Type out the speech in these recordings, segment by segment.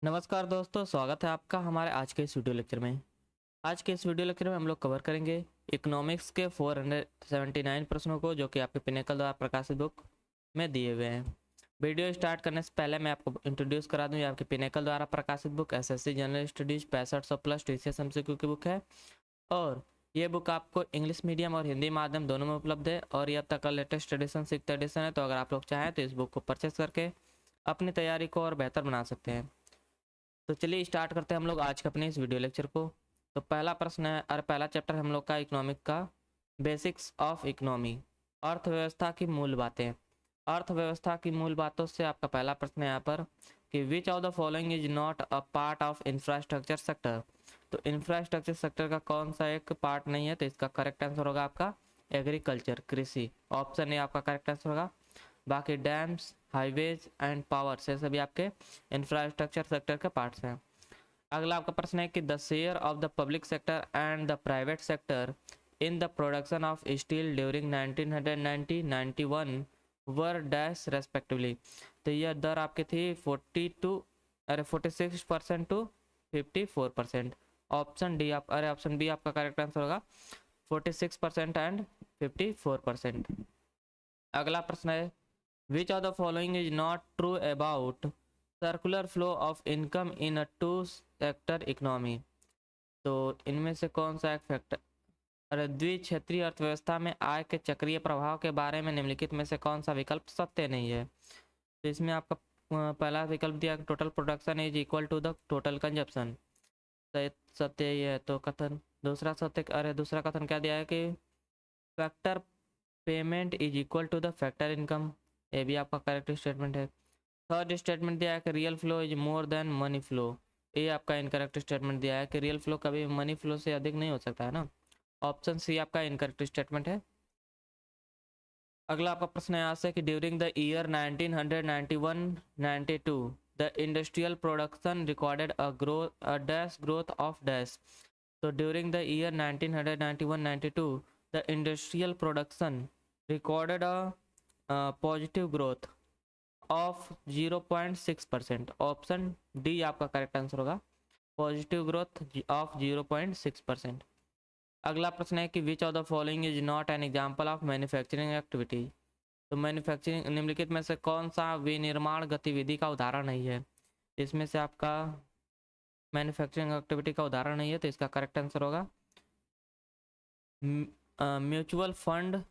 नमस्कार दोस्तों, स्वागत है आपका हमारे आज के इस वीडियो लेक्चर में। आज के इस वीडियो लेक्चर में हम लोग कवर करेंगे इकोनॉमिक्स के 479 प्रश्नों को, जो कि आपके पिनेकल द्वारा प्रकाशित बुक में दिए हुए हैं। वीडियो स्टार्ट करने से पहले मैं आपको इंट्रोड्यूस करा दूं, ये आपके पिनेकल द्वारा प्रकाशित book SSC general studies 6500+ TCS MCQ की बुक है। और ये बुक आपको इंग्लिश मीडियम और हिंदी माध्यम दोनों में उपलब्ध है। और ये अब तक का लेटेस्ट एडिशन 6th एडिशन है, तो अगर आप लोग चाहें तो इस बुक को परचेस करके अपनी तैयारी को और बेहतर बना सकते हैं। तो चलिए स्टार्ट करते हैं हम लोग आज के अपने इस वीडियो लेक्चर को। तो पहला प्रश्न है और पहला चैप्टर हम लोग का इकोनॉमिक का बेसिक्स ऑफ इकोनॉमी, अर्थव्यवस्था की मूल बातें। अर्थव्यवस्था की मूल बातों से आपका पहला प्रश्न है यहाँ पर कि which of the following is not a part of infrastructure sector. तो इंफ्रास्ट्रक्चर सेक्टर का कौन सा एक पार्ट नहीं है, तो इसका करेक्ट आंसर होगा आपका एग्रीकल्चर, कृषि। ऑप्शन ए आपका करेक्ट आंसर होगा। बाकी डैम्स, हाईवेज एंड पावर से सभी आपके इंफ्रास्ट्रक्चर सेक्टर के पार्ट्स हैं। अगला आपका प्रश्न है कि the share of the public sector and the private sector in the production of steel during 1990-91 were dash respectively. तो यह दर आपकी थी 46% to 54%। Option D option B आपका करेक्ट आंसर होगा 46% एंड 54%। अगला प्रश्न है Which of the following is not true about circular flow of income in a two-sector economy? तो इनमें से कौन सा एक फैक्टर द्विक्षेत्रीय अर्थव्यवस्था में आय के चक्रीय प्रभाव के बारे में निम्नलिखित में से कौन सा विकल्प सत्य नहीं है। तो इसमें आपका पहला विकल्प दिया total production is equal to the total consumption, सत्य ये है। तो कथन दूसरा कथन क्या दिया है कि factor payment is equal to the factor income, ये भी आपका करेक्ट स्टेटमेंट है। थर्ड स्टेटमेंट दिया है कि real flow is more than money flow, ये आपका इनकरेक्ट स्टेटमेंट दिया है कि रियल फ्लो कभी मनी फ्लो से अधिक नहीं हो सकता है ना। ऑप्शन सी आपका इनकरेक्ट स्टेटमेंट है। अगला आपका प्रश्न है यहाँ से कि during the year 1991-92 the industrial production recorded a dash growth of dash. तो during the year 1991-92 the industrial production recorded a positive growth of 0.6%। Option D आपका करेक्ट आंसर होगा, पॉजिटिव ग्रोथ ऑफ 0.6%। अगला प्रश्न है कि which of the following is not an example of manufacturing activity. तो manufacturing निम्नलिखित में से कौन सा विनिर्माण गतिविधि का उदाहरण नहीं है। इसमें से आपका मैन्युफैक्चरिंग एक्टिविटी का उदाहरण नहीं है, तो इसका करेक्ट आंसर होगा mutual fund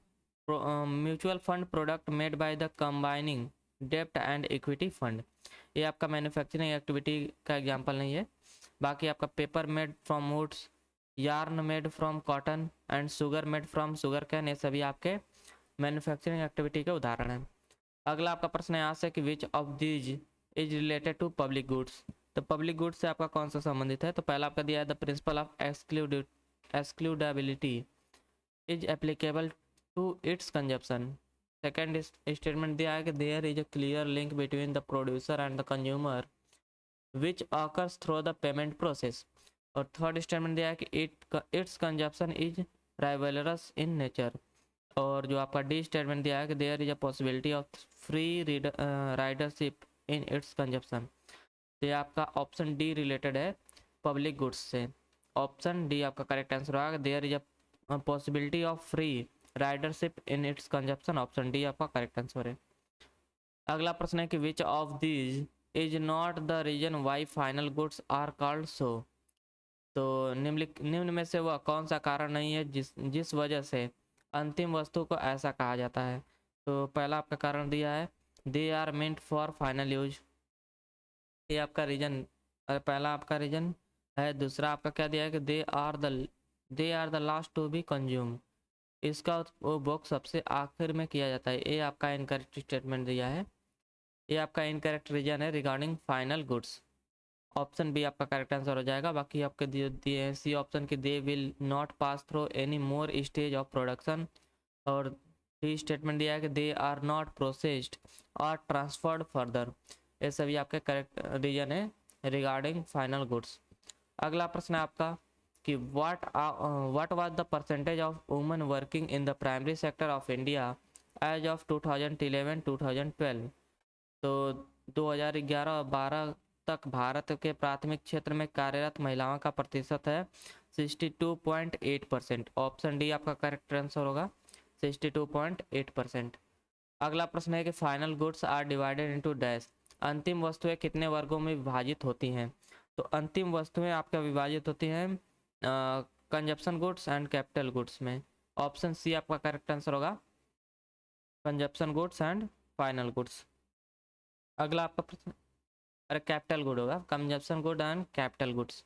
product made by the combining डेप्ट एंड इक्विटी फंड। ये आपका मैन्युफैक्चरिंग एक्टिविटी का एग्जांपल नहीं है। बाकी आपका paper made from woods, yarn made from cotton and sugar made from sugar cane, ये सभी आपके मैन्युफैक्चरिंग एक्टिविटी के उदाहरण हैं। अगला आपका प्रश्न है यहाँ से कि which of these is related to public goods. तो पब्लिक गुड्स से आपका कौन सा संबंधित है। तो पहला आपका दिया है the principle of excludability is applicable to its consumption. Second statement दिया है कि there is a clear link between the producer and the consumer which occurs through the payment process. और थर्ड स्टेटमेंट दिया है कि its consumption is rivalrous in nature. और जो आपका डी स्टेटमेंट दिया है कि there is a possibility of free ridership in its consumption. तो ये आपका ऑप्शन डी रिलेटेड है पब्लिक गुड्स से। ऑप्शन डी आपका करेक्ट आंसर होगा, there is a possibility of free ridership in its consumption. Option D आपका correct answer है। अगला प्रश्न है कि which of these is not the reason why final goods are called so. तो निम्न में से वह कौन सा कारण नहीं है जिस वजह से अंतिम वस्तु को ऐसा कहा जाता है। तो पहला आपका कारण दिया है they are meant for final use, ये आपका रीजन पहला आपका रीजन है। दूसरा आपका क्या दिया है कि they are the last to be consume, इसका वो बॉक्स सबसे आखिर में किया जाता है, ये आपका इनकरेक्ट स्टेटमेंट दिया है। ये आपका इनकरेक्ट रीजन है regarding final goods. Option B आपका करेक्ट आंसर हो जाएगा। बाकी आपके दिए हैं सी ऑप्शन की they will not pass through any more stage of production. और डी स्टेटमेंट दिया है कि दे आर नॉट प्रोसेस्ड और ट्रांसफर्ड फर्दर, ये सभी आपके करेक्ट रीजन है रिगार्डिंग फाइनल गुड्स। अगला प्रश्न है आपका कि what was the percentage of women working in the primary sector of India as of 2011-2012। तो 2011 और 12 तक भारत के प्राथमिक क्षेत्र में कार्यरत महिलाओं का प्रतिशत है 62.8%। ऑप्शन डी आपका करेक्ट आंसर होगा 62.8%। अगला प्रश्न है कि final goods are divided into dash. अंतिम वस्तुएं कितने वर्गों में विभाजित होती हैं? तो अंतिम वस्तुएं आपका विभाजित होती हैं consumption goods and capital goods में। ऑप्शन सी आपका करेक्ट आंसर होगा consumption goods and final goods. अगला आपका प्रश्न, अरे कैपिटल गुड होगा, consumption good and capital goods.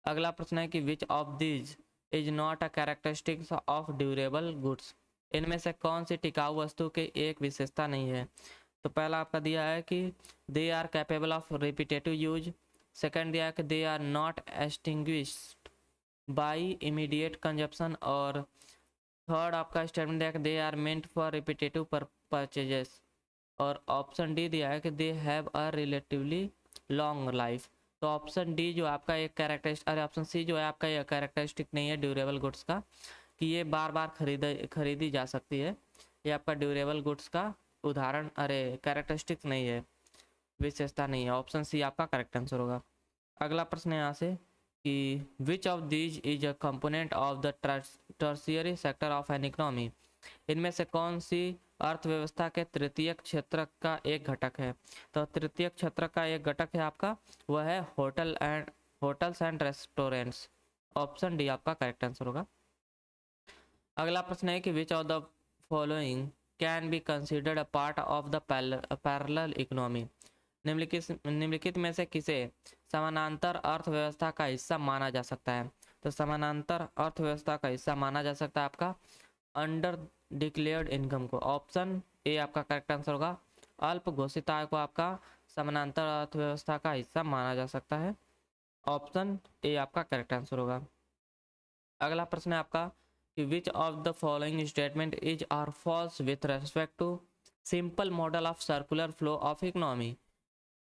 अगला प्रश्न है कि which of these is not a characteristics of durable goods. इनमें से कौन सी टिकाऊ वस्तु की एक विशेषता नहीं है? तो पहला आपका दिया है कि they are capable of repetitive use. Second दिया है कि they are not extinguished by immediate consumption. और थर्ड आपका स्टेटमेंट दिया है कि they are meant for repetitive purchases. और ऑप्शन डी दिया है कि they have a relatively long life. तो ऑप्शन डी जो आपका एक कैरेक्टरिस्टिक, अरे ऑप्शन सी जो है आपका ये कैरेक्टरिस्टिक नहीं है ड्यूरेबल गुड्स का, कि ये बार बार खरीदी जा सकती है। ये आपका ड्यूरेबल गुड्स का उदाहरण, अरे कैरेक्टरिस्टिक नहीं है, विशेषता नहीं है। ऑप्शन सी आपका करेक्ट आंसर होगा। अगला प्रश्न है यहाँ से कि which of these is a component of the tertiary sector of an economy. इनमें से कौन सी अर्थव्यवस्था के तृतीयक क्षेत्र का एक घटक है? तो तृतीयक क्षेत्र का एक घटक है आपका, वह है hotels and restaurants. Option D आपका करेक्ट आंसर होगा। अगला प्रश्न है कि which of the following can be considered a part of the parallel economy. निम्नलिखित में से किसे समानांतर अर्थव्यवस्था का हिस्सा माना जा सकता है? तो समानांतर अर्थव्यवस्था का हिस्सा माना जा सकता है आपका अंडर डिक्लेयर्ड इनकम को। ऑप्शन ए आपका करेक्ट आंसर होगा। अल्प घोषित आय को आपका समानांतर अर्थव्यवस्था का हिस्सा माना जा सकता है। ऑप्शन ए आपका करेक्ट आंसर होगा। अगला प्रश्न है आपका कि which of the following statement is are false with respect to simple model of circular flow of economy.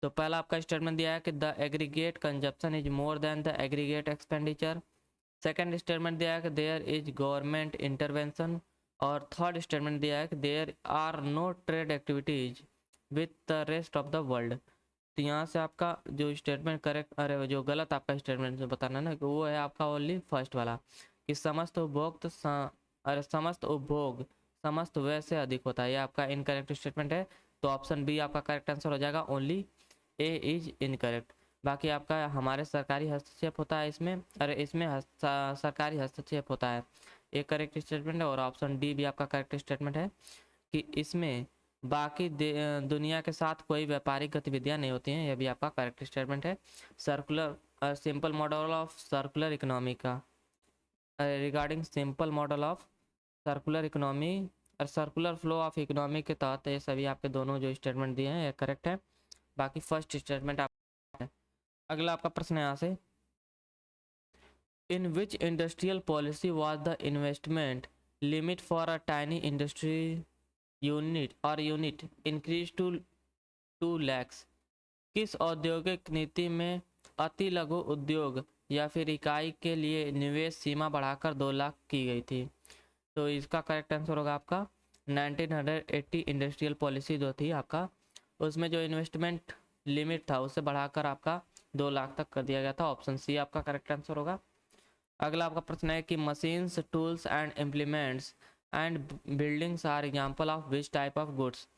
तो पहला आपका स्टेटमेंट दिया है कि the aggregate consumption is more than the aggregate expenditure. Second statement दिया है कि देयर इज गवर्नमेंट इंटरवेंशन। और थर्ड स्टेटमेंट दिया है कि there are no trade activities with the rest of the world. तो यहाँ से आपका जो स्टेटमेंट करेक्ट, अरे जो गलत आपका स्टेटमेंट बताना ना, कि वो है आपका ओनली फर्स्ट वाला, कि समस्त उपभोग समस्त व्यय से अधिक होता है। ये आपका इनकरेक्ट स्टेटमेंट है। तो ऑप्शन बी आपका करेक्ट आंसर हो जाएगा, ओनली ए इज इनकरेक्ट। बाकी आपका हमारे सरकारी हस्तक्षेप होता है इसमें, अरे इसमें सरकारी हस्तक्षेप होता है, एक करेक्ट स्टेटमेंट है। और ऑप्शन डी भी आपका करेक्ट स्टेटमेंट है कि इसमें बाकी दुनिया के साथ कोई व्यापारिक गतिविधियां नहीं होती हैं, यह भी आपका करेक्ट स्टेटमेंट है। Circular simple model of circular economy का, regarding simple model of circular economy और सर्कुलर फ्लो ऑफ इकोनॉमी के तहत ये सभी आपके दोनों जो स्टेटमेंट दिए हैं ये करेक्ट है। बाकी फर्स्ट स्टेटमेंट आप है। अगला आपका प्रश्न है यहाँ से, in which industrial policy was the investment limit for a tiny industry unit increase to 2 lakhs। किस औद्योगिक नीति में अति लघु उद्योग या फिर इकाई के लिए निवेश सीमा बढ़ाकर 2 लाख की गई थी? तो इसका करेक्ट आंसर होगा आपका 1980 इंडस्ट्रियल पॉलिसी जो थी आपका, उसमें जो इन्वेस्टमेंट लिमिट था उसे बढ़ाकर आपका 2 लाख तक कर दिया गया था। ऑप्शन सी आपका करेक्ट आंसर होगा। अगला आपका प्रश्न है कि machines tools and implements and buildings are example of which type of goods.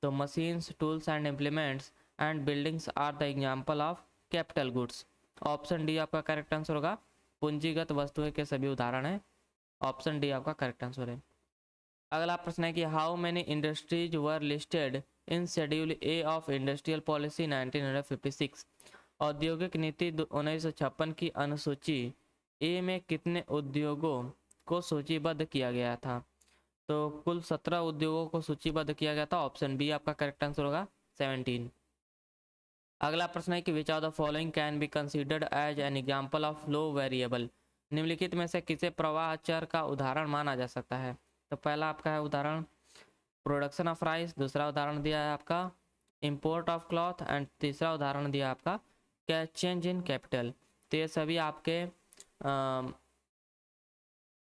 तो machines tools and implements and buildings are the example of capital goods. Option D आपका correct answer होगा, पूंजीगत वस्तुएं के सभी उदाहरण हैं। ऑप्शन डी आपका करेक्ट आंसर है। अगला प्रश्न है कि how many industries were listed in schedule A of industrial policy 1956। औद्योगिक नीति 1956 की अनुसूची ए में कितने उद्योगों को सूचीबद्ध किया गया था? तो कुल 17 उद्योगों को सूचीबद्ध किया गया था। ऑप्शन बी आपका करेक्ट आंसर होगा 17। अगला प्रश्न है कि which of the following can be considered as an example of flow variable. निम्नलिखित में से किसे प्रवाह चर का उदाहरण माना जा सकता है? तो पहला आपका है उदाहरण प्रोडक्शन ऑफ राइस, दूसरा उदाहरण दिया है आपका इंपोर्ट ऑफ क्लॉथ एंड तीसरा उदाहरण दिया आपका चेंज इन कैपिटल। तो ये सभी आपके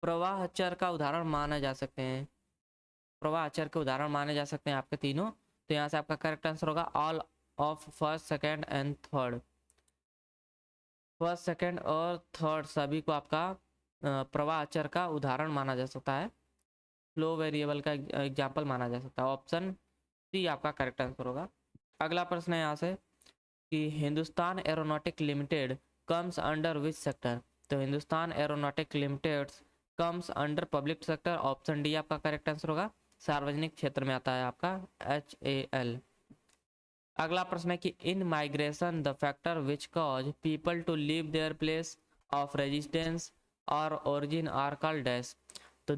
प्रवाह चर का उदाहरण माने जा सकते हैं, प्रवाह चर के उदाहरण माने जा सकते हैं आपके तीनों। तो यहाँ से आपका करेक्ट आंसर होगा all of first second and third. First second और थर्ड सभी को आपका प्रवाह अचर का उदाहरण माना जा सकता है, फ्लो वेरिएबल का एग्जाम्पल माना जा सकता है। ऑप्शन सी आपका करेक्ट आंसर होगा। अगला प्रश्न है यहाँ से कि Hindustan aeronautic limited comes under which sector. तो Hindustan aeronautic limited comes under public sector. Option D आपका करेक्ट आंसर होगा, सार्वजनिक क्षेत्र में आता है आपका HAL। अगला प्रश्न है कि in migration the factor which cause people to leave their place of resistance or origin are called dash. तो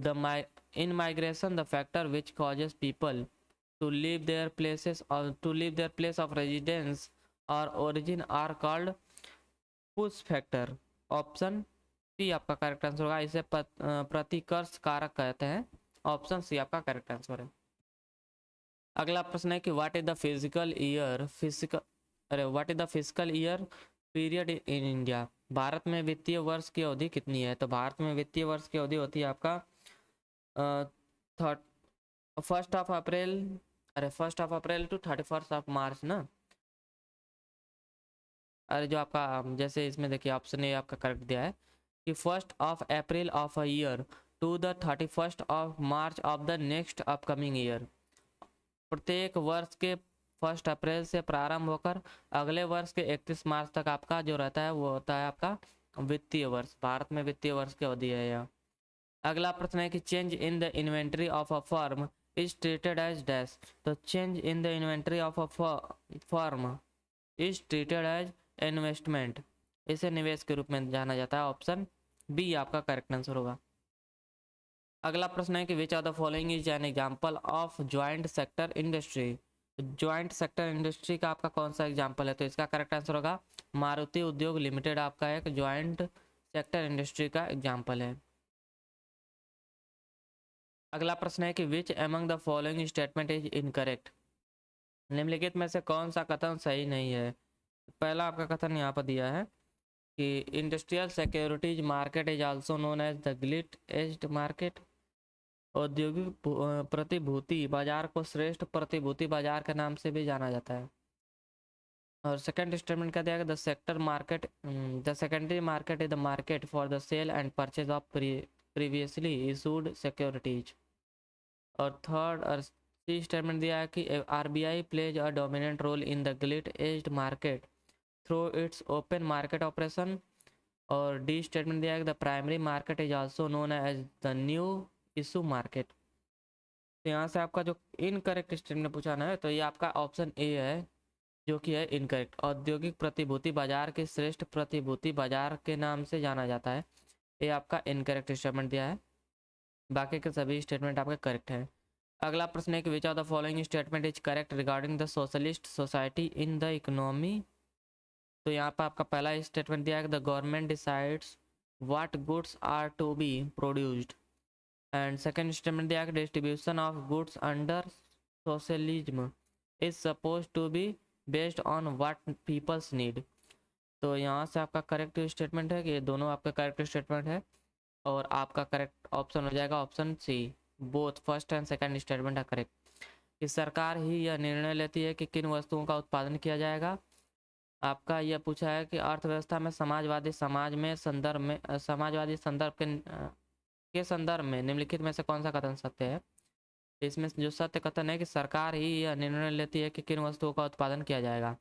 in migration the factor which causes people to leave their places or to leave their place of residence or origin are called push factor. Option C आपका correct answer होगा, इसे प्रतिकर्ष कारक कहते हैं। Option C आपका correct answer है। अगला प्रश्न है कि what is the physical year period in India. Bharat में वित्तीय वर्ष की अवधि कितनी है। तो भारत में वित्तीय वर्ष की अवधि होती है आपका फर्स्ट ऑफ अप्रैल टू 31 मार्च ना। अरे जो आपका जैसे इसमें देखिए ऑप्शन ए आपका करेक्ट दिया है कि 1 April of a year to the 31 March of the next upcoming year. प्रत्येक वर्ष के 1 अप्रैल से प्रारंभ होकर अगले वर्ष के 31 मार्च तक आपका जो रहता है वो होता है आपका वित्तीय वर्ष। भारत में वित्तीय वर्ष की अवधि है यह। अगला प्रश्न है कि change in the inventory of a firm is treated as dash. तो change in the inventory of a firm is treated as investment, इसे निवेश के रूप में जाना जाता है। ऑप्शन बी आपका करेक्ट आंसर होगा। अगला प्रश्न है कि which are the following is an example of joint sector industry. Joint sector industry का आपका कौन सा एग्जांपल है। तो इसका करेक्ट आंसर होगा मारुति उद्योग लिमिटेड आपका एक ज्वाइंट सेक्टर इंडस्ट्री का एग्जांपल है। अगला प्रश्न है कि which among the following statement is incorrect. निम्नलिखित में से कौन सा कथन सही नहीं है। पहला आपका कथन यहाँ पर दिया है कि industrial securities market is also known as the gilt edged market. औद्योगिक प्रतिभूति बाजार को श्रेष्ठ प्रतिभूति बाजार के नाम से भी जाना जाता है। और सेकंड स्टेटमेंट क्या दिया गया, the secondary market is the market for the sale and purchase of previously issued securities. और थर्ड और सी स्टेटमेंट दिया है कि RBI plays a dominant role in the gilt edged market through its open market operation. और D statement दिया है कि the primary market is also known as the new issue market. तो यहाँ से आपका जो इनकरेक्ट स्टेटमेंट पूछा ना है तो ये आपका ऑप्शन ए है जो कि है इनकरेक्ट। औद्योगिक प्रतिभूति बाजार के श्रेष्ठ प्रतिभूति बाजार के नाम से जाना जाता है, ये आपका इनकरेक्ट स्टेटमेंट दिया है। बाकी के सभी स्टेटमेंट आपके करेक्ट है। अगला प्रश्न है कि which of the following statement is correct regarding the socialist society in the economy. तो यहाँ पर आपका पहला स्टेटमेंट दिया है कि the government decides what goods are to be produced. And second statement दिया है कि distribution of goods under socialism is suppose to be based on what peoples need. तो यहाँ से आपका करेक्ट स्टेटमेंट है कि ये दोनों आपका करेक्ट स्टेटमेंट है और आपका करेक्ट ऑप्शन हो जाएगा option C. Both first and second statement है करेक्ट। कि सरकार ही यह निर्णय लेती है कि किन वस्तुओं का उत्पादन किया जाएगा। आपका यह पूछा है कि अर्थव्यवस्था में समाजवादी संदर्भ के संदर्भ में निम्नलिखित में से कौन सा कथन सत्य है। इसमें जो सत्य कथन है कि सरकार ही यह निर्णय लेती है कि किन वस्तुओं का उत्पादन किया जाएगा।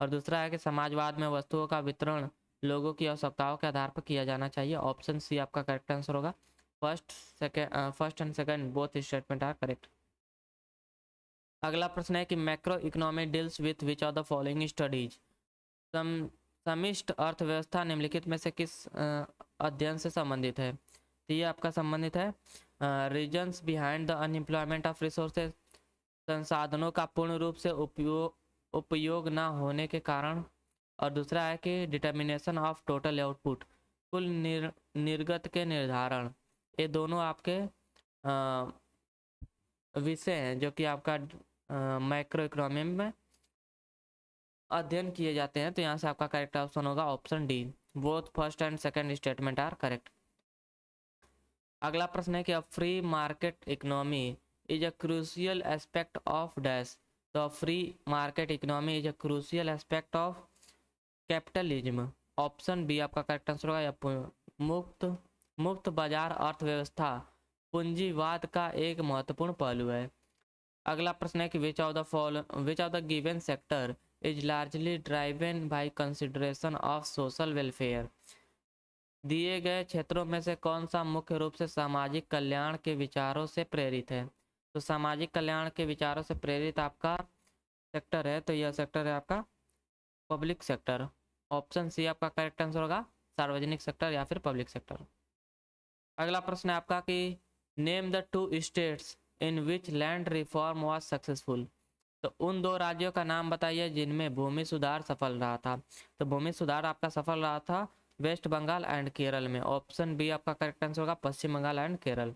और दूसरा है कि समाजवाद में वस्तुओं का वितरण लोगों की आवश्यकताओं के आधार पर किया जाना चाहिए। ऑप्शन सी आपका करेक्ट आंसर होगा। First and second both statement are correct. अगला प्रश्न है कि macro economy deals with which of the following studies. समिष्ट अर्थव्यवस्था निम्नलिखित में से किस अध्ययन से संबंधित है। तो ये आपका संबंधित है regions behind the unemployment of resources, संसाधनों का पूर्ण रूप से उपयोग ना होने के कारण। और दूसरा है कि डिटर्मिनेशन ऑफ टोटल आउटपुट, कुल निर्गत के निर्धारण। ये दोनों आपके विषय हैं जो कि आपका मैक्रो इकोनॉमी में अध्ययन किए जाते हैं। तो यहाँ से आपका करेक्ट ऑप्शन होगा option D. Both first and second statement are correct. अगला प्रश्न है कि a free market economy is a crucial aspect of dash. तो free market economy is a crucial aspect of capitalism. Option B आपका correct answer होगा। या मुक्त मुक्त बाजार अर्थव्यवस्था पूंजीवाद का एक महत्वपूर्ण पहलू है। अगला प्रश्न है कि which of the given sector is largely driven by consideration of social welfare. दिए गए क्षेत्रों में से कौन सा मुख्य रूप से सामाजिक कल्याण के विचारों से प्रेरित है। तो सामाजिक कल्याण के विचारों से प्रेरित आपका सेक्टर है, तो यह सेक्टर है आपका पब्लिक सेक्टर। ऑप्शन सी आपका करेक्ट आंसर होगा, सार्वजनिक सेक्टर या फिर पब्लिक सेक्टर। अगला प्रश्न है आपका कि name the two states in which land reform was successful. तो उन दो राज्यों का नाम बताइए जिनमें भूमि सुधार सफल रहा था। तो भूमि सुधार आपका सफल रहा था वेस्ट बंगाल एंड केरल में। ऑप्शन बी आपका करेक्ट आंसर होगा, पश्चिम बंगाल एंड केरल।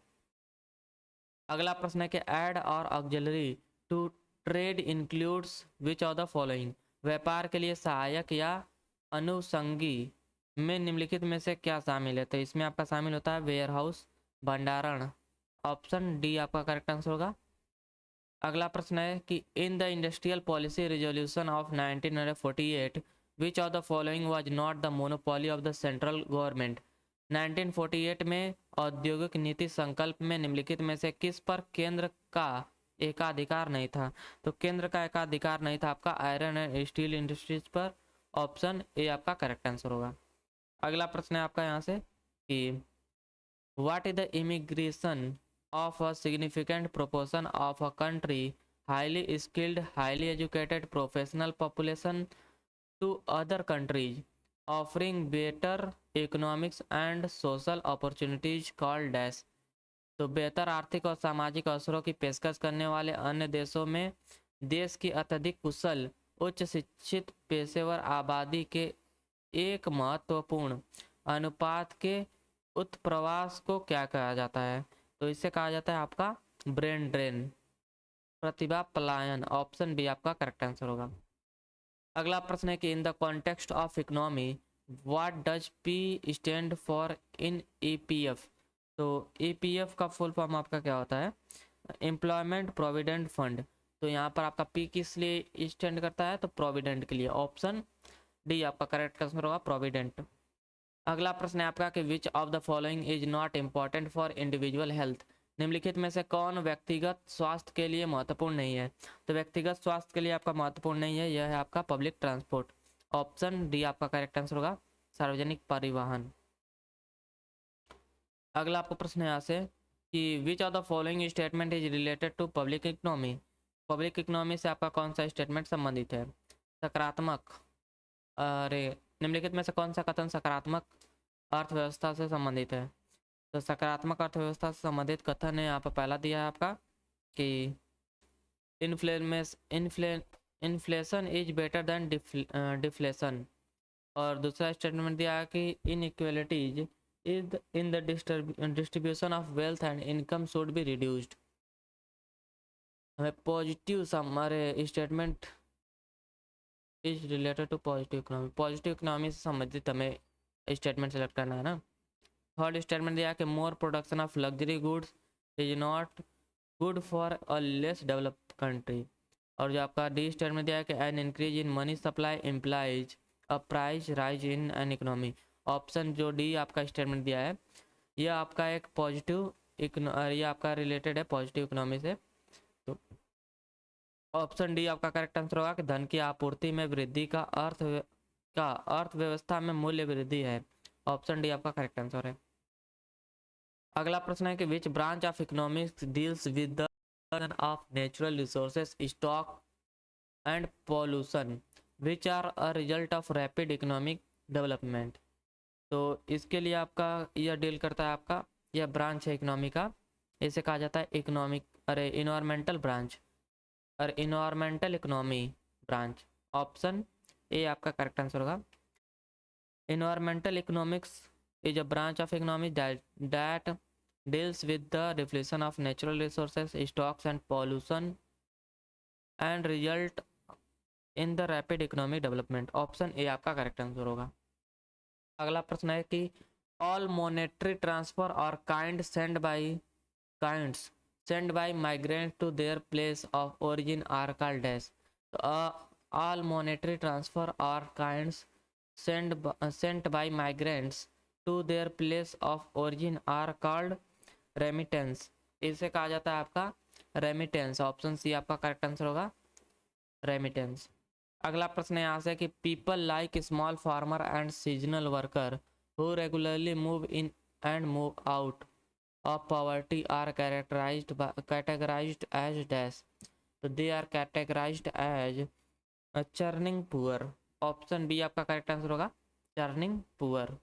अगला प्रश्न है कि एड और auxiliary to trade includes which of the following. व्यापार के लिए सहायक या अनुषंगी में निम्नलिखित में से क्या शामिल है। तो इसमें आपका शामिल होता है वेयर हाउस, भंडारण। ऑप्शन डी आपका करेक्ट आंसर होगा। अगला प्रश्न है कि in the industrial policy resolution of 1948 which of the following was not the monopoly of the central government. 1948 में औद्योगिक नीति संकल्प में निम्नलिखित में से किस पर केंद्र का एकाधिकार नहीं था। तो केंद्र का एकाधिकार नहीं था आपका आयरन एंड स्टील इंडस्ट्रीज पर। ऑप्शन ए आपका करेक्ट आंसर होगा। अगला प्रश्न है आपका यहाँ से कि what is the immigration of a significant proportion of a country highly skilled highly educated professional population to other countries offering better economics and social opportunities called dash। तो बेहतर आर्थिक और सामाजिक अवसरों की पेशकश करने वाले अन्य देशों में देश की अत्यधिक कुशल उच्च शिक्षित पेशेवर आबादी के एक महत्वपूर्ण अनुपात के उत्प्रवास को क्या कहा जाता है। तो इसे कहा जाता है आपका ब्रेन ड्रेन, प्रतिभा पलायन। ऑप्शन बी आपका करेक्ट आंसर होगा। अगला प्रश्न है कि in the context of economy what does P stand for in EPF. तो ईपीएफ का फुल फॉर्म आपका क्या होता है, एम्प्लॉयमेंट प्रोविडेंट फंड। तो यहाँ पर आपका पी किस लिए स्टैंड करता है, तो प्रोविडेंट के लिए। ऑप्शन डी आपका करेक्ट आंसर होगा, प्रोविडेंट। अगला प्रश्न है आपका कि which of the following is not important for individual health. निम्नलिखित में से कौन व्यक्तिगत स्वास्थ्य के लिए महत्वपूर्ण नहीं है। तो व्यक्तिगत स्वास्थ्य के लिए आपका महत्वपूर्ण नहीं है, यह है आपका पब्लिक ट्रांसपोर्ट। ऑप्शन डी आपका करेक्ट आंसर होगा, सार्वजनिक परिवहन। अगला आपका प्रश्न है यहाँ से कि which of the following statement is related to public economy. Public economy से आपका कौन सा स्टेटमेंट संबंधित है। सकारात्मक, अरे निम्नलिखित में से कौन सा कथन सकारात्मक अर्थव्यवस्था से संबंधित है। तो सकारात्मक अर्थव्यवस्था से संबंधित कथन है यहाँ पर पहला दिया है आपका कि inflation is better than deflation. और दूसरा स्टेटमेंट दिया है कि inequalities is in the distribution of wealth and income should be reduced. हमें पॉजिटिव हमारे statement is related to positive economy, positive economy से संबंधित हमें स्टेटमेंट सेलेक्ट करना है ना। थर्ड स्टेटमेंट दिया कि more production of luxury goods is not good for a less developed country. और जो आपका डी स्टेटमेंट दिया है कि an increase in money supply implies a price rise in an economy. Option जो डी आपका स्टेटमेंट दिया है यह आपका एक पॉजिटिव ये आपका रिलेटेड है पॉजिटिव इकोनॉमी से। तो ऑप्शन डी आपका करेक्ट आंसर होगा कि धन की आपूर्ति में वृद्धि का अर्थव्यवस्था में मूल्य वृद्धि है। ऑप्शन डी आपका करेक्ट आंसर है। अगला प्रश्न है कि which branch of economics deals with the of natural resources stock and pollution which are a result of rapid economic development. तो इसके लिए आपका यह डील करता है आपका यह ब्रांच है इकोनॉमी का, इसे कहा जाता है इन्वायरमेंटल ब्रांच और environmental economy branch. Option A आपका करेक्ट आंसर होगा। Environmental economics is a branch of economy that deals with the depletion of natural resources, stocks and pollution and result in the rapid economic development। Option A आपका correct answer होगा। अगला प्रश्न है कि all monetary transfer or kinds sent by migrants to their place of origin are called as। तो all monetary transfer or kinds sent by migrants to their place of origin are called remittance। इसे कहा जाता है आपका remittance. Option C आपका correct answer होगा, remittance. अगला प्रश्न यहाँ से कि people like small farmer and seasonal worker who regularly move in and move out of poverty are categorized as dash. तो they are categorized as churning poor. Option B आपका correct answer होगा, churning poor.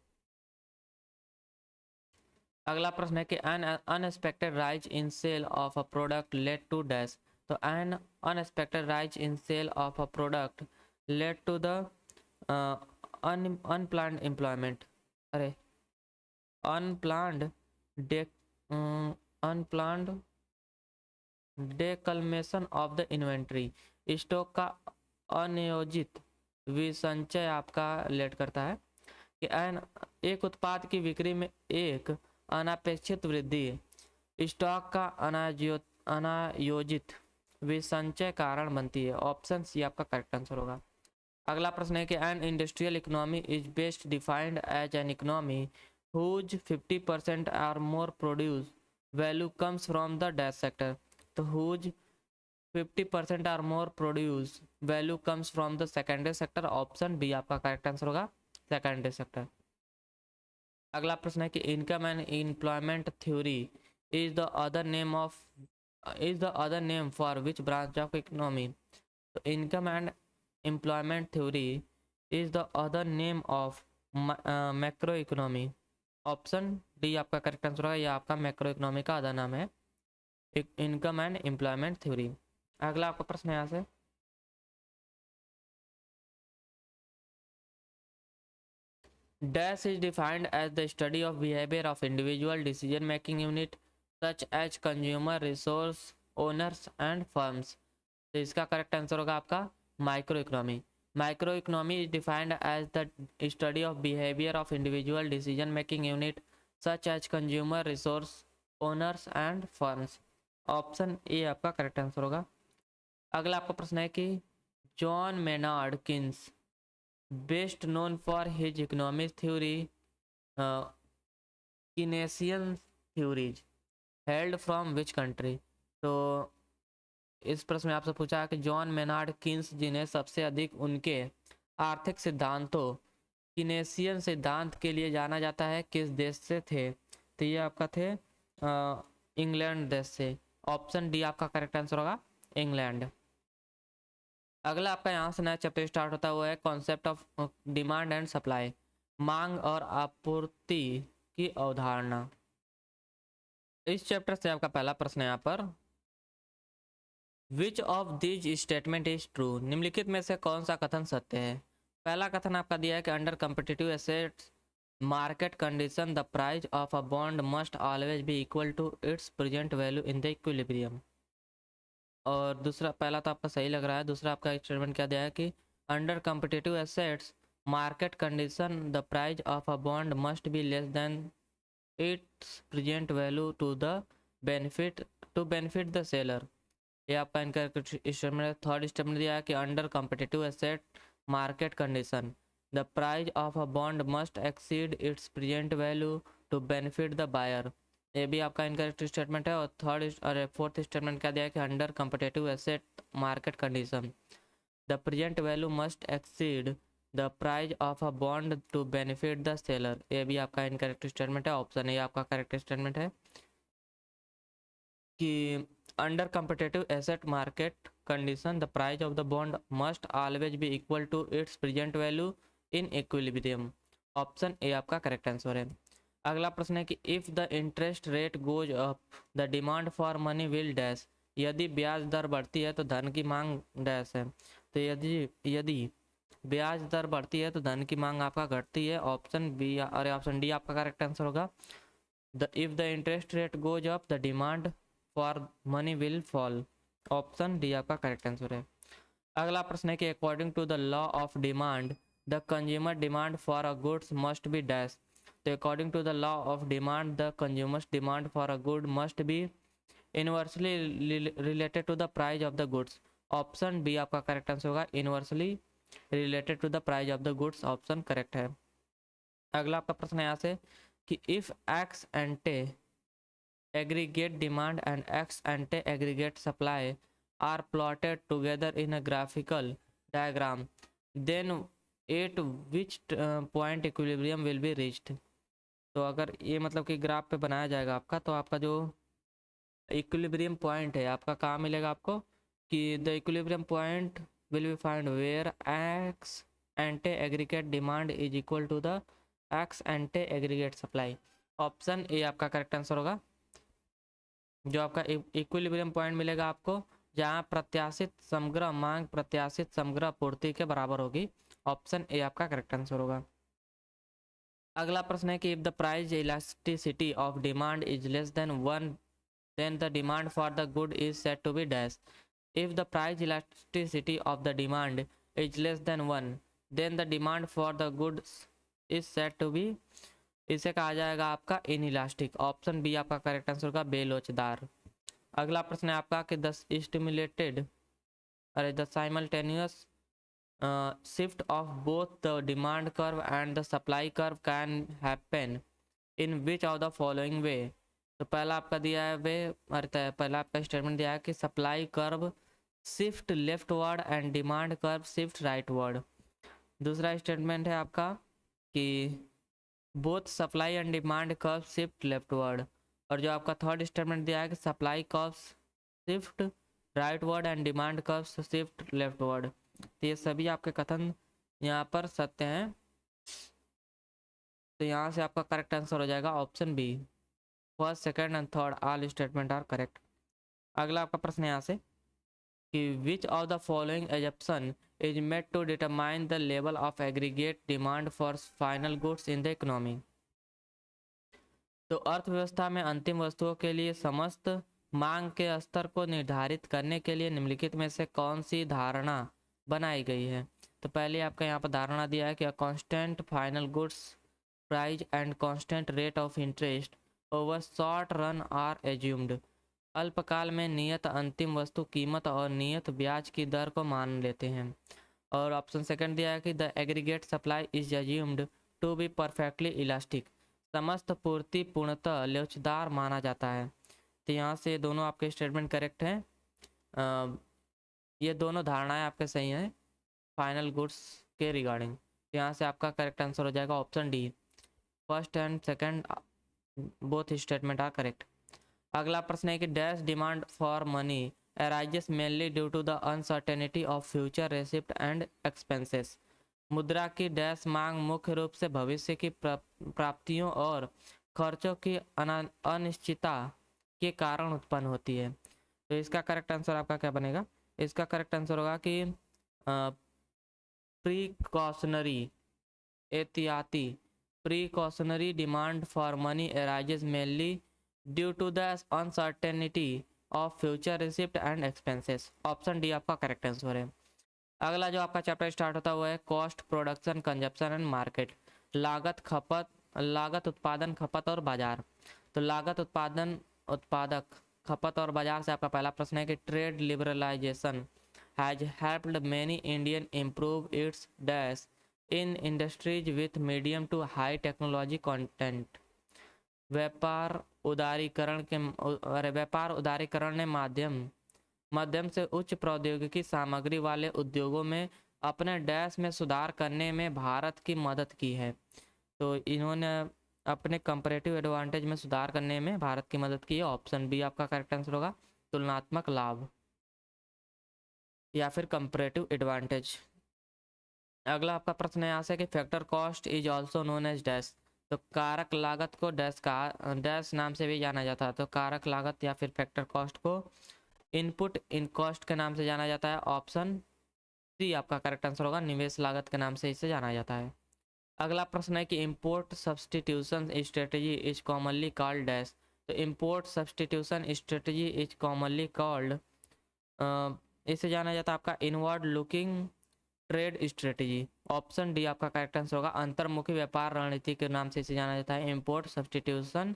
अगला प्रश्न है कि an unexpected rise in sale of a product led to dash. तो an unexpected rise in sale of a product led to the unplanned employment, अरे unplanned day unplanned decumulation of the inventory. Stock का अनियोजित विसंचय आपका late करता है कि एक उत्पाद की बिक्री में एक अनापेक्षित वृद्धि स्टॉक का अनायोजित विसंचय कारण बनती है। ऑप्शन सी आपका करेक्ट आंसर होगा। अगला प्रश्न है कि an industrial economy is best defined as an economy whose 50% or more produce value comes from the dash sector. तो whose 50% or more produce value comes from the secondary sector. Option B आपका correct answer होगा, secondary sector. अगला प्रश्न है कि income and employment theory is the other name for which branch of economy. तो income and employment theory is the other name of macro economy. Option D आपका correct answer होगा, यह आपका मैक्रो इकोनॉमी का अदर नाम है, income and employment theory. अगला आपका प्रश्न यहाँ से Dash is defined as the study of behavior of individual decision-making unit such as consumer, resource owners and firms। तो इसका करेक्ट आंसर होगा आपका micro economy. Micro economy is defined as the study of behaviour of individual decision making unit such as consumer, resource owners and firms. Option A आपका correct answer होगा। अगला आपका प्रश्न है कि John Maynard Keynes best known for his economic theory Keynesian theories held from which country. तो इस प्रश्न में आपसे पूछा है कि जॉन मेनार्ड किन्स जिन्हें सबसे अधिक उनके आर्थिक सिद्धांतों कीनेसियन सिद्धांत के लिए जाना जाता है, किस देश से थे। तो ये आपका थे इंग्लैंड देश से। ऑप्शन डी आपका करेक्ट आंसर होगा, इंग्लैंड। अगला आपका यहाँ से नया चैप्टर स्टार्ट होता हुआ है concept of demand and supply, मांग और आपूर्ति की अवधारणा। इस चैप्टर से आपका पहला प्रश्न है यहाँ पर, विच of these statement is true. निम्नलिखित में से कौन सा कथन सत्य है। पहला कथन आपका दिया है कि under competitive assets market condition the price of a bond must always be equal to its present value in the equilibrium. और दूसरा, पहला तो आपका सही लग रहा है, दूसरा आपका स्टेटमेंट क्या दिया है कि under competitive assets market condition the price of a bond must be less than its present value to benefit the seller. ये आपका इनका स्टेटमेंट। थर्ड स्टेटमेंट दिया है कि under competitive asset market condition the price of a bond must exceed its present value to benefit the buyer. ये भी आपका incorrect statement है। और फोर्थ स्टेटमेंट क्या दिया है कि under competitive asset market condition the present value must exceed the price of a bond to benefit the seller. ये भी आपका इनकरेक्ट स्टेटमेंट है। ऑप्शन ए आपका करेक्ट स्टेटमेंट है कि under competitive asset market condition the price of the bond must always be equal to its present value in equilibrium. Option A आपका correct answer है। अगला प्रश्न है कि if the interest rate goes up the demand for money will dash. यदि ब्याज दर बढ़ती है तो धन की मांग डैश है। तो यदि ब्याज दर बढ़ती है तो धन की मांग आपका घटती है। ऑप्शन बी और ऑप्शन डी आपका करेक्ट आंसर होगा। If the interest rate goes up the demand for money will fall. Option D आपका करेक्ट आंसर है। अगला प्रश्न है कि according to the law of demand the consumer demand for a goods must be dash. तो according to the law of demand the consumer's demand for a good must be inversely related to the price of the goods. Option B आपका correct answer होगा, inversely related to the price of the goods, option correct है। अगला आपका प्रश्न है यहाँ से कि if ex ante aggregate demand and x ante aggregate supply are plotted together in a graphical diagram, then at which point equilibrium will be reached। तो अगर ये मतलब कि ग्राफ पे बनाया जाएगा आपका, तो आपका जो इक्विलिब्रियम पॉइंट है आपका कहाँ मिलेगा आपको, कि the equilibrium point will be find where ex ante aggregate demand is equal to the ex ante aggregate supply. Option A आपका करेक्ट आंसर होगा। जो आपका इक्विलिब्रियम पॉइंट मिलेगा आपको जहाँ प्रत्याशित समग्र मांग प्रत्याशित समग्र पूर्ति के बराबर होगी। ऑप्शन ए आपका करेक्ट आंसर होगा। अगला प्रश्न है कि if the price elasticity of demand is less then 1 then the demand for the good is said to be dash। if the price elasticity of the demand is less than 1 then the demand for the goods is said to be, इसे कहा जाएगा आपका inelastic. Option B आपका correct answer होगा, बेलोचदार। अगला प्रश्न है आपका कि the stimulated the simultaneous shift of both the demand curve and the supply curve can happen in which of the following वे। तो पहला आपका दिया है वे, अरे पहला आपका स्टेटमेंट दिया है कि supply curve shift left word and demand curve shift right word. दूसरा स्टेटमेंट है आपका कि both supply and demand curve shift left word. और जो आपका थर्ड स्टेटमेंट दिया है कि supply curve shift right word and demand curve shift left word. तो ये सभी आपके कथन यहाँ पर सत्य हैं। तो यहाँ से आपका करेक्ट आंसर हो जाएगा option B. First second and third all statement are correct. अगला आपका प्रश्न यहाँ से कि which of the following assumption is made to determine the level of aggregate demand for final goods in the economy. तो अर्थव्यवस्था में अंतिम वस्तुओं के लिए समस्त मांग के स्तर को निर्धारित करने के लिए निम्नलिखित में से कौन सी धारणा बनाई गई है। तो पहले आपका यहाँ पर धारणा दिया है कि constant final goods price and constant rate of interest over short run are assumed. अल्पकाल में नियत अंतिम वस्तु कीमत और नियत ब्याज की दर को मान लेते हैं। और ऑप्शन सेकंड दिया है कि the aggregate supply is assumed to be perfectly elastic. समस्त पूर्ति पूर्णतः लोचदार माना जाता है। तो यहाँ से दोनों आपके स्टेटमेंट करेक्ट हैं। ये दोनों धारणाएं आपके सही हैं फाइनल गुड्स के रिगार्डिंग। तो यहाँ से आपका करेक्ट आंसर हो जाएगा option D. First and second both statement are correct. अगला प्रश्न है कि dash demand for money arises mainly due to the uncertainty of future receipt and expenses. मुद्रा की डैश मांग मुख्य रूप से भविष्य की प्राप्तियों और खर्चों की अनिश्चितता के कारण उत्पन्न होती है। तो इसका करेक्ट आंसर आपका क्या बनेगा, इसका करेक्ट आंसर होगा कि प्रीकॉशनरी एहतियाती precautionary demand for money arises mainly due to the uncertainty of future receipt and expenses. Option D आपका करेक्ट आंसर है। अगला जो आपका चैप्टर स्टार्ट होता हुआ है cost production consumption and market. लागत खपत लागत उत्पादन खपत और बाजार। तो लागत उत्पादन उत्पादक खपत और बाजार से आपका पहला प्रश्न है कि trade liberalisation has helped many Indian improve its dash in industries with medium to high technology content. व्यापार उदारीकरण ने मध्यम से उच्च प्रौद्योगिकी सामग्री वाले उद्योगों में अपने डैश में सुधार करने में भारत की मदद की है। तो इन्होंने अपने कंपैरेटिव एडवांटेज में सुधार करने में भारत की मदद की है। ऑप्शन बी आपका करेक्ट आंसर होगा, तुलनात्मक लाभ या फिर कंपैरेटिव एडवांटेज। अगला आपका प्रश्न है यहाँ से कि factor cost is also known as dash. तो कारक लागत को डैश नाम से भी जाना जाता है। तो कारक लागत या फिर फैक्टर कॉस्ट को इनपुट इन कॉस्ट के नाम से जाना जाता है। ऑप्शन सी आपका करेक्ट आंसर होगा, निवेश लागत के नाम से इसे जाना जाता है। अगला प्रश्न है कि import substitution strategy is commonly called dash. तो import substitution strategy is commonly called, इसे जाना जाता है आपका inward looking trade strategy. Option D आपका करेक्ट आंसर होगा, अंतर्मुखी व्यापार रणनीति के नाम से इसे जाना जाता है इंपोर्ट सब्सटीट्यूशन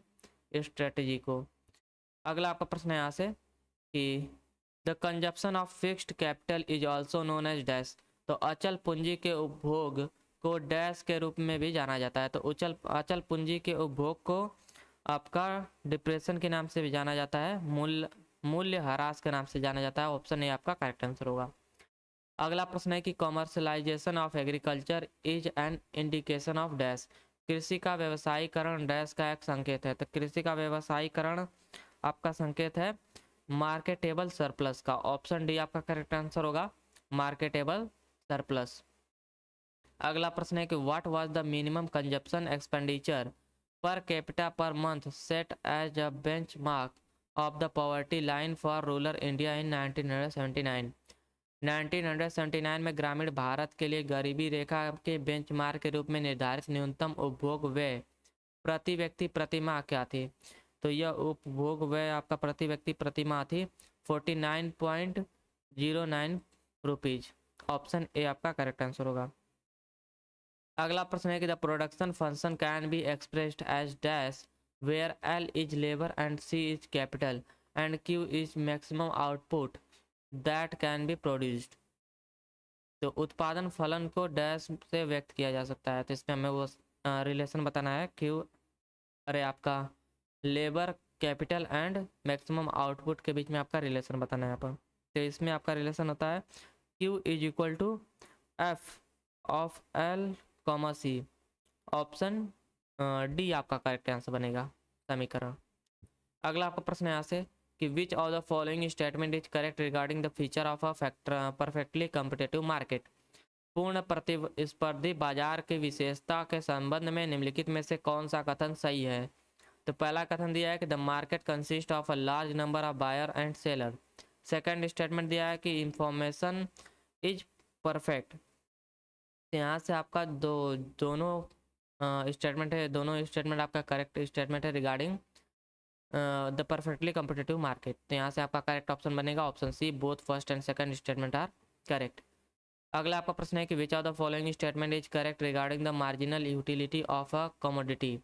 स्ट्रेटजी को। अगला आपका प्रश्न है यहाँ से कि the consumption of fixed capital is also known as dash. तो अचल पूंजी के उपभोग को डैश के रूप में भी जाना जाता है। तो अचल पूंजी के उपभोग को आपका डिप्रेशन के नाम से भी जाना जाता है, मूल्य ह्रास के नाम से जाना जाता है। ऑप्शन ए आपका करेक्ट आंसर होगा। अगला प्रश्न है कि commercialisation of agriculture is an indication of dash. कृषि का व्यवसायीकरण डैश का एक संकेत है। तो कृषि का व्यवसायीकरण आपका संकेत है मार्केटेबल सरप्लस का। ऑप्शन डी आपका करेक्ट आंसर होगा, मार्केटेबल सरप्लस। अगला प्रश्न है कि what was the minimum consumption expenditure per capita per month set as a benchmark of the poverty line for rural India in 1979। 1979 में ग्रामीण भारत के लिए गरीबी रेखा के बेंचमार्क के रूप में निर्धारित न्यूनतम उपभोग व्यय प्रति व्यक्ति प्रति माह क्या थी? तो यह उपभोग व्यय आपका प्रति व्यक्ति प्रति माह थी 49.09 रुपीज। ऑप्शन ए आपका करेक्ट आंसर होगा। अगला प्रश्न है कि the production function can be expressed as dash where L is labour and C is capital and Q is maximum output that can be produced. तो उत्पादन फलन को डैश से व्यक्त किया जा सकता है। तो इसमें हमें वो रिलेशन बताना है, क्यू अरे आपका labour capital and maximum output के बीच में आपका रिलेशन बताना है यहाँ पर। तो इसमें आपका रिलेशन होता है Q is equal to F of L comma C. Option D आपका करेक्ट आंसर बनेगा समीकरण। अगला आपका प्रश्न है यहाँ से कि which of the following statement is correct regarding the feature of a perfectly competitive market. पूर्ण प्रतिस्पर्धी बाजार की विशेषता के संबंध में निम्नलिखित में से कौन सा कथन सही है? तो पहला कथन दिया है कि the market consist of a large number of buyer and seller. Second statement दिया है कि इंफॉर्मेशन इज परफेक्ट। तो यहाँ से आपका दोनों स्टेटमेंट है, दोनों स्टेटमेंट आपका करेक्ट स्टेटमेंट है regarding the perfectly competitive market. तो यहाँ से आपका करेक्ट ऑप्शन बनेगा option C, both first and second statement are correct. अगला आपका प्रश्न है कि which of the following statement is correct regarding the marginal utility of a commodity.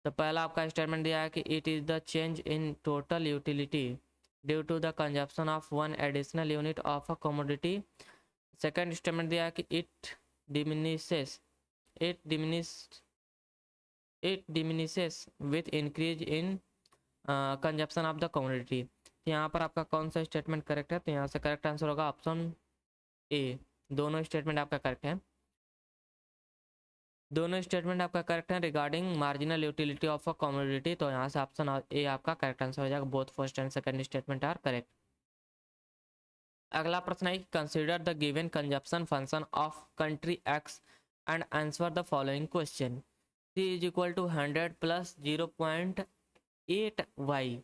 तो पहला आपका स्टेटमेंट दिया है कि it is the change in total utility due to the consumption of one additional unit of a commodity. Second statement दिया है कि diminishes it diminishes with increase in consumption of the commodity. यहाँ पर आपका कौन सा स्टेटमेंट करेक्ट है? तो यहाँ से करेक्ट आंसर होगा ऑप्शन ए। दोनों स्टेटमेंट आपका करेक्ट है, दोनों स्टेटमेंट आपका करेक्ट है regarding marginal utility of a commodity. तो यहाँ से ऑप्शन ए आपका करेक्ट आंसर हो जाएगा, both first and second statement are correct. अगला प्रश्न है consider the given consumption function of country X and answer the following question. C is equal to 100 plus 0.8 Y.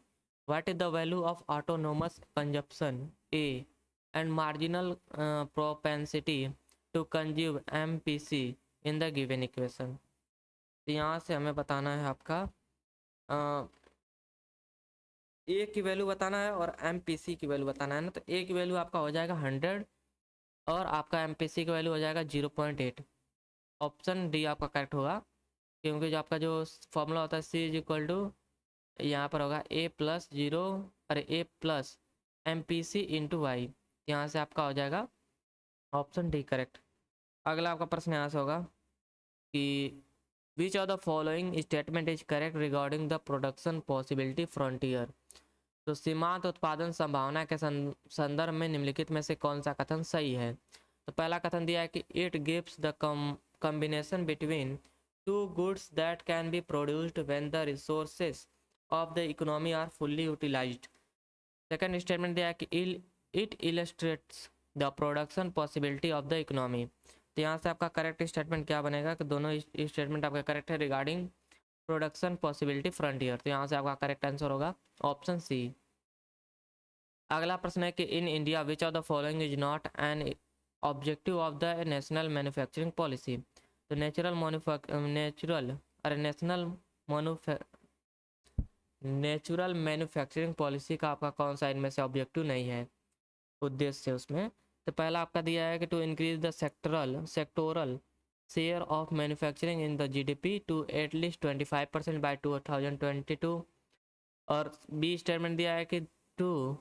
What is the value of autonomous consumption A and marginal propensity to consume MPC in the given equation. तो यहाँ से हमें बताना है आपका ए की value बताना है और MPC की वैल्यू बताना है ना। तो ए की वैल्यू आपका हो जाएगा 100 और आपका MPC की वैल्यू हो जाएगा 0.8। ऑप्शन डी आपका करेक्ट होगा, क्योंकि जो आपका जो फॉर्मूला होता है सी इज इक्वल टू यहाँ पर होगा ए प्लस MPC इंटू वाई। यहाँ से आपका हो जाएगा ऑप्शन डी करेक्ट। अगला आपका प्रश्न यहाँ से होगा कि which of the following statement is correct regarding the production possibility frontier. तो सीमांत उत्पादन संभावना के संदर्भ में निम्नलिखित में से कौन सा कथन सही है? तो पहला कथन दिया है कि it gives the combination between two goods that can be produced when the resources of the economy are fully utilised. Second statement दिया है कि it illustrates the production possibility of the economy. तो यहाँ से आपका करेक्ट स्टेटमेंट क्या बनेगा कि दोनों स्टेटमेंट आपका करेक्ट है रिगार्डिंग प्रोडक्शन पॉसिबिलिटी फ्रंटियर। तो यहाँ से आपका करेक्ट आंसर होगा ऑप्शन सी। अगला प्रश्न है कि in India which of the following is not an objective of the national manufacturing policy. तो नेचुरल मैन्युफैक्चरिंग पॉलिसी का आपका कौन सा इनमें से ऑब्जेक्टिव नहीं है उद्देश्य उसमें? तो पहला आपका दिया है कि to increase the sectoral share of manufacturing in the GDP to at least 25% by 2022। और बी स्टेटमेंट दिया है कि to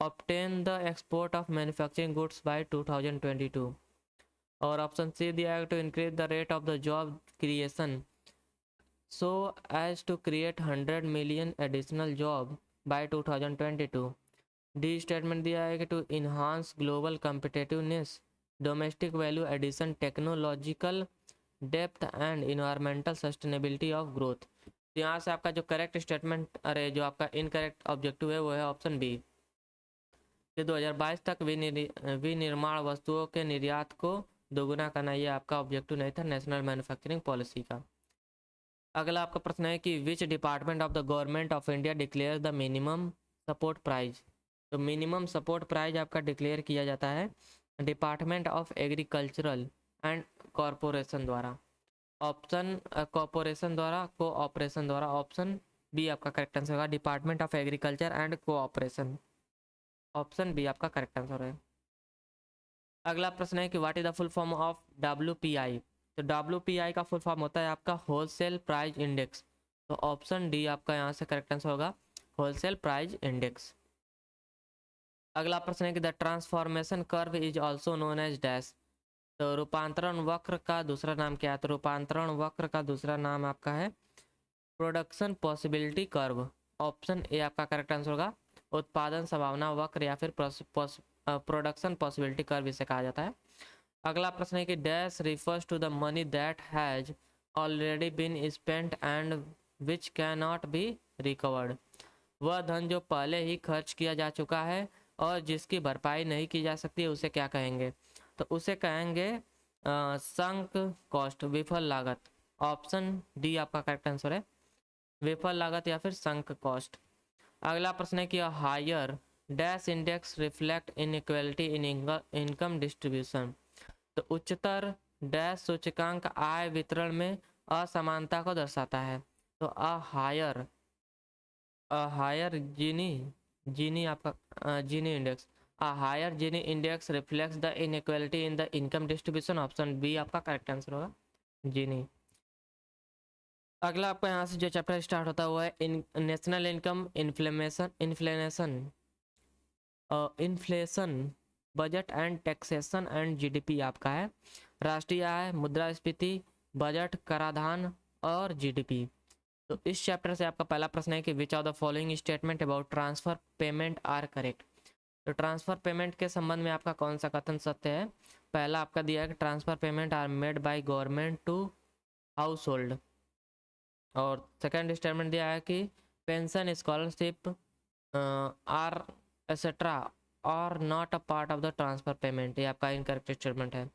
obtain the export of manufacturing goods by 2022। और ऑप्शन सी दिया है to increase the rate of the job creation so as to create 100 million additional job by 2022. D statement दिया है कि to enhance global competitiveness, domestic value addition, technological depth and environmental sustainability of growth. तो यहाँ से आपका जो correct statement, अरे जो आपका इनकरेक्ट ऑब्जेक्टिव है वो है ऑप्शन बी कि 2022 तक विनिर्माण वस्तुओं के निर्यात को दोगुना करना, ये आपका ऑब्जेक्टिव नहीं था नेशनल मैन्युफैक्चरिंग पॉलिसी का। अगला आपका प्रश्न है कि which department of the government of India declare the minimum support price. तो मिनिमम सपोर्ट प्राइज आपका डिक्लेयर किया जाता है department of agricultural and corporation द्वारा। ऑप्शन कॉरपोरेशन द्वारा, कोऑपरेशन द्वारा। ऑप्शन बी आपका करेक्ट आंसर होगा, department of agriculture and cooperation. Option B आपका करेक्ट आंसर है। अगला प्रश्न है कि what is the full form of WPI। तो WPI का फुल फॉर्म होता है आपका होलसेल प्राइस इंडेक्स। तो ऑप्शन डी आपका यहाँ से करेक्ट आंसर होगा, होलसेल प्राइस इंडेक्स। अगला प्रश्न है कि the transformation curve is also known as dash. तो रूपांतरण वक्र का दूसरा नाम क्या है। तो रूपांतरण वक्र का दूसरा नाम आपका है production possibility curve. Option A आपका करेक्ट आंसर होगा, उत्पादन संभावना वक्र या फिर प्रोडक्शन पॉसिबिलिटी कर्व इसे कहा जाता है। अगला प्रश्न है कि dash refers to the money that has already been spent and which can not be recovered. वह धन जो पहले ही खर्च किया जा चुका है और जिसकी भरपाई नहीं की जा सकती, उसे क्या कहेंगे। तो उसे कहेंगे संक कॉस्ट, विफल लागत। ऑप्शन डी आपका करेक्ट आंसर है, विफल लागत या फिर संक कॉस्ट। अगला प्रश्न है कि higher dash index reflect inequality in income distribution. तो उच्चतर डैश सूचकांक आय वितरण में असमानता को दर्शाता है। तो हायर जीनी आपका Gini index, higher Gini index reflects the inequality in the income distribution. Option B आपका करेक्ट आंसर होगा, जीनी। अगला आपका यहाँ से जो चैप्टर स्टार्ट होता हुआ है national income inflation budget and taxation and GDP आपका है। राष्ट्रीय आय, मुद्रास्फीति, बजट, कराधान और GDP। तो इस चैप्टर से आपका पहला प्रश्न है कि which of the following statement about transfer payment are correct. तो ट्रांसफर पेमेंट के संबंध में आपका कौन सा कथन सत्य है। पहला आपका दिया है कि transfer payment are made by government to household. और सेकेंड स्टेटमेंट दिया है कि पेंशन, स्कॉलरशिप आर एक्सेट्रा और not a part of the transfer payment, ये आपका इनकरेक्ट स्टेटमेंट है।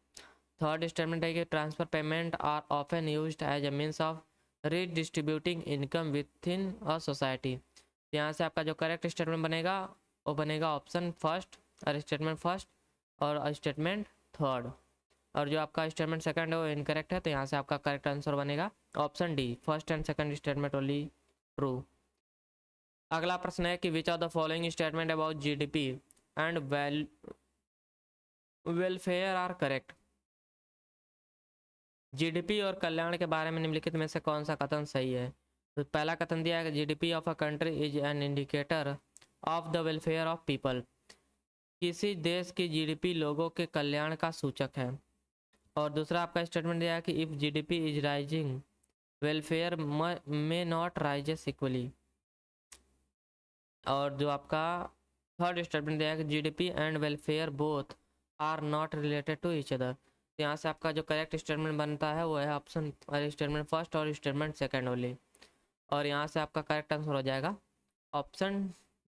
थर्ड स्टेटमेंट है कि transfer payment are often used as a means of redistributing income within a society. यहाँ से आपका जो करेक्ट स्टेटमेंट बनेगा वो बनेगा ऑप्शन फर्स्ट, और स्टेटमेंट फर्स्ट और स्टेटमेंट थर्ड। और जो आपका स्टेटमेंट सेकंड है वो इनकरेक्ट है, तो यहाँ से आपका करेक्ट आंसर बनेगा option D, first and second statement only true. अगला प्रश्न है कि which of the following statement about GDP and welfare are correct. GDP और कल्याण के बारे में निम्नलिखित में से कौन सा कथन सही है। तो पहला कथन दिया है कि GDP of a country is an indicator of the welfare of people. किसी देश की GDP लोगों के कल्याण का सूचक है। और दूसरा आपका स्टेटमेंट दिया है कि if GDP is rising welfare may not rises equally. और जो आपका थर्ड स्टेटमेंट दिया है कि GDP and welfare both are not related to each other. तो यहाँ से आपका जो करेक्ट स्टेटमेंट बनता है वो है ऑप्शन स्टेटमेंट फर्स्ट और स्टेटमेंट सेकंड ओनली। और यहाँ से आपका करेक्ट आंसर हो जाएगा option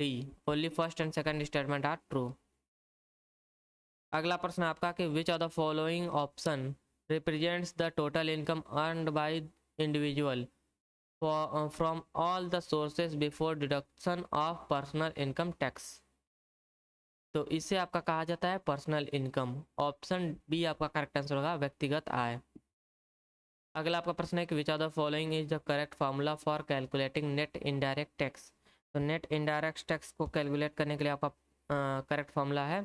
D, only first and second statement are true. अगला प्रश्न आपका कि which of the following option represents the total income earned by individual from all the sources before deduction of personal income tax. तो इसे आपका कहा जाता है पर्सनल इनकम। ऑप्शन बी आपका करेक्ट आंसर होगा, व्यक्तिगत आय। अगला आपका प्रश्न है कि which of the following is the correct formula for calculating net indirect tax. तो नेट इनडायरेक्ट टैक्स को कैलकुलेट करने के लिए आपका करेक्ट फार्मूला है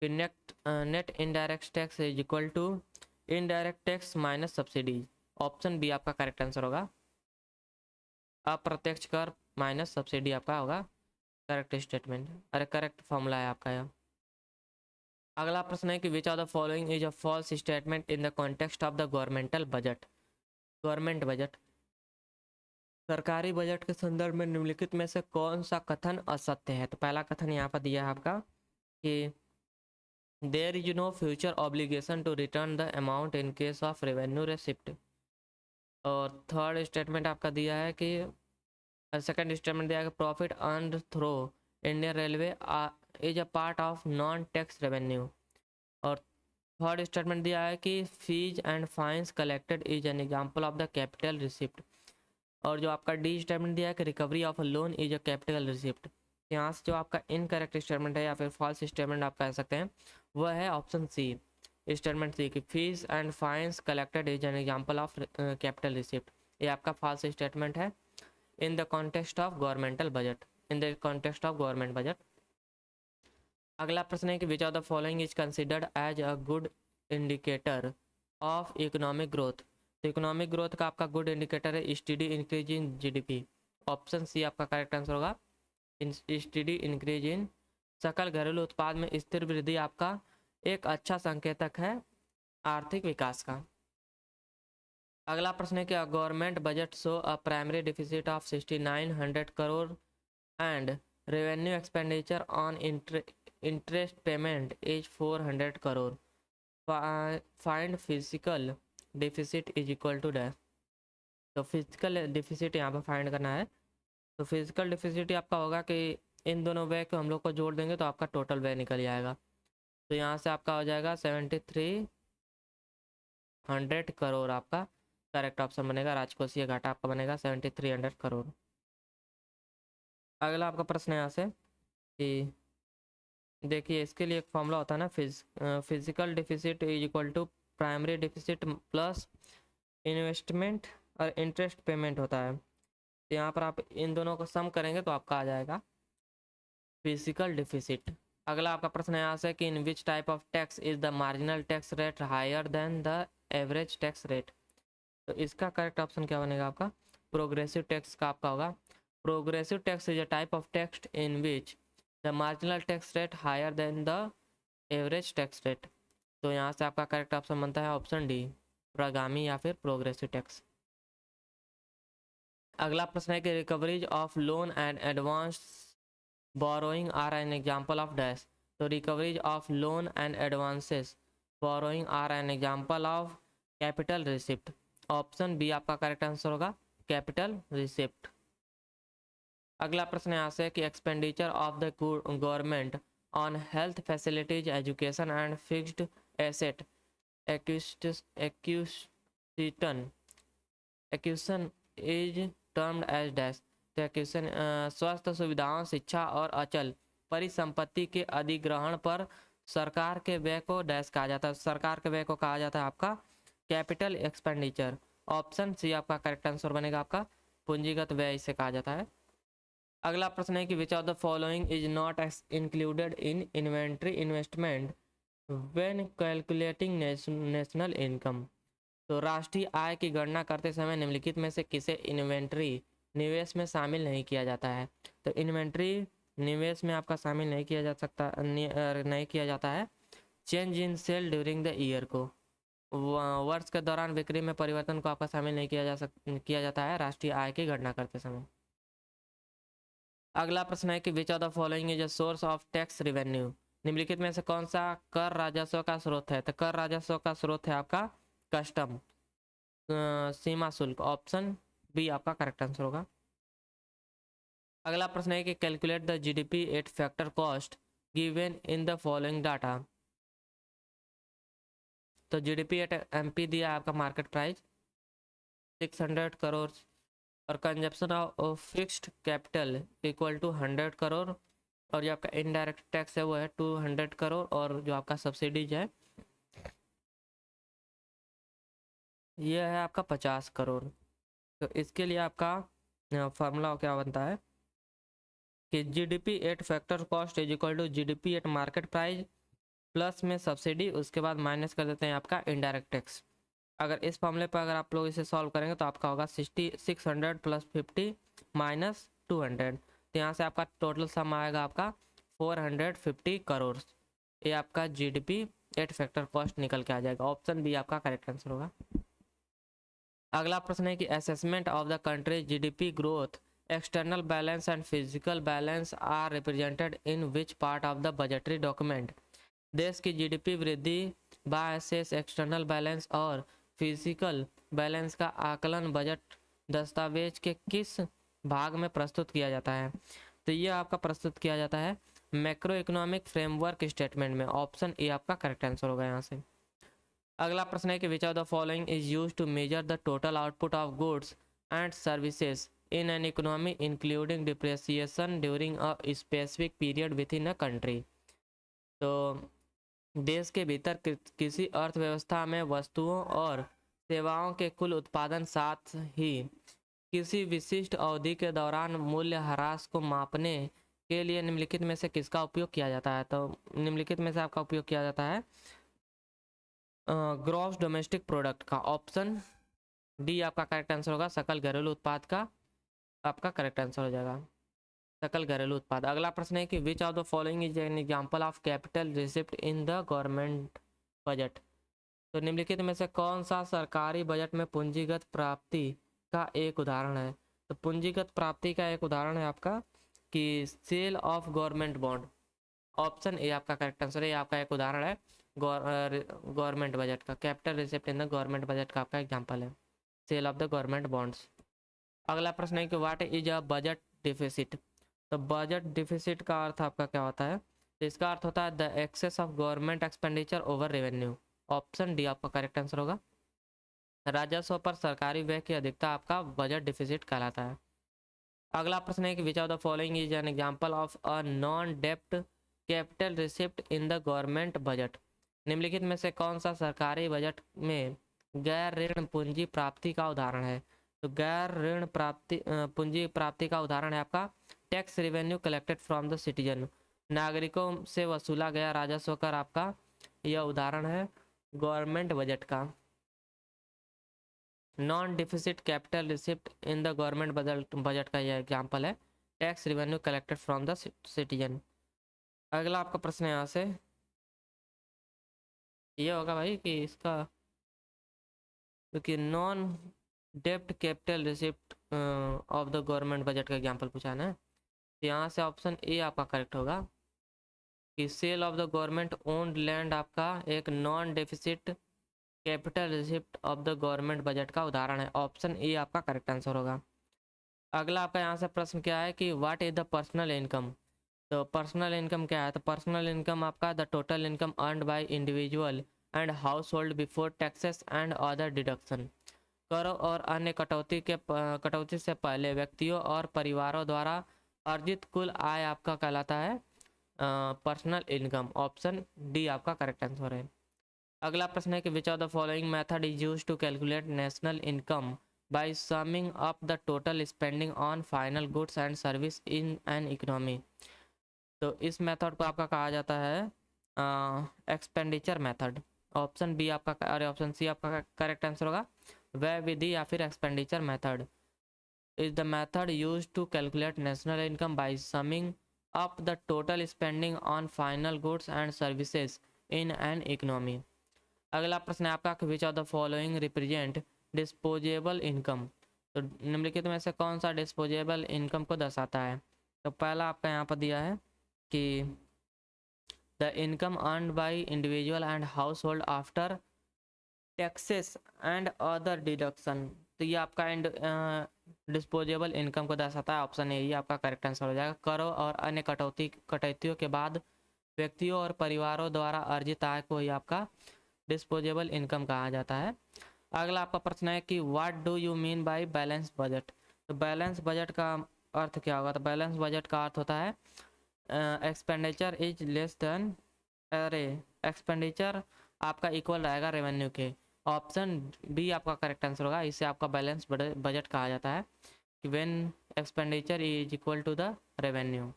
कि net indirect tax is equal to indirect tax minus subsidy. Option B आपका correct answer होगा, अप्रत्यक्ष कर माइनस सब्सिडी आपका होगा करेक्ट स्टेटमेंट, अरे करेक्ट फॉर्मूला है आपका यह। अगला प्रश्न है कि which of the following is a false statement in the context of the governmental budget. Government budget, सरकारी बजट के संदर्भ में निम्नलिखित में से कौन सा कथन असत्य है। तो पहला कथन यहाँ पर दिया है आपका कि there is no future obligation to return the amount in case of revenue receipt. और थर्ड स्टेटमेंट आपका दिया है कि सेकंड स्टेटमेंट दिया है कि profit earned through Indian railway is a part of non tax revenue. और थर्ड स्टेटमेंट दिया है कि fees and fines collected is an example of the capital receipt. और जो आपका डी स्टेटमेंट दिया है कि recovery of a loan is a capital receipt. यहाँ से जो आपका इनकरेक्ट स्टेटमेंट है या फिर फॉल्स स्टेटमेंट आप कह सकते हैं वह है ऑप्शन सी, स्टेटमेंट सी कि fees and fines collected is an example of capital receipt. ये आपका फॉल्स स्टेटमेंट है in the context of governmental budget, in the context of government budget. अगला प्रश्न है कि which of the following is considered as a good indicator of economic growth. तो economic growth का आपका गुड इंडिकेटर है steady increase in GDP. Option C आपका correct answer होगा, स्टेडी इंक्रीज इन सकल घरेलू उत्पाद में स्थिर वृद्धि आपका एक अच्छा संकेतक है आर्थिक विकास का। अगला प्रश्न है कि government budget show a primary deficit of 6900 crore and revenue expenditure on interest payment is 400 crore. Find physical deficit is equal to dash. तो फिजिकल डिफिसिट यहाँ पर फाइंड करना है। तो फिजिकल डिफिसिट आपका होगा कि इन दोनों व्यय को हम लोग को जोड़ देंगे तो आपका टोटल व्यय निकल जाएगा। तो यहाँ से आपका हो जाएगा 7300 करोड़ आपका करेक्ट ऑप्शन बनेगा। राजकोषीय घाटा आपका बनेगा 7300 करोड़। अगला आपका प्रश्न है यहाँ से कि देखिए इसके लिए एक फॉर्मूला होता है ना, physical deficit is equal to primary deficit plus investment और इंटरेस्ट पेमेंट होता है। तो यहाँ पर आप इन दोनों को सम करेंगे तो आपका आ जाएगा फिजिकल डिफिसिट। अगला आपका प्रश्न है यहाँ से कि in which type of tax is the marginal tax rate higher than the average tax rate. तो इसका करेक्ट ऑप्शन क्या बनेगा आपका प्रोग्रेसिव टैक्स का आपका होगा। Progressive tax is a type of tax in which the marginal tax rate higher than the average tax rate. तो यहाँ से आपका करेक्ट ऑप्शन बनता है ऑप्शन डी, प्रगामी या फिर प्रोग्रेसिव टैक्स। अगला प्रश्न है कि recoveries of loan and advance borrowing are an example of dash. तो recoveries of loan and advances borrowing are an example of capital receipt. Option B आपका करेक्ट आंसर होगा capital receipt. अगला प्रश्न यहाँ से कि expenditure of the government on health facilities education and fixed asset acquisition is termed as dash. तो acquisition स्वास्थ्य सुविधाओं, शिक्षा और अचल परिसंपत्ति के अधिग्रहण पर सरकार के व्यय को डैश कहा जाता है। सरकार के व्यय को कहा जाता है आपका कैपिटल एक्सपेंडिचर। ऑप्शन सी आपका करेक्ट आंसर बनेगा आपका पूंजीगत व्यय इसे कहा जाता है। अगला प्रश्न है कि which of the following is not included in inventory investment when calculating national income. तो राष्ट्रीय आय की गणना करते समय निम्नलिखित में से किसे इन्वेंट्री निवेश में शामिल नहीं किया जाता है। तो इन्वेंट्री निवेश में आपका शामिल नहीं किया जा सकता, नहीं किया जाता है change in sale during the year को, वर्ष के दौरान बिक्री में परिवर्तन को आपका शामिल नहीं किया जाता है राष्ट्रीय आय की गणना करते समय। अगला प्रश्न है कि which of the following is a source of tax revenue. निम्नलिखित में से कौन सा कर राजस्व का स्रोत है। तो कर राजस्व का स्रोत है आपका कस्टम, सीमा शुल्क। ऑप्शन बी आपका करेक्ट आंसर होगा। अगला प्रश्न है कि calculate the GDP at factor cost given in the following data. तो जीडीपी एट एमपी दिया है आपका मार्केट प्राइस 600 करोड़ और consumption of fixed capital equal to 100 crore और जो आपका इनडायरेक्ट टैक्स है वो है 200 करोड़ और जो आपका सब्सिडीज है ये है आपका 50 करोड़। तो इसके लिए आपका फार्मूला क्या बनता है कि GDP at factor cost is equal to GDP at market price plus में सब्सिडी, उसके बाद माइनस कर देते हैं आपका इनडायरेक्ट टैक्स। अगर इस मामले पर अगर आप लोग इसे सॉल्व करेंगे तो आपका होगा 600 प्लस 50 माइनस 200। तो यहाँ से आपका टोटल सम आएगा आपका 450 करोड़। ये आपका जीडीपी 8 फैक्टर कॉस्ट निकल के आ जाएगा। ऑप्शन बी आपका करेक्ट आंसर होगा। अगला प्रश्न है कि assessment of the country GDP growth, external balance and physical balance are represented in which part of the budgetary document. देश की जीडीपी वृद्धि बाय शेष एक्सटर्नल बैलेंस और फिजिकल बैलेंस का आकलन बजट दस्तावेज के किस भाग में प्रस्तुत किया जाता है? तो ये आपका प्रस्तुत किया जाता है मैक्रो इकोनॉमिक फ्रेमवर्क स्टेटमेंट में। ऑप्शन ए आपका करेक्ट आंसर होगा यहाँ से। अगला प्रश्न है कि which of the following is use to measure the total output of goods and services in an economy including depreciation during a specific period within a country. तो देश के भीतर किसी अर्थव्यवस्था में वस्तुओं और सेवाओं के कुल उत्पादन साथ ही किसी विशिष्ट अवधि के दौरान मूल्य ह्रास को मापने के लिए निम्नलिखित में से किसका उपयोग किया जाता है? तो निम्नलिखित में से आपका उपयोग किया जाता है ग्रॉस डोमेस्टिक प्रोडक्ट का। ऑप्शन डी आपका करेक्ट आंसर होगा, सकल घरेलू उत्पाद का आपका करेक्ट आंसर हो जाएगा, सकल घरेलू उत्पाद। अगला प्रश्न है कि which of the following is an example of capital receipt in the government budget. तो निम्नलिखित में से कौन सा सरकारी बजट में पूंजीगत प्राप्ति का एक उदाहरण है? तो पूंजीगत प्राप्ति का एक उदाहरण है आपका कि sale of government bond. Option A आपका करेक्ट आंसर है, आपका एक उदाहरण है गवर्नमेंट बजट का। Capital receipt in the government budget का आपका एग्जाम्पल है sale of the government bonds. अगला प्रश्न है कि what is a budget deficit. तो बजट डिफिसिट का अर्थ आपका क्या होता है? तो इसका अर्थ होता है the excess of government expenditure over revenue. Option D आपका करेक्ट आंसर होगा, राजस्व पर सरकारी व्यय की अधिकता आपका बजट डिफिसिट कहलाता है। अगला प्रश्न है कि which of the following is an example of a non डेप्ट capital receipt in the government budget. निम्नलिखित में से कौन सा सरकारी बजट में गैर ऋण पूंजी प्राप्ति का उदाहरण है? तो गैर ऋण प्राप्ति पूंजी प्राप्ति का उदाहरण है आपका tax revenue collected from the citizen. नागरिकों से वसूला गया राजस्व कर आपका यह उदाहरण है गवर्नमेंट बजट का। Non deficit capital receipt in the government budget का यह एग्जाम्पल है tax revenue collected from the citizen. अगला आपका प्रश्न है यहाँ से ये होगा भाई कि इसका क्योंकि नॉन डेप्ट capital receipt of the government budget का एग्जाम्पल पूछा है ना, तो यहाँ से ऑप्शन ए आपका करेक्ट होगा कि sale of the government owned land आपका एक non deficit capital receipt of the government budget का उदाहरण है। ऑप्शन ए आपका करेक्ट आंसर होगा। अगला आपका यहाँ से प्रश्न क्या है कि what is the personal income. तो पर्सनल इनकम क्या है? तो पर्सनल इनकम आपका the total income earned by individual and house hold before taxes and other deduction. करों और अन्य कटौती से पहले व्यक्तियों और परिवारों द्वारा अर्जित कुल आय आपका कहलाता है पर्सनल इनकम। ऑप्शन डी आपका करेक्ट आंसर है। अगला प्रश्न है कि which of the following method is use to calculate national income by summing up the total spending on final goods and service in an economy. तो इस method को आपका कहा जाता है एक्सपेंडिचर मेथड। ऑप्शन बी आपका अरे ऑप्शन सी आपका करेक्ट आंसर होगा, व्यय विधि या फिर expenditure method is the method use to calculate national income by summing up the total spending on final goods and services in an economy. अगला प्रश्न है आपका which of the following represent disposable income. तो निम्नलिखित में से कौन सा डिस्पोजेबल इनकम को दर्शाता है? तो पहला आपका यहाँ पर दिया है कि the income earned by individual and house hold after taxes and other deduction. तो ये आपका डिस्पोजेबल इनकम को दर्शाता है। ऑप्शन ए ये आपका करेक्ट आंसर हो जाएगा, करों और अन्य कटौतियों के बाद व्यक्तियों और परिवारों द्वारा अर्जित आय को ही आपका डिस्पोजेबल इनकम कहा जाता है। अगला आपका प्रश्न है कि what do you mean by balance budget. तो बैलेंस बजट का अर्थ क्या होगा? तो बैलेंस बजट का अर्थ होता है एक्सपेंडिचर इज लेस देन अरे एक्सपेंडिचर आपका इक्वल रहेगा रेवेन्यू के। ऑप्शन बी आपका करेक्ट आंसर होगा, इसे आपका बैलेंस बजट कहा जाता है कि when expenditure is equal to the revenue.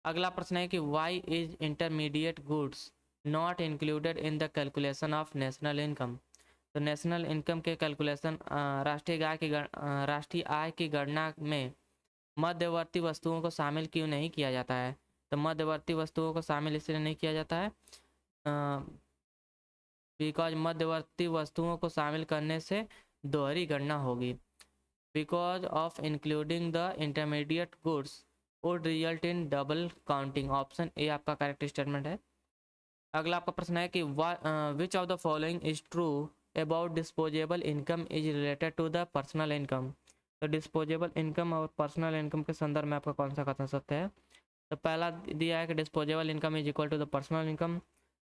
अगला प्रश्न है कि why is intermediate goods not included in the calculation of national income. तो नेशनल इनकम के कैलकुलेशन राष्ट्रीय आय की गणना में मध्यवर्ती वस्तुओं को शामिल क्यों नहीं किया जाता है? तो मध्यवर्ती वस्तुओं को शामिल इसलिए नहीं किया जाता है बिकॉज मध्यवर्ती वस्तुओं को शामिल करने से दोहरी गणना होगी। Because of including the intermediate goods would result in double counting. Option A आपका करेक्ट स्टेटमेंट है। अगला आपका प्रश्न है कि which of the following is true about disposable income is related to the personal income. तो डिस्पोजेबल इनकम और personal income के संदर्भ में आपका कौन सा कथन सत्य है। तो पहला दिया है कि disposable income is equal to the personal income.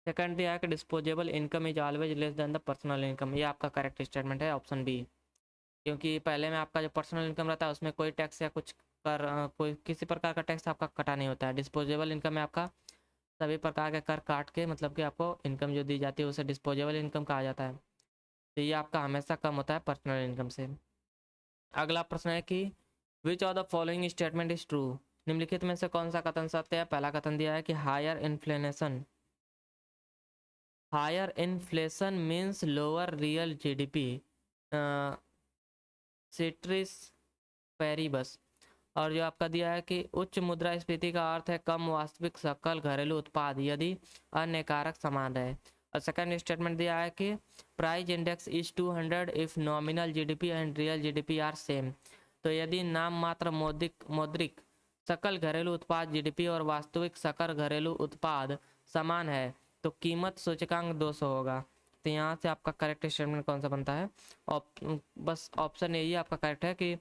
Second दिया है कि disposable income is always less than the personal income. ये आपका करेक्ट स्टेटमेंट है ऑप्शन बी। क्योंकि पहले में आपका जो पर्सनल इनकम रहता है उसमें कोई टैक्स या कुछ कोई किसी प्रकार का टैक्स आपका कटा नहीं होता है। डिस्पोजेबल इनकम में आपका सभी प्रकार के कर काट के मतलब कि आपको इनकम जो दी जाती है उसे डिस्पोजेबल इनकम कहा जाता है। तो ये आपका हमेशा कम होता है पर्सनल इनकम से। अगला प्रश्न है कि which of the following statement is true. निम्नलिखित में से कौन सा कथन सत्य है। पहला कथन दिया है कि higher inflation means lower real GDP ceteris paribus. और जो आपका दिया है कि उच्च मुद्रास्फीति का अर्थ है कम वास्तविक सकल घरेलू उत्पाद यदि अन्य कारक समान रहे। और सेकंड स्टेटमेंट दिया है कि price index is 200 if nominal GDP and real GDP are same. तो यदि नाम मात्र मौद्रिक सकल घरेलू उत्पाद जीडीपी और वास्तविक सकल घरेलू उत्पाद समान है तो कीमत सूचकांक 200 होगा। तो यहाँ से आपका करेक्ट स्टेटमेंट कौन सा बनता है। बस ऑप्शन यही आपका करेक्ट है कि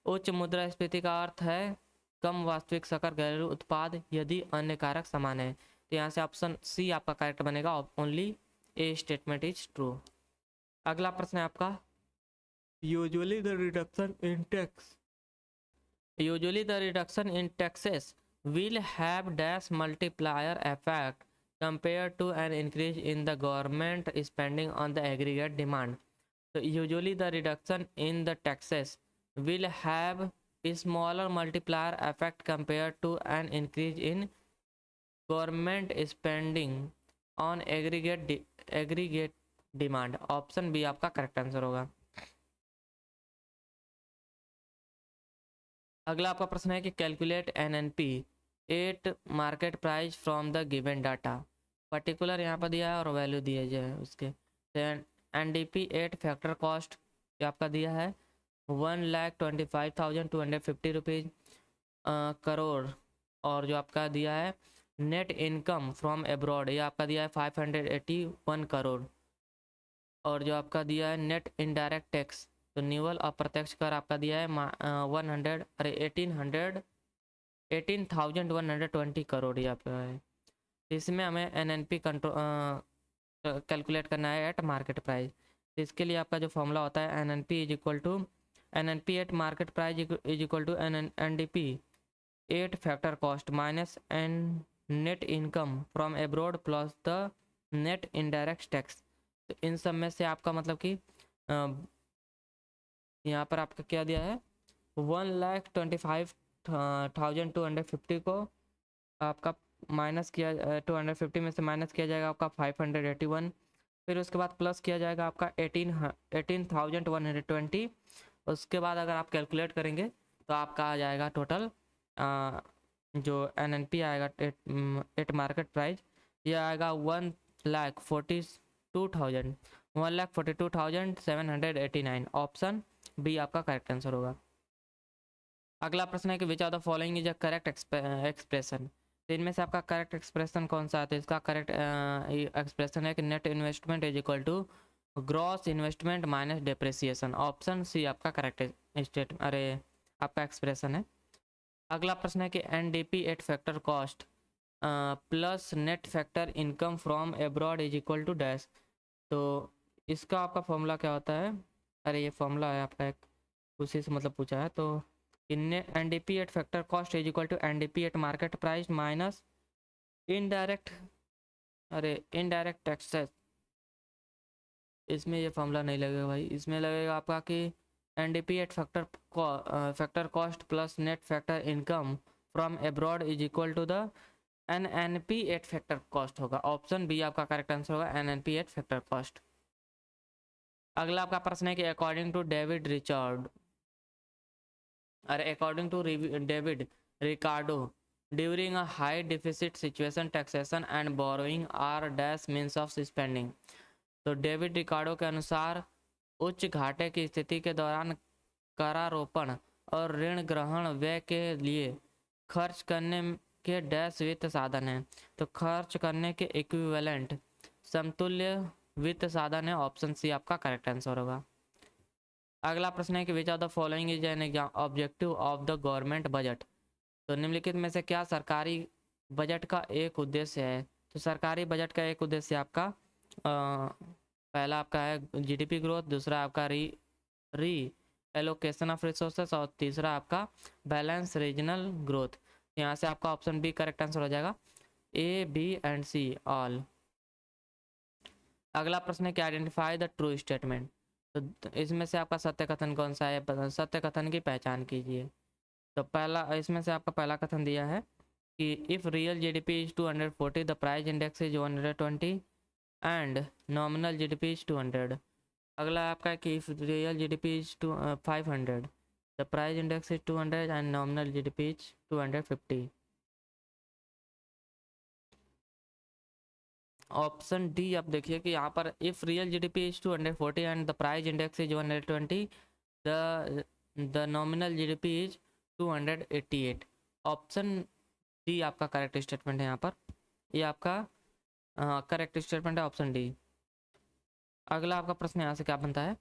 उच्च मुद्रास्फीति का अर्थ है कम वास्तविक सकल घरेलू उत्पाद यदि अन्य कारक समान है। तो यहाँ से ऑप्शन सी आपका करेक्ट बनेगा। Only A statement is true. अगला प्रश्न है आपका usually the reduction in taxes will have dash multiplier effect compared to an increase in the government spending on the aggregate demand. So usually the reduction in the taxes will have a smaller multiplier effect compared to an increase in government spending on aggregate demand. Option B आपका correct answer होगा। अगला आपका प्रश्न है कि calculate NNP at market price from the given data. Particular यहाँ पर दिया है और वैल्यू दिए जाए उसके। एनडीपी एट फैक्टर कॉस्ट जो आपका दिया है 1,25,250 रुपीज़ करोड़। और जो आपका दिया है नेट इनकम फ्रॉम एब्रॉड ये आपका दिया है 581 करोड़। और जो आपका दिया है नेट इनडायरेक्ट टैक्स तो निवल अप्रत्यक्ष कर आपका दिया है 18,120 करोड़ यहाँ पे है। इसमें हमें एनएनपी कंट्रोल कैलकुलेट करना है एट मार्केट प्राइस। तो इसके लिए आपका जो फॉर्मूला होता है NNP at market price is equal to NDP at factor cost minus an net income from abroad plus the net indirect tax. तो इन सब में से आपका मतलब कि यहाँ पर आपका क्या दिया है 1,25,250 को आपका माइनस किया 250 में से माइनस किया जाएगा आपका 581। फिर उसके बाद प्लस किया जाएगा आपका 18,120। उसके बाद अगर आप कैलकुलेट करेंगे तो आपका आ जाएगा टोटल जो एनएनपी आएगा एट मार्केट प्राइस ये आएगा 1,42,789। ऑप्शन बी आपका करेक्ट आंसर होगा। अगला प्रश्न है कि which of the following is a correct expression. तो इनमें से आपका करेक्ट एक्सप्रेशन कौन सा है। तो इसका करेक्ट एक्सप्रेशन है कि net investment is equal to gross investment minus depreciation. Option C आपका करेक्ट आपका एक्सप्रेशन है। अगला प्रश्न है कि NDP at factor cost plus net factor income from abroad is equal to dash. तो इसका आपका फॉर्मूला क्या होता है। ये फॉर्मूला है आपका एक उसी से मतलब पूछा है। तो NDP at factor cost is equal to NDP at market price minus indirect taxes. इसमें ये फॉर्मूला नहीं लगेगा भाई। इसमें लगेगा आपका कि NDP at factor cost plus net factor income from abroad is equal to the NNP at factor cost होगा। ऑप्शन बी आपका करेक्ट आंसर होगा एनएनपी एट फैक्टर कॉस्ट। अगला आपका प्रश्न है कि according to David Ricardo during a high deficit situation taxation and borrowing are dash means of spending. तो David Ricardo के अनुसार उच्च घाटे की स्थिति के दौरान करारोपण और ऋण ग्रहण व्यय के लिए खर्च करने के डैश वित्त साधन है। तो खर्च करने के इक्विवेलेंट समतुल्य वित्त साधन है। ऑप्शन सी आपका करेक्ट आंसर होगा। अगला प्रश्न है कि which of the following is an objective of the government budget. तो निम्नलिखित में से क्या सरकारी बजट का एक उद्देश्य है। तो सरकारी बजट का एक उद्देश्य आपका पहला आपका है जीडीपी ग्रोथ, दूसरा आपका री एलोकेशन ऑफ रिसोर्सेस और तीसरा आपका बैलेंस रीजनल ग्रोथ। यहाँ से आपका ऑप्शन बी करेक्ट आंसर हो जाएगा, A B and C all. अगला प्रश्न है कि आइडेंटिफाई द ट्रू स्टेटमेंट। तो इसमें से आपका सत्य कथन कौन सा है, सत्य कथन की पहचान कीजिए। तो पहला इसमें से आपका पहला कथन दिया है कि if real GDP is 240 the price index is 120 and nominal GDP is 200। अगला आपका है कि if real GDP is 500 the price index is 200 and nominal GDP is 250। Option D आप देखिए कि यहाँ पर if real GDP is 240 and the price index is 120 the nominal GDP is 288। Option D आपका करेक्ट स्टेटमेंट है। यहाँ पर ये आपका करेक्ट स्टेटमेंट है, ऑप्शन डी। अगला आपका प्रश्न यहाँ से क्या बनता है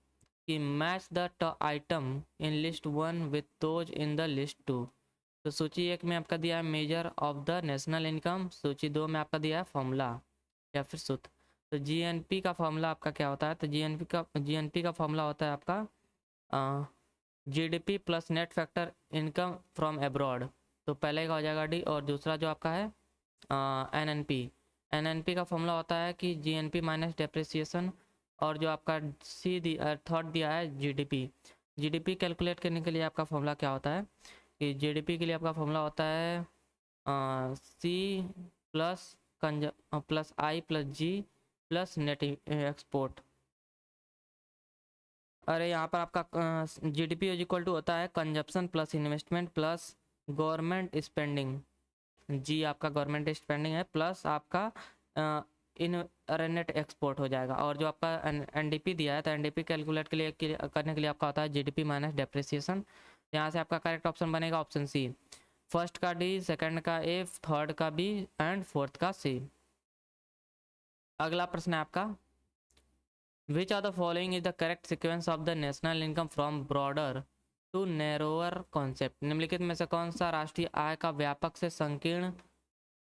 कि match the item in list 1 with those in the list 2। तो सूची 1 में आपका दिया है measure of the national income, सूची 2 में आपका दिया है फॉर्मूला या फिर सूत्र। तो जीएनपी का फॉर्मूला आपका क्या होता है, तो जीएनपी का फॉर्मूला होता है आपका GDP plus net factor income from abroad. तो पहले का हो जाएगा डी, और दूसरा जो आपका है एनएनपी का फॉर्मूला होता है कि जीएनपी माइनस डेप्रिसिएशन, और जो आपका थर्ड दिया है जीडीपी कैलकुलेट करने के लिए आपका फॉर्मूला क्या होता है कि जीडीपी के लिए आपका फॉर्मूला होता है सी प्लस आई प्लस जी प्लस नेट एक्सपोर्ट। अरे यहाँ पर आपका जीडीपी इज इक्वल टू होता है consumption plus investment plus government spending. G आपका गवर्नमेंट स्पेंडिंग है प्लस आपका इन नेट एक्सपोर्ट हो जाएगा। और जो आपका एनडीपी दिया है तो एनडीपी कैलकुलेट के लिए करने के लिए आपका होता है जीडीपी माइनस डेप्रिसिएशन। यहाँ से आपका करेक्ट ऑप्शन बनेगा ऑप्शन सी, फर्स्ट का डी, सेकंड का ए, थर्ड का बी एंड फोर्थ का सी। अगला प्रश्न है आपका which are the following is the correct sequence of the national income from broader to narrower concept. निम्नलिखित में से कौन सा राष्ट्रीय आय का व्यापक से संकीर्ण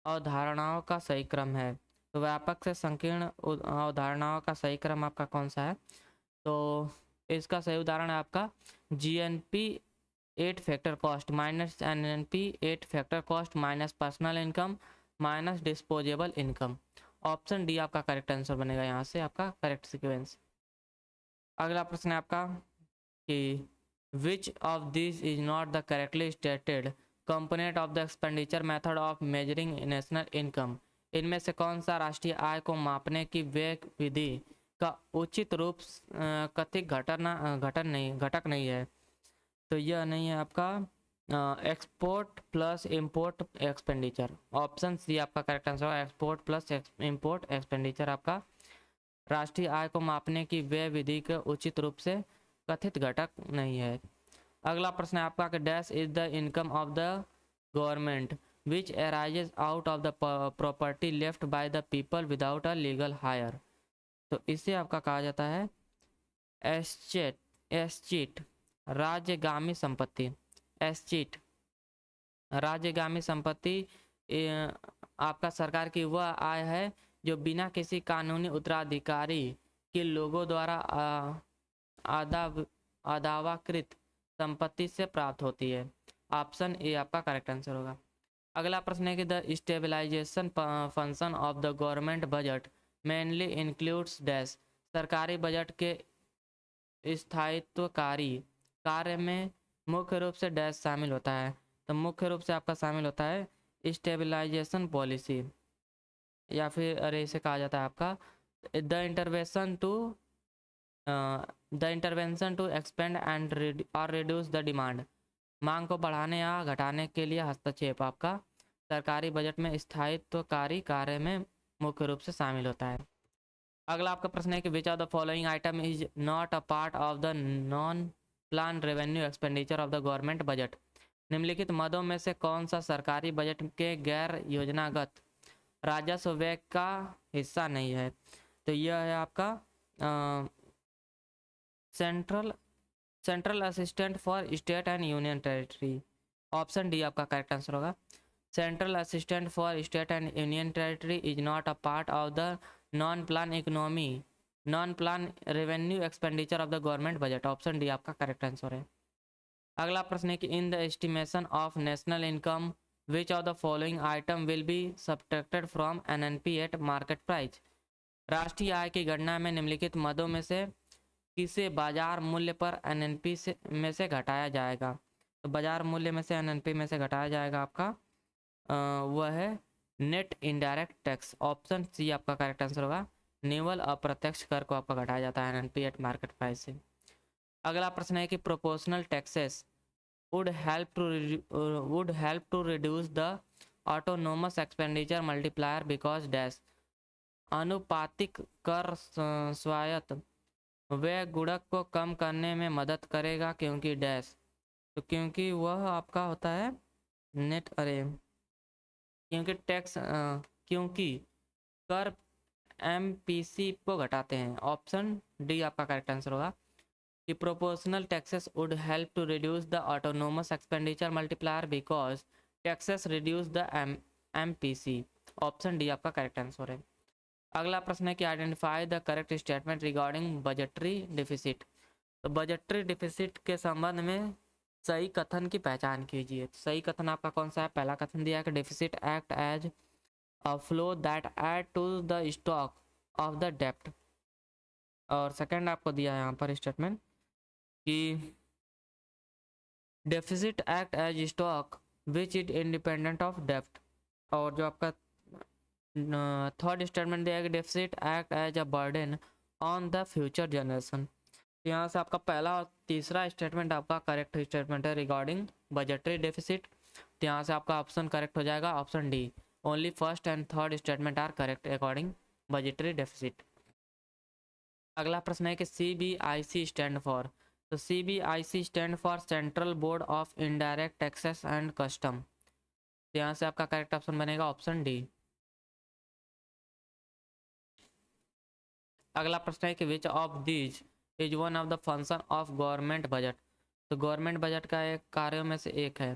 अवधारणाओं का सही क्रम है। तो व्यापक से संकीर्ण अवधारणाओं का सही क्रम आपका कौन सा है, तो इसका सही उदाहरण है आपका GNP 8 factor cost minus NNP 8 factor cost minus personal income minus disposable income. Option D आपका करेक्ट आंसर बनेगा यहाँ से आपका करेक्ट सीक्वेंस। अगला प्रश्न है आपका कि which of this is not the correctly stated component of the expenditure method of measuring national income. इनमें से कौन सा राष्ट्रीय आय को मापने की व्यय विधि का उचित रूप कथित घटक नहीं है। तो यह नहीं है आपका export plus import expenditure. Option C आपका करेक्ट आंसर है, एक्सपोर्ट प्लस इंपोर्ट एक्सपेंडिचर आपका राष्ट्रीय आय को मापने की व्यय विधि के उचित रूप से कथित घटक नहीं है। अगला प्रश्न है आपका कि dash is the income of the government which arises out of the property left by the people without a legal higher. तो इसे आपका कहा जाता है एस्चीट राज्यगामी संपत्ति। एस्चीट राज्यगामी संपत्ति आपका सरकार की वह आय है जो बिना किसी कानूनी उत्तराधिकारी के लोगों द्वारा अदावाकृत संपत्ति से प्राप्त होती है। ऑप्शन ए आपका करेक्ट आंसर होगा। अगला प्रश्न है कि the stabilization function of the government budget mainly includes dash. सरकारी बजट के स्थायित्वकारी कार्य में मुख्य रूप से डैश शामिल होता है। तो मुख्य रूप से आपका शामिल होता है स्टेबलाइजेशन पॉलिसी, या फिर अरे इसे कहा जाता है आपका the intervention to expand and और रिड्यूस द डिमांड। मांग को बढ़ाने या घटाने के लिए हस्तक्षेप आपका सरकारी बजट में स्थायित्वकारी कार्य में मुख्य रूप से शामिल होता है। अगला आपका प्रश्न है कि which of the following item is not a part of the non plan revenue expenditure of the government budget. निम्नलिखित मदों में से कौन सा सरकारी बजट के गैर योजनागत राजस्व व्यय का हिस्सा नहीं है? तो यह है आपका central central assistant for state and union territory. Option D आपका करेक्ट आंसर होगा। Central assistant for state and union territory is not a part of the non plan economy non plan revenue expenditure of the government budget. Option D आपका correct answer है। अगला प्रश्न है कि in the estimation of national income which of the following item will be subtracted from NNP at market price. राष्ट्रीय आय की गणना में निम्नलिखित मदों में से किसे बाजार मूल्य पर एनएनपी में से घटाया जाएगा? तो बाजार मूल्य में से एनएनपी में से घटाया जाएगा आपका वह है net indirect tax. Option C आपका करेक्ट आंसर होगा। निवल अप्रत्यक्ष कर को आपका घटाया जाता है एनएनपी एट मार्केट प्राइस से। अगला प्रश्न है कि proportional taxes would help to reduce the autonomous expenditure multiplier because dash अनुपातिक कर स्वायत्त व्यय गुणक को कम करने में मदद करेगा क्योंकि डैश। तो क्योंकि वह आपका होता है नेट अरे क्योंकि टैक्स क्योंकि कर एमपीसी को घटाते हैं। ऑप्शन डी आपका करेक्ट आंसर होगा कि proportional taxes would help to reduce the autonomous expenditure multiplier because taxes reduce the MPC। Option D आपका करेक्ट आंसर है। अगला प्रश्न है कि identify the correct statement regarding budgetary deficit. तो बजटरी डिफिसिट के संबंध में सही कथन की पहचान कीजिए। तो सही कथन आपका कौन सा है? पहला कथन दिया है कि deficit act as a flow that add to the stock of the डेप्ट। और सेकंड आपको दिया है यहाँ पर स्टेटमेंट कि deficit act as stock which is independent of डेप्ट। और जो आपका थर्ड स्टेटमेंट दिया है कि deficit act as a burden on the future generation. तो यहाँ से आपका पहला और तीसरा स्टेटमेंट आपका करेक्ट स्टेटमेंट है रिगार्डिंग बजटरी डेफिसिट। तो यहाँ से आपका ऑप्शन करेक्ट हो जाएगा option D. Only first and third statement are correct according budgetary deficit. अगला प्रश्न है कि CBIC स्टैंड फॉर। तो CBIC stand for central board of indirect taxes and custom. तो यहाँ से आपका करेक्ट ऑप्शन बनेगा ऑप्शन डी। अगला प्रश्न है कि which of these is one of the function of government budget. तो गवर्नमेंट बजट का एक कार्यों में से एक है।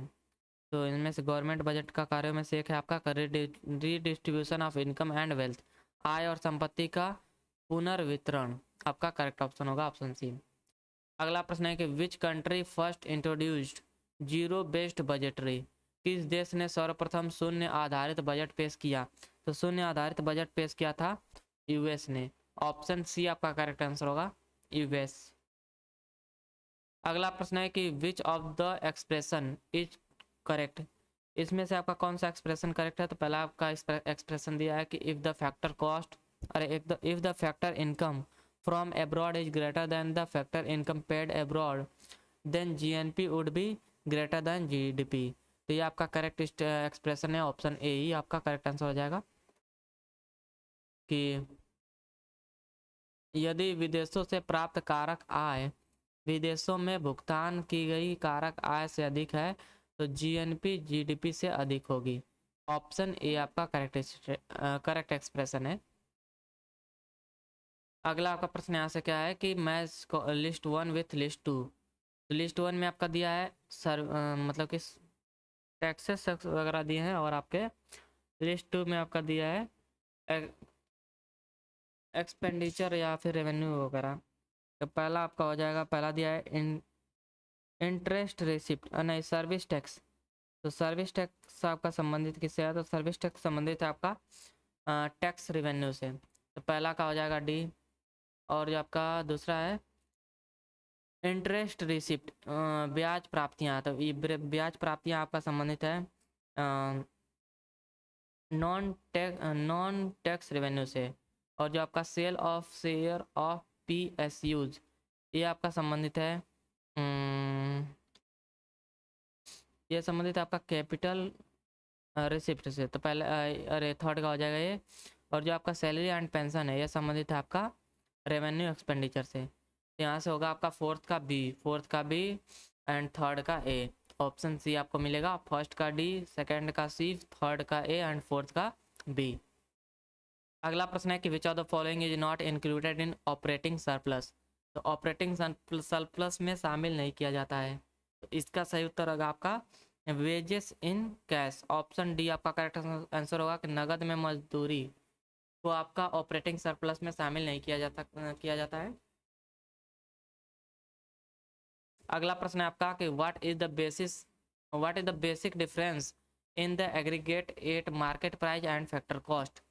तो इनमें से गवर्नमेंट बजट का कार्यों में से एक है आपका redistribution of income and wealth. आय और संपत्ति का पुनर्वितरण। आपका करेक्ट ऑप्शन होगा ऑप्शन सी। अगला प्रश्न है कि which country first introduced zero based budgetary. किस देश ने सर्वप्रथम शून्य आधारित बजट पेश किया? तो शून्य आधारित बजट पेश किया था यूएस ने। ऑप्शन सी आपका करेक्ट आंसर होगा यूएस। अगला प्रश्न है कि which of the expression is correct. इसमें से आपका कौन सा एक्सप्रेशन करेक्ट है? तो पहला आपका एक्सप्रेशन दिया है कि if the factor cost if the factor income from abroad is greater than the factor income paid abroad then GNP would be greater than GDP। तो ये आपका करेक्ट एक्सप्रेशन है ऑप्शन ए ही आपका करेक्ट आंसर हो जाएगा कि यदि विदेशों से प्राप्त कारक आय विदेशों में भुगतान की गई कारक आय से अधिक है तो GNP GDP से अधिक होगी। ऑप्शन ए आपका करेक्ट एक्सप्रेशन है। अगला आपका प्रश्न यहाँ से क्या है कि match list one with list two. तो लिस्ट वन में आपका दिया है मतलब कि टैक्सेस वगैरह दिए हैं और आपके लिस्ट टू में आपका दिया है एक्सपेंडिचर या फिर रेवेन्यू वगैरह। तो पहला आपका हो जाएगा पहला दिया है इंटरेस्ट रिसिप्ट नहीं सर्विस टैक्स। तो सर्विस टैक्स आपका संबंधित किससे है? तो सर्विस टैक्स संबंधित है आपका टैक्स रेवेन्यू से। तो पहला का हो जाएगा डी। और जो आपका दूसरा है इंटरेस्ट रिसिप्ट ब्याज प्राप्तियाँ। तो ये ब्याज प्राप्तियाँ आपका संबंधित है नॉन टैक्स रेवेन्यू से। और जो आपका sale of share of PSUs ये आपका संबंधित है ये संबंधित है आपका कैपिटल रिसिप्ट से, तो पहले अरे थर्ड का हो जाएगा ये। और जो आपका सैलरी एंड पेंशन है ये संबंधित है आपका रेवेन्यू एक्सपेंडिचर से, तो यहाँ से होगा आपका फोर्थ का बी एंड थर्ड का ए। ऑप्शन सी आपको मिलेगा, फर्स्ट का डी, सेकंड का सी, थर्ड का ए एंड फोर्थ का बी। अगला प्रश्न है कि which of the following is not included in operating surplus. तो ऑपरेटिंग सरप्लस में शामिल नहीं किया जाता है, तो इसका सही उत्तर होगा आपका wages in cash. Option D आपका करेक्ट आंसर होगा कि नगद में मजदूरी को आपका ऑपरेटिंग सरप्लस में शामिल नहीं किया जाता है। अगला प्रश्न है आपका कि what is the basic difference in the aggregate eight market price and factor cost.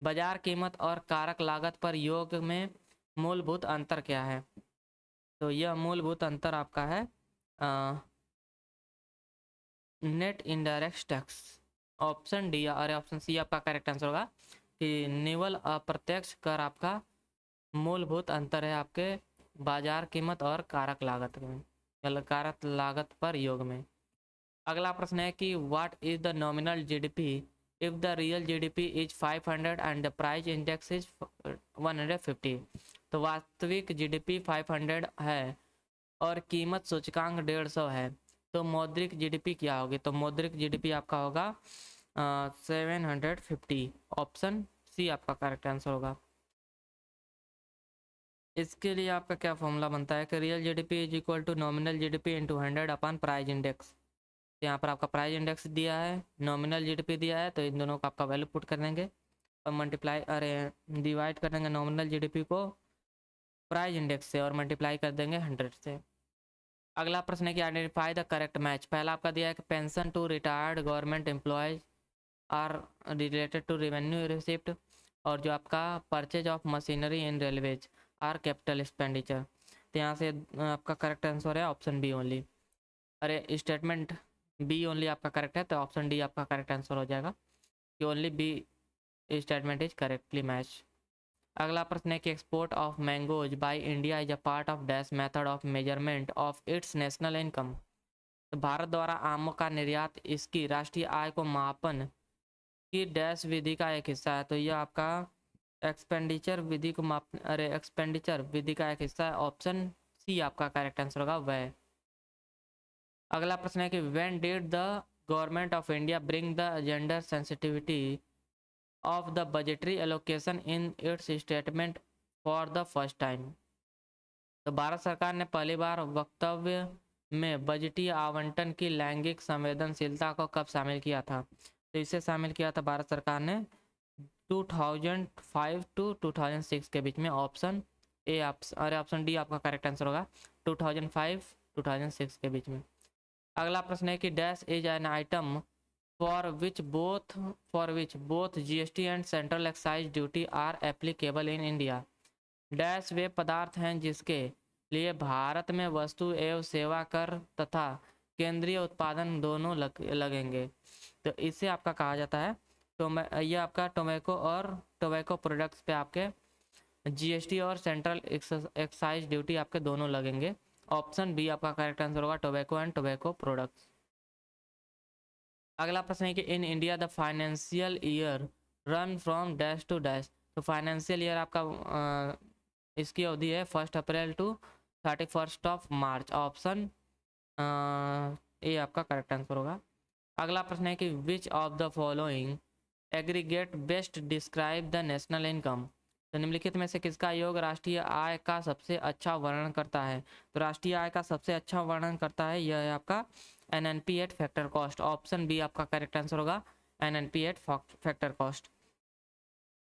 बाजार कीमत और कारक लागत पर योग में मूलभूत अंतर क्या है। तो यह मूलभूत अंतर आपका है net indirect tax. Option D और ऑप्शन सी आपका करेक्ट आंसर होगा कि निवल अप्रत्यक्ष कर आपका मूलभूत अंतर है आपके बाजार कीमत और कारक लागत में, कारक लागत पर योग में। अगला प्रश्न है कि what is the nominal GDP if the real GDP is 500 and the price index is 150। तो वास्तविक जीडीपी 500 है और कीमत सूचकांक 150 है, तो मौद्रिक जीडीपी क्या होगी। तो मौद्रिक जीडीपी आपका होगा 750। ऑप्शन सी आपका करेक्ट आंसर होगा। इसके लिए आपका क्या फॉर्मूला बनता है कि real GDP is equal to nominal GDP into 100 upon price index. यहाँ पर आपका प्राइस इंडेक्स दिया है, नॉमिनल जीडीपी दिया है, तो इन दोनों का आपका वैल्यू पुट कर देंगे और मल्टीप्लाई डिवाइड कर देंगे नॉमिनल जीडीपी को प्राइस इंडेक्स से और मल्टीप्लाई कर देंगे 100 से। अगला प्रश्न है कि आइडेंटिफाई द करेक्ट मैच। पहला आपका दिया है कि pension to retired government employees are related to revenue receipt, और जो आपका purchase of machinery in railways are capital expenditure. तो यहाँ से आपका करेक्ट आंसर है ऑप्शन बी ओनली। अरे स्टेटमेंट बी ओनली आपका करेक्ट है, तो ऑप्शन डी आपका करेक्ट आंसर हो जाएगा कि only B statement is correctly match. अगला प्रश्न है कि export of mangoes by India is a part of dash method of measurement of its national income. तो भारत द्वारा आमों का निर्यात इसकी राष्ट्रीय आय को मापन की डैश विधि का एक हिस्सा है। तो यह आपका एक्सपेंडिचर विधि को एक्सपेंडिचर विधि का एक हिस्सा है। ऑप्शन सी आपका करेक्ट आंसर होगा वह। अगला प्रश्न है कि when did the government of India bring the gender sensitivity of the budgetary allocation in its statement for the first time. तो भारत सरकार ने पहली बार वक्तव्य में बजटीय आवंटन की लैंगिक संवेदनशीलता को कब शामिल किया था। तो इसे शामिल किया था भारत सरकार ने 2005 टू 2006 के बीच में। ऑप्शन ए ऑप्शन डी आपका करेक्ट आंसर होगा 2005-2006 के बीच में। अगला प्रश्न है कि dash is an item for which both GST and central excise duty are applicable in India. Dash वे पदार्थ हैं जिसके लिए भारत में वस्तु एवं सेवा कर तथा केंद्रीय उत्पादन दोनों लगेंगे। तो इसे आपका कहा जाता है ये आपका टोबैको प्रोडक्ट्स पे आपके जीएसटी और सेंट्रल एक्साइज ड्यूटी आपके दोनों लगेंगे। ऑप्शन बी आपका करेक्ट आंसर होगा टोबैको एंड टोबैको प्रोडक्ट्स। अगला प्रश्न है कि in India the financial year run from dash to dash. तो फाइनेंशियल ईयर आपका इसकी अवधि है 1 अप्रैल टू 31 मार्च। ऑप्शन ए आपका करेक्ट आंसर होगा। अगला प्रश्न है कि which of the following aggregate best describe the national income. तो निम्नलिखित में से किसका योग राष्ट्रीय आय का सबसे अच्छा वर्णन करता है। तो राष्ट्रीय आय का सबसे अच्छा वर्णन करता है यह है आपका NNP at factor cost. Option B आपका करेक्ट आंसर होगा एनएनपी एट फैक्टर कॉस्ट।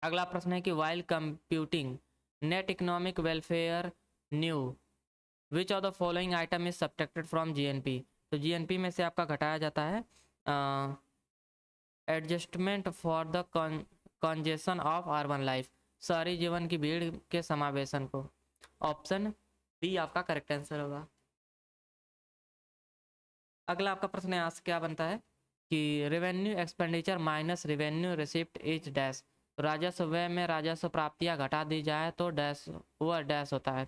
अगला प्रश्न है कि while computing net economic welfare new which of the following item is subtracted from GNP. तो जीएनपी में से आपका घटाया जाता है adjustment for the congestion of urban life, शहरी जीवन की भीड़ के समावेशन को। ऑप्शन बी आपका करेक्ट आंसर होगा। अगला आपका प्रश्न यहाँ से क्या बनता है कि revenue expenditure minus revenue receipt is dash. राजस्व व्यय में राजस्व प्राप्तियाँ घटा दी जाए तो डैश वह डैश होता है,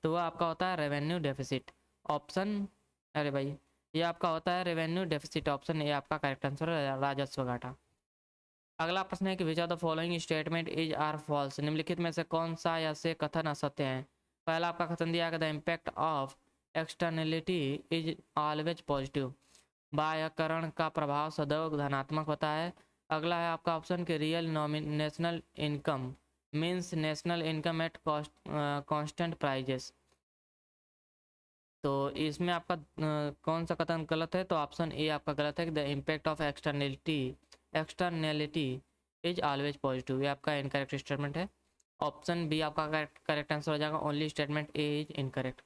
तो वह आपका होता है रेवेन्यू डेफिसिट। ऑप्शन अरे भाई ये आपका होता है रेवेन्यू डेफिसिट। ऑप्शन ए आपका करेक्ट आंसर है, राजस्व घाटा। अगला प्रश्न है कि which of the following statement is are false, निम्नलिखित में से कौन सा या से कथन असत्य है। पहला आपका कथन दिया गया, the impact of externality is always positive, बाह्यकरण का प्रभाव सदैव धनात्मक होता है। अगला है आपका ऑप्शन के real national income means national income at constant prices. तो इसमें आपका कौन सा कथन गलत है, तो ऑप्शन ए आपका गलत है कि the impact of externality is always positive, ये आपका इनकरेक्ट स्टेटमेंट है। ऑप्शन बी आपका करेक्ट आंसर हो जाएगा, only statement A is incorrect.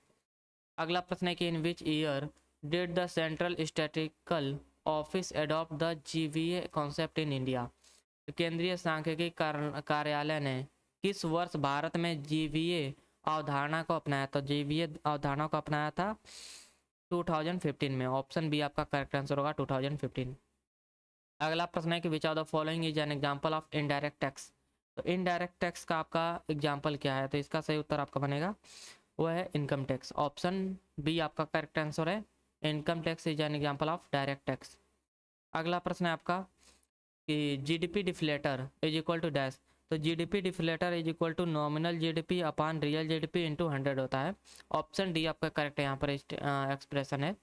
अगला प्रश्न है कि in which year did the central statistical office adopt the GVA concept in India, केंद्रीय सांख्यिकी कार्यालय ने किस वर्ष भारत में जीवीए अवधारणा को अपनाया, तो जीवीए अवधारणा को अपनाया था 2015 में। ऑप्शन बी आपका करेक्ट आंसर होगा 2015। अगला प्रश्न है कि which of the following is an example of indirect tax, तो इनडायरेक्ट टैक्स का आपका एग्जांपल क्या है, तो इसका सही उत्तर आपका बनेगा वो है इनकम टैक्स। ऑप्शन बी आपका करेक्ट आंसर है, income tax is an example of direct tax. अगला प्रश्न है आपका कि GDP deflator is equal to dash, तो GDP deflator is equal to nominal GDP upon real GDP into 100 होता है। ऑप्शन डी आपका करेक्ट है, यहाँ पर एक्सप्रेशन है।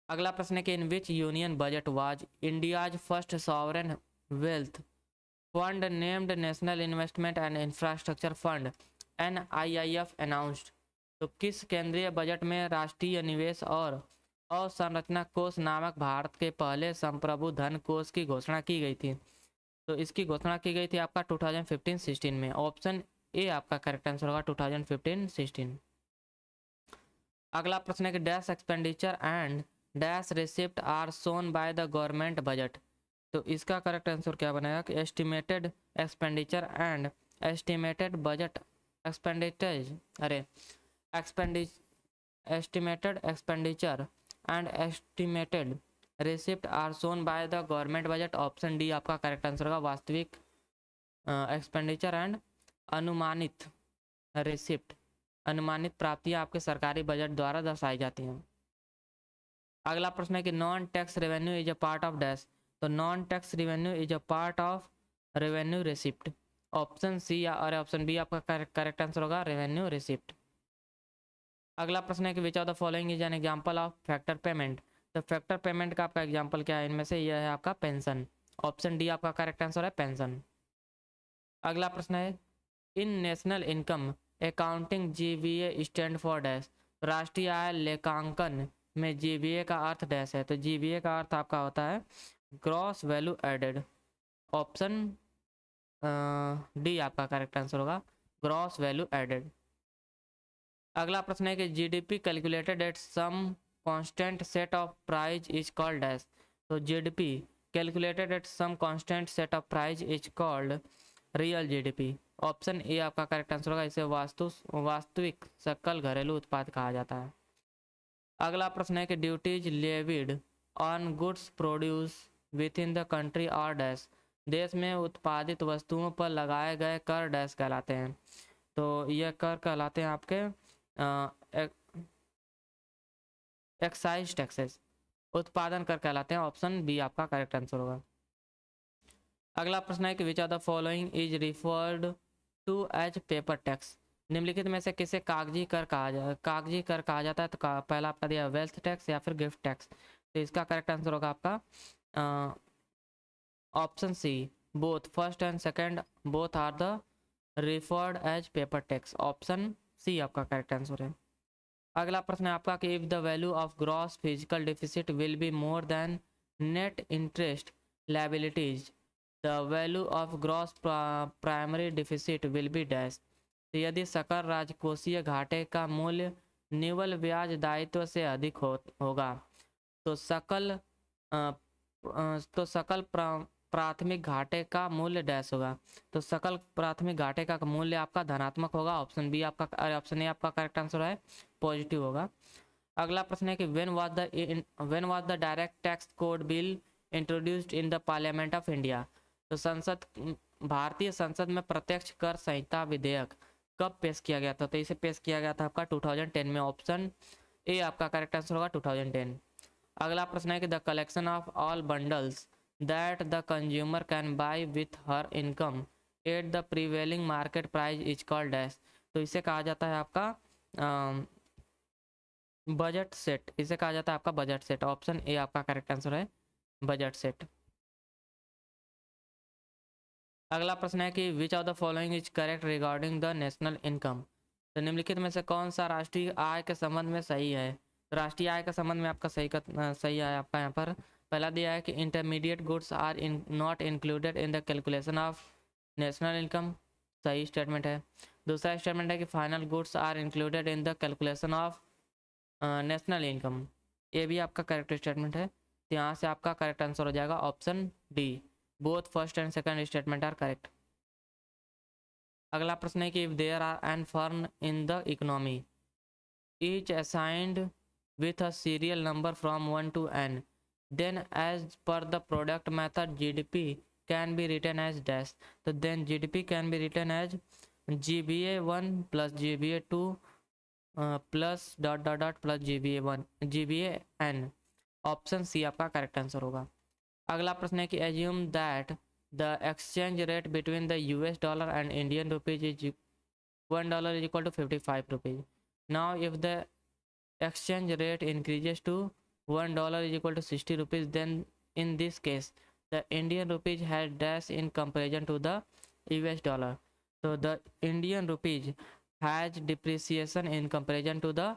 अगला प्रश्न है कि in which union budget was India's first sovereign wealth fund named national investment and infrastructure fund NIIF announced, तो किस केंद्रीय बजट में राष्ट्रीय निवेश और अवसंरचना कोष नामक भारत के पहले संप्रभु धन कोष की घोषणा की गई थी, तो इसकी घोषणा की गई थी आपका 2015-16 में। ऑप्शन ए आपका करेक्ट आंसर होगा 2015-16। अगला प्रश्न है कि dash expenditure and dash receipt are shown by the government budget, तो इसका करेक्ट आंसर क्या बनेगा कि estimated expenditure and estimated budget expenditure, अरे estimated expenditure and estimated receipt are shown by the government budget. Option D आपका correct answer होगा, वास्तविक expenditure and अनुमानित रिसिप्ट, अनुमानित प्राप्तियां आपके सरकारी बजट द्वारा दर्शाई जाती हैं। अगला प्रश्न है कि non tax revenue is a part of dash, तो non tax revenue is a part of revenue receipt. Option C या और ऑप्शन बी आपका करेक्ट आंसर होगा, रेवेन्यू रिसिप्ट। अगला प्रश्न है कि which of the following is an example of factor payment, तो फैक्टर पेमेंट का आपका एग्जांपल क्या है, इनमें से यह है आपका पेंशन। ऑप्शन डी आपका करेक्ट आंसर है, पेंशन। अगला प्रश्न है in national income accounting GVA stand for dash, राष्ट्रीय आय लेखांकन में जीवीए का अर्थ डैश है, तो जीवीए का अर्थ आपका होता है gross value added. Option D आपका करेक्ट आंसर होगा, ग्रॉस वैल्यू एडेड। अगला प्रश्न है कि GDP calculated at some constant set of price is called dash, तो GDP calculated at some constant set of price is called real GDP. Option A आपका correct answer होगा, इसे वास्तविक सकल घरेलू उत्पाद कहा जाता है। अगला प्रश्न है कि duties levied on goods produce with in the country और डैश, देश में उत्पादित वस्तुओं पर लगाए गए कर डैश कहलाते हैं, तो यह कर कहलाते हैं आपके एक्साइज टैक्सेस, उत्पादन कर कहलाते हैं। ऑप्शन बी आपका करेक्ट आंसर होगा। अगला प्रश्न है कि which of the following is referred to as paper tax, निम्नलिखित में से किसे कागजी कर कहा जाता है, तो पहला आपका दिया वेल्थ टैक्स या फिर गिफ्ट टैक्स, तो इसका करेक्ट आंसर होगा आपका option C, both first and second both are the referred as paper tax. Option C आपका करेक्ट आंसर है। अगला प्रश्न है आपका कि if the value of gross fiscal deficit will be more than net interest liabilities, the value of gross primary deficit will be dash, तो यदि सकल राजकोषीय घाटे का मूल्य निवल ब्याज दायित्व से अधिक होगा तो सकल प्राथमिक घाटे का मूल्य डैश होगा, तो सकल प्राथमिक घाटे का मूल्य आपका धनात्मक होगा। ऑप्शन बी आपका, ऑप्शन ए आपका करेक्ट आंसर है, पॉजिटिव होगा। अगला प्रश्न है कि when was the direct tax code bill introduced in the parliament of India, तो भारतीय संसद में प्रत्यक्ष कर संहिता विधेयक कब पेश किया गया था, तो इसे पेश किया गया था आपका 2010 में। ऑप्शन ए आपका करेक्ट आंसर होगा 2010। अगला प्रश्न है कि the collection of all bundles that the consumer can buy with her income at the prevailing market price is called dash. तो इसे कहा जाता है आपका बजट सेट, इसे कहा जाता है आपका बजट सेट। ऑप्शन ए आपका करेक्ट आंसर है बजट सेट। अगला प्रश्न है कि which of the following is correct regarding the national income. तो निम्नलिखित में से कौन सा राष्ट्रीय आय के संबंध में सही है। तो राष्ट्रीय आय के संबंध में आपका सही है आपका यहाँ पर। पहला दिया है कि intermediate goods are not included in the calculation of national income, सही स्टेटमेंट है। दूसरा स्टेटमेंट है कि final goods are included in the calculation of national income, ये भी आपका करेक्ट स्टेटमेंट है। तो यहाँ से आपका करेक्ट आंसर हो जाएगा option D, both first and second statement are correct. अगला प्रश्न है कि if there are n firm in the economy each assigned with a serial number from 1 to n, then as per the product method GDP can be written as dash। तो then GDP can be written as GBA1 plus GBA2 plus dot dot dot plus GBA1 GBAN। Option C आपका correct answer होगा। अगला प्रश्न है कि assume that the exchange rate between the US dollar and Indian rupees is $1 is equal to 55 rupees। Now if the exchange rate increases to $1 is equal to 60 rupees, then in this case the Indian rupees has dash in comparison to the US dollar। So the Indian rupees has depreciation in comparison to the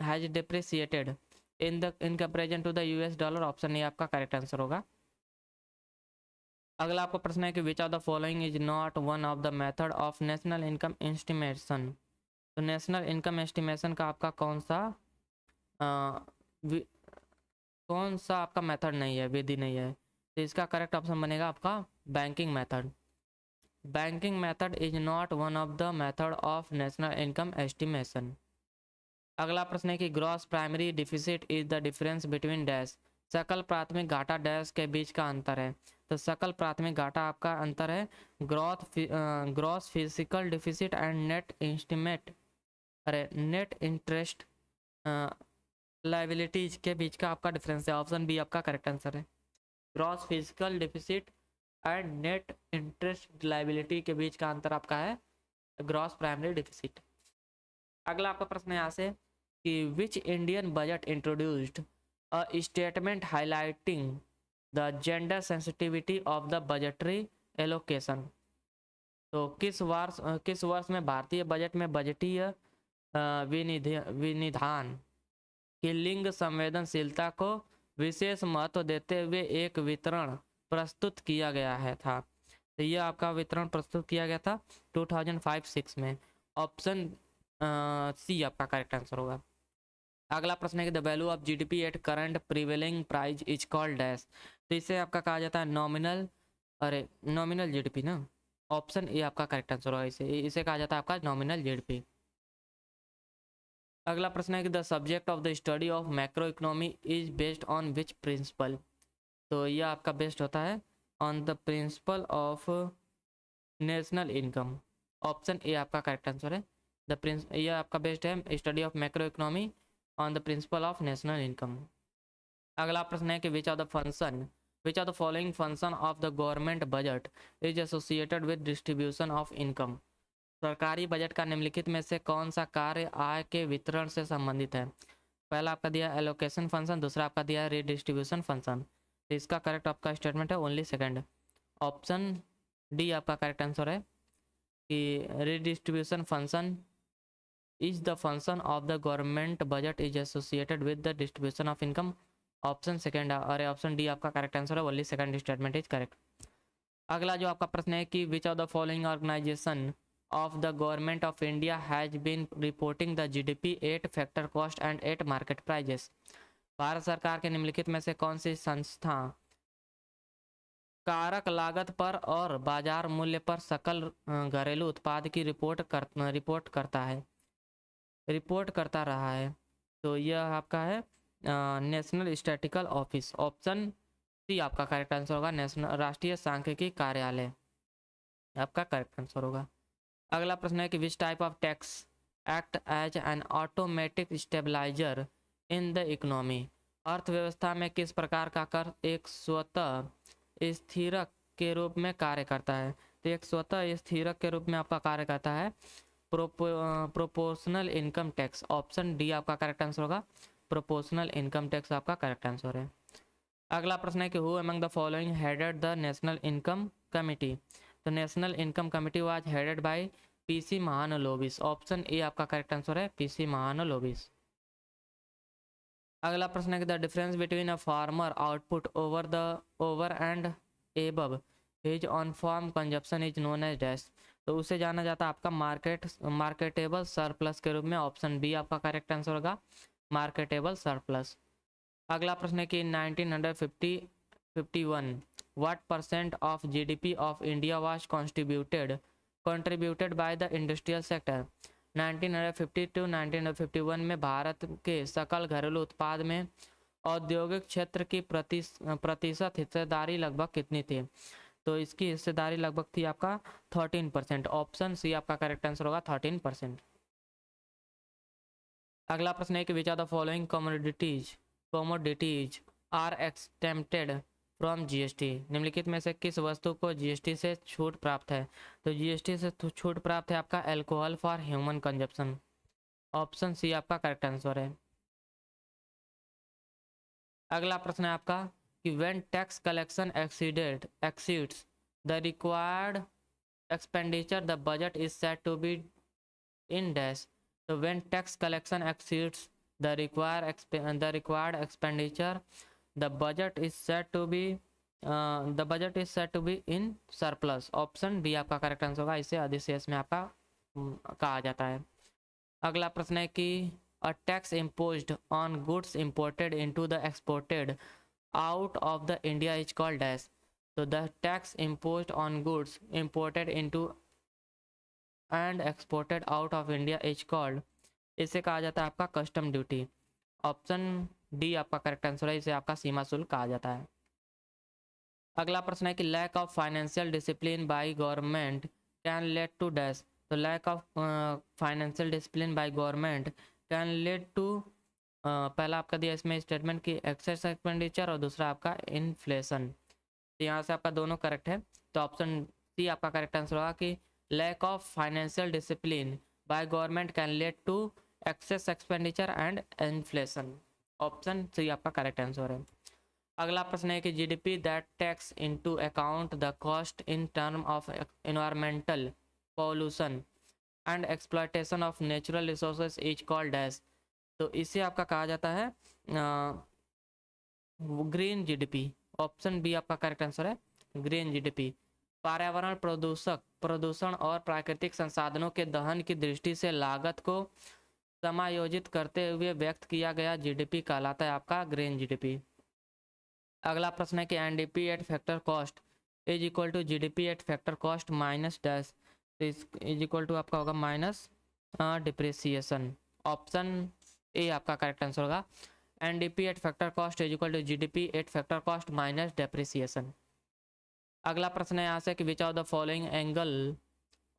has depreciated in comparison to the US dollar। Option A आपका correct answer होगा। अगला आपका प्रश्न है कि which of the following is not one of the method of national income estimation. तो national income estimation का आपका कौन सा आपका मेथड नहीं है, विधि नहीं है। तो इसका करेक्ट ऑप्शन बनेगा आपका banking method. Banking method is not one of the method of national income estimation. अगला प्रश्न है कि gross primary deficit is the difference between dash. सकल प्राथमिक घाटा डैश के बीच का अंतर है। तो सकल प्राथमिक घाटा आपका अंतर है gross fiscal deficit and net interest liabilities के बीच का आपका डिफरेंस है। ऑप्शन बी आपका करेक्ट आंसर है। Gross fiscal deficit and net interest liability के बीच का अंतर आपका है ग्रॉस प्राइमरी डिफिसिट। अगला आपका प्रश्न है यहाँ से कि which Indian budget introduced a statement highlighting the gender sensitivity of the budgetary allocation. तो किस वर्ष में भारतीय बजट में बजटीय विनिधान की लिंग संवेदनशीलता को विशेष महत्व देते हुए एक वितरण प्रस्तुत किया गया है था। तो यह आपका वितरण प्रस्तुत किया गया था 2005-06 में। ऑप्शन सी आपका करेक्ट आंसर होगा। अगला प्रश्न है कि the value of GDP at current prevailing price is called dash. तो इसे आपका कहा जाता है नॉमिनल GDP ना। ऑप्शन ए आपका करेक्ट आंसर होगा। इसे कहा जाता है आपका नॉमिनल GDP। अगला प्रश्न है कि the subject of the study of macro economy is based on which principle. तो यह आपका बेस्ड होता है on the principle of national income. Option A आपका करेक्ट आंसर है। यह आपका बेस्ड है study of macro economy on the principle of national income. अगला प्रश्न है कि which of the following function of the government budget is associated with distribution of income. सरकारी बजट का निम्नलिखित में से कौन सा कार्य आय के वितरण से संबंधित है। पहला आपका दिया एलोकेशन फंक्शन, दूसरा आपका दिया है रिडिस्ट्रीब्यूशन फंक्शन। तो इसका करेक्ट आपका स्टेटमेंट है ओनली सेकंड। ऑप्शन डी आपका करेक्ट आंसर है कि redistribution function is the function of the government budget is associated with the distribution of income. Option second और ऑप्शन डी आपका करेक्ट आंसर है, only second statement is correct. अगला जो आपका प्रश्न है कि which of the following organisation of the government of India has been reporting the GDP 8 factor cost and 8 market prices। Bharat सरकार के निम्नलिखित में से कौन सी संस्था कारक लागत पर और बाजार मूल्य पर सकल घरेलू उत्पाद की रिपोर्ट करता रहा है। तो यह आपका है national statistical office. Option C आपका करेक्ट आंसर होगा, नेशनल राष्ट्रीय सांख्यिकी कार्यालय आपका करेक्ट आंसर होगा। अगला प्रश्न है कि विच type of tax act as an automatic stabilizer in the economy. अर्थव्यवस्था में किस प्रकार का कर एक स्वतः स्थिरक के रूप में कार्य करता है? तो एक स्वतः स्थिरक के रूप में आपका कार्य करता है proportional income tax. Option D आपका करेक्ट आंसर होगा, प्रोपोर्शनल इनकम टैक्स आपका करेक्ट आंसर है। अगला प्रश्न है कि who among the following headed the national income committee? तो national income committee was headed by PC Mahalanobis. Option A आपका करेक्ट आंसर है, पीसी महानलोबिस। अगला प्रश्न है कि the difference between a farmer output over and above his on farm consumption is known as dash. तो उसे जाना जाता है आपका मार्केटेबल सरप्लस के रूप में। ऑप्शन बी आपका करेक्ट आंसर होगा, मार्केटेबल सरप्लस। अगला प्रश्न है कि 1951 what percent of GDP of India was contributed by the industrial sector? 1950 to 1951 में भारत के सकल घरेलू उत्पाद में औद्योगिक क्षेत्र की प्रतिशत हिस्सेदारी लगभग कितनी थी? तो इसकी हिस्सेदारी लगभग थी आपका 13%। ऑप्शन सी आपका करेक्ट आंसर होगा, 13%। अगला प्रश्न है कि which are the following commodities are exempted from GST? निम्नलिखित में से किस वस्तु को जीएसटी से छूट प्राप्त है? तो जीएसटी से छूट प्राप्त है आपका alcohol for human consumption. Option C आपका करेक्ट आंसर है। अगला प्रश्न है आपका कि when tax collection exceeds the required expenditure the budget is set to be in dash. तो when tax collection exceeds the required expenditure the budget is said to be in surplus। Option D आपका correct answer होगा, इसे अधिशेष में आपका कहा जाता है। अगला प्रश्न है कि a tax imposed on goods imported into the exported out of the India is called dash। तो the tax imposed on goods imported into and exported out of India is called, इसे कहा जाता है आपका कस्टम ड्यूटी। ऑप्शन डी आपका correct answer है, इसे आपका सीमा शुल्क कहा जाता है। अगला प्रश्न है कि lack of financial discipline by government can lead to dash. तो lack of financial discipline by government can lead to, पहला आपका दिया इसमें स्टेटमेंट की एक्सेस एक्सपेंडिचर और दूसरा आपका इन्फ्लेशन। तो यहाँ से आपका दोनों करेक्ट है, तो ऑप्शन सी आपका करेक्ट आंसर होगा कि lack of financial discipline by government can lead to excess expenditure and inflation. Option C आपका करेक्ट आंसर है। अगला प्रश्न है कि GDP that takes into account the cost in term of environmental pollution and exploitation of natural resources is called dash. तो इसे आपका कहा जाता है ग्रीन जीडीपी। ऑप्शन बी आपका करेक्ट आंसर है, ग्रीन जीडीपी। पर्यावरण प्रदूषण और प्राकृतिक संसाधनों के दहन की दृष्टि से लागत को समायोजित करते हुए व्यक्त किया गया जीडीपी कहलाता है आपका ग्रीन जीडीपी। अगला प्रश्न है कि NDP at factor cost is equal to GDP at factor cost minus dash. Is equal to आपका होगा माइनस डिप्रिसिएशन। ऑप्शन ए आपका करेक्ट आंसर होगा, NDP at factor cost is equal to GDP at factor cost minus depreciation. अगला प्रश्न है यहाँ से कि which of the following angle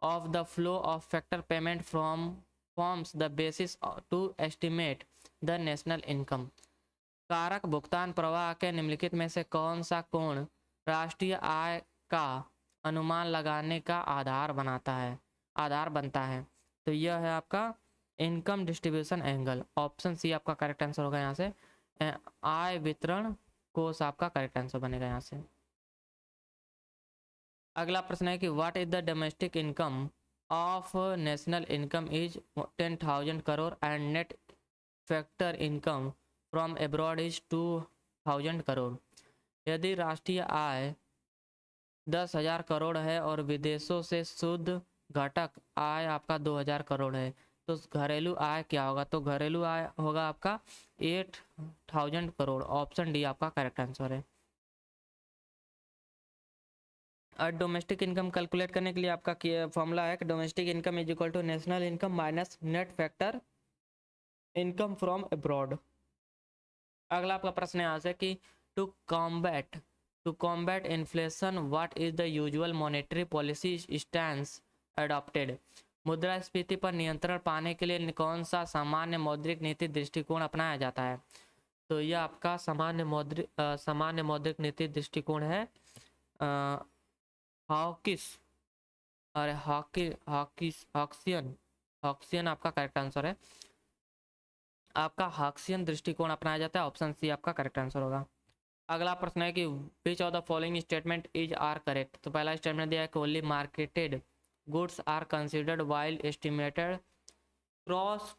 of the flow of factor payment from forms the basis to estimate the national income? कारक भुगतान प्रवाह के निम्नलिखित में से कौन सा कोण राष्ट्रीय आय का अनुमान लगाने का आधार बनता है? तो यह है आपका income distribution angle. Option C आपका करेक्ट आंसर होगा, यहाँ से आय वितरण कोष आपका करेक्ट आंसर बनेगा यहाँ से। अगला प्रश्न है कि what is the domestic income of national income is 10,000 crore and net factor income from abroad is 2,000 crore. यदि राष्ट्रीय आय 10,000 करोड़ है और विदेशों से शुद्ध घटक आय आपका 2,000 करोड़ है, तो घरेलू आय क्या होगा? तो घरेलू आय होगा आपका 8,000 करोड़। ऑप्शन डी आपका करेक्ट आंसर है। डोमेस्टिक इनकम कैलकुलेट करने के लिए आपका फॉर्मूला है कि domestic income is equal to national income minus net factor income from abroad. अगला आपका प्रश्न है यहाँ से कि to combat inflation what is the usual monetary policy stance adopted? मुद्रास्फीति पर नियंत्रण पाने के लिए कौन सा सामान्य मौद्रिक नीति दृष्टिकोण अपनाया जाता है? तो यह आपका सामान्य मौद्रिक नीति दृष्टिकोण है हॉकिस और हॉक्सियन आपका करेक्ट आंसर है। आपका हॉक्सियन दृष्टिकोण अपनाया जाता है, ऑप्शन सी आपका करेक्ट आंसर होगा। अगला प्रश्न है कि which of the following statement is are correct. तो पहला स्टेटमेंट दिया है कि only marketed goods are considered while estimated gross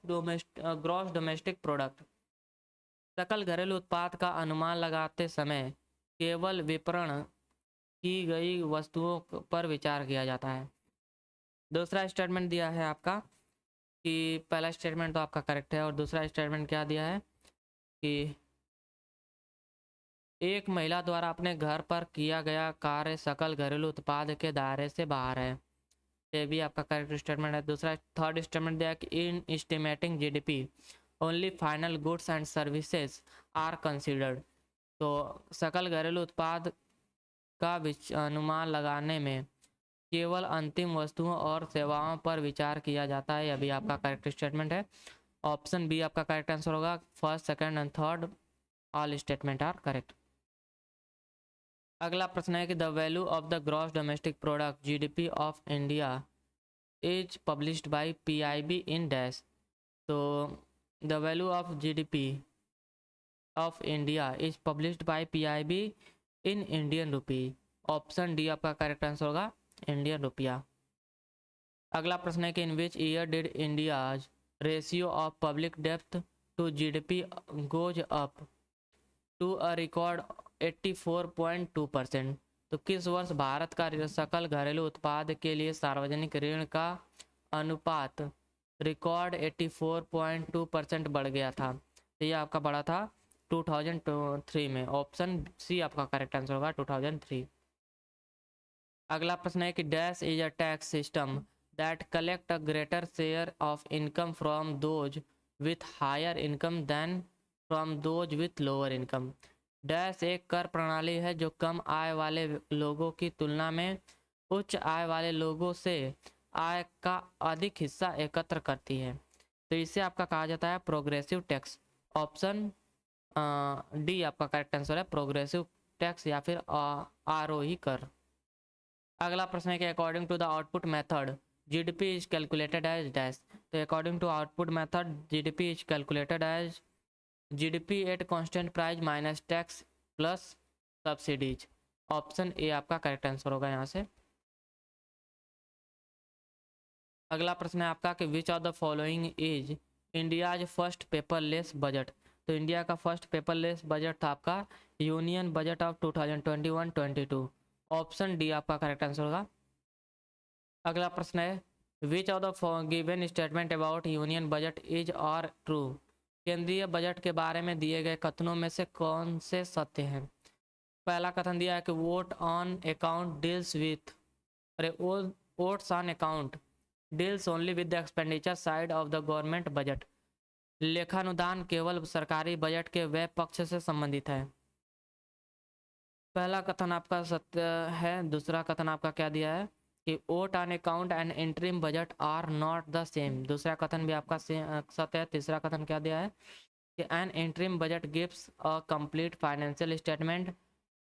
domestic product. सकल घरेलू उत्पाद का अनुमान लगाते समय केवल विपणन की गई वस्तुओं पर विचार किया जाता है। दूसरा स्टेटमेंट दिया है आपका कि पहला स्टेटमेंट तो आपका करेक्ट है, और दूसरा स्टेटमेंट क्या दिया है कि एक महिला द्वारा अपने घर पर किया गया कार्य सकल घरेलू उत्पाद के दायरे से बाहर है। ये भी आपका करेक्ट स्टेटमेंट है। दूसरा थर्ड स्टेटमेंट दिया कि in estimating GDP only final goods and services are considered. तो सकल घरेलू उत्पाद का अनुमान लगाने में केवल अंतिम वस्तुओं और सेवाओं पर विचार किया जाता है। यह भी आपका करेक्ट स्टेटमेंट है, ऑप्शन बी आपका करेक्ट आंसर होगा। First, second and third all statement are correct. अगला प्रश्न है कि the value of the gross domestic product GDP of India is published by PIB in dash. तो the value of GDP of India is published by PIB in Indian rupee. Option D आपका correct answer होगा, Indian रुपया। अगला प्रश्न है कि in which year did India's ratio of public डेप्थ to GDP goes up to a record 84.2%। तो किस वर्ष भारत का सकल घरेलू उत्पाद के लिए सार्वजनिक ऋण का अनुपात रिकॉर्ड 84.2% बढ़ गया था? तो ये आपका बढ़ा था 2003 में। ऑप्शन सी आपका करेक्ट आंसर होगा, 2003। अगला प्रश्न है कि dash is a tax system that collect a greater share of income from those with higher income than from those with lower income. Dash एक कर प्रणाली है जो कम आय वाले लोगों की तुलना में उच्च आय वाले लोगों से आय का अधिक हिस्सा एकत्र करती है। तो इसे आपका कहा जाता है प्रोग्रेसिव टैक्स। ऑप्शन डी आपका करेक्ट आंसर है, प्रोग्रेसिव टैक्स या फिर आरोही कर। अगला प्रश्न है कि according to the output method GDP is calculated as dash. तो according to output method GDP is calculated as GDP at constant price minus tax plus subsidies. Option A आपका करेक्ट आंसर होगा यहाँ से। अगला प्रश्न है आपका कि which of the following is India's first paperless budget. तो इंडिया का फर्स्ट पेपरलेस बजट था आपका union budget of 2021-22। Option D आपका करेक्ट आंसर होगा। अगला प्रश्न है which of the given statement about union budget is are true. केंद्रीय बजट के बारे में दिए गए कथनों में से कौन से सत्य हैं? पहला कथन दिया है कि vote on account deals with अरे votes on account deals only with the expenditure side of the government budget. लेखानुदान केवल सरकारी बजट के व्यय पक्ष से संबंधित है। पहला कथन आपका सत्य है। दूसरा कथन आपका क्या दिया है कि vote on account and interim budget are not the same. दूसरा कथन भी आपका सत्य है। तीसरा कथन क्या दिया है कि an interim budget gives a complete financial statement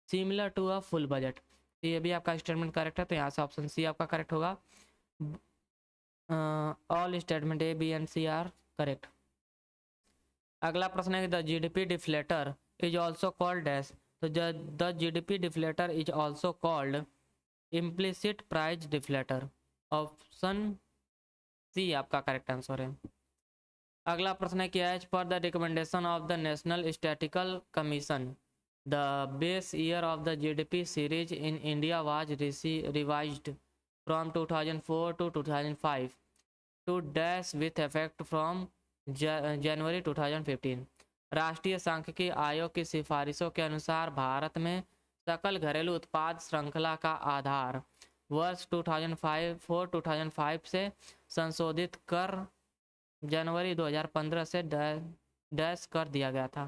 similar to a full budget. तो ये भी आपका स्टेटमेंट करेक्ट है, तो यहाँ से ऑप्शन सी आपका करेक्ट होगा। All statement A B and C are correct. अगला प्रश्न है the GDP deflator is also called dash. तो the GDP deflator is also called implicit price deflator. Option C आपका करेक्ट आंसर है। अगला प्रश्न है कि as per the recommendation of the national statistical commission the base year of the GDP series in India was revised from 2004 to 2005 to dash with effect from January 2015। राष्ट्रीय सांख्यिकी आयोग की सिफारिशों के अनुसार भारत में सकल घरेलू उत्पाद श्रृंखला का आधार वर्ष 2005 से संशोधित कर जनवरी 2015 से डैश कर दिया गया था।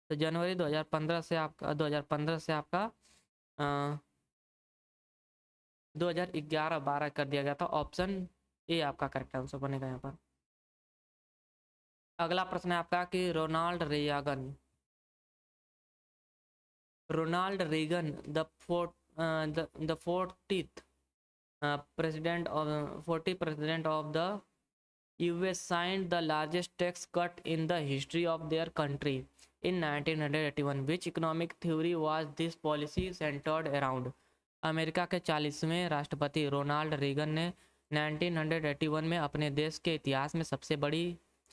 तो जनवरी 2015 से आपका 2011-12 कर दिया गया था। ऑप्शन ये आपका करेक्ट आंसर बनेगा यहाँ पर। अगला प्रश्न है आपका कि Ronald Reagan the 40th president of the US signed the largest tax cut in the history of their country in 1981. Which economic theory was this policy centered around? America के 40वें राष्ट्रपति रोनाल्ड रेगन ने 1981 में अपने देश के इतिहास में सबसे बड़ी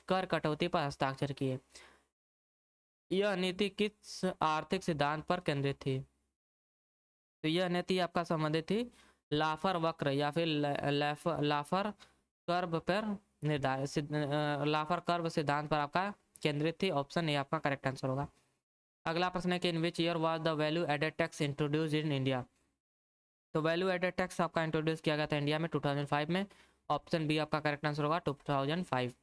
कर कटौती पर हस्ताक्षर किए। यह नीति किस आर्थिक सिद्धांत पर केंद्रित थी? तो यह नीति आपका संबंधित थी लाफर वक्र या फिर लाफर कर्व पर निर्धारित लाफर कर्व सिद्धांत पर आपका केंद्रित थी। ऑप्शन ए आपका करेक्ट आंसर होगा। अगला प्रश्न है कि in which year was the value added tax introduce in India? तो वैल्यू एडेड टैक्स आपका इंट्रोड्यूस किया गया था इंडिया में 2005 में। ऑप्शन बी आपका करेक्ट आंसर होगा 2005।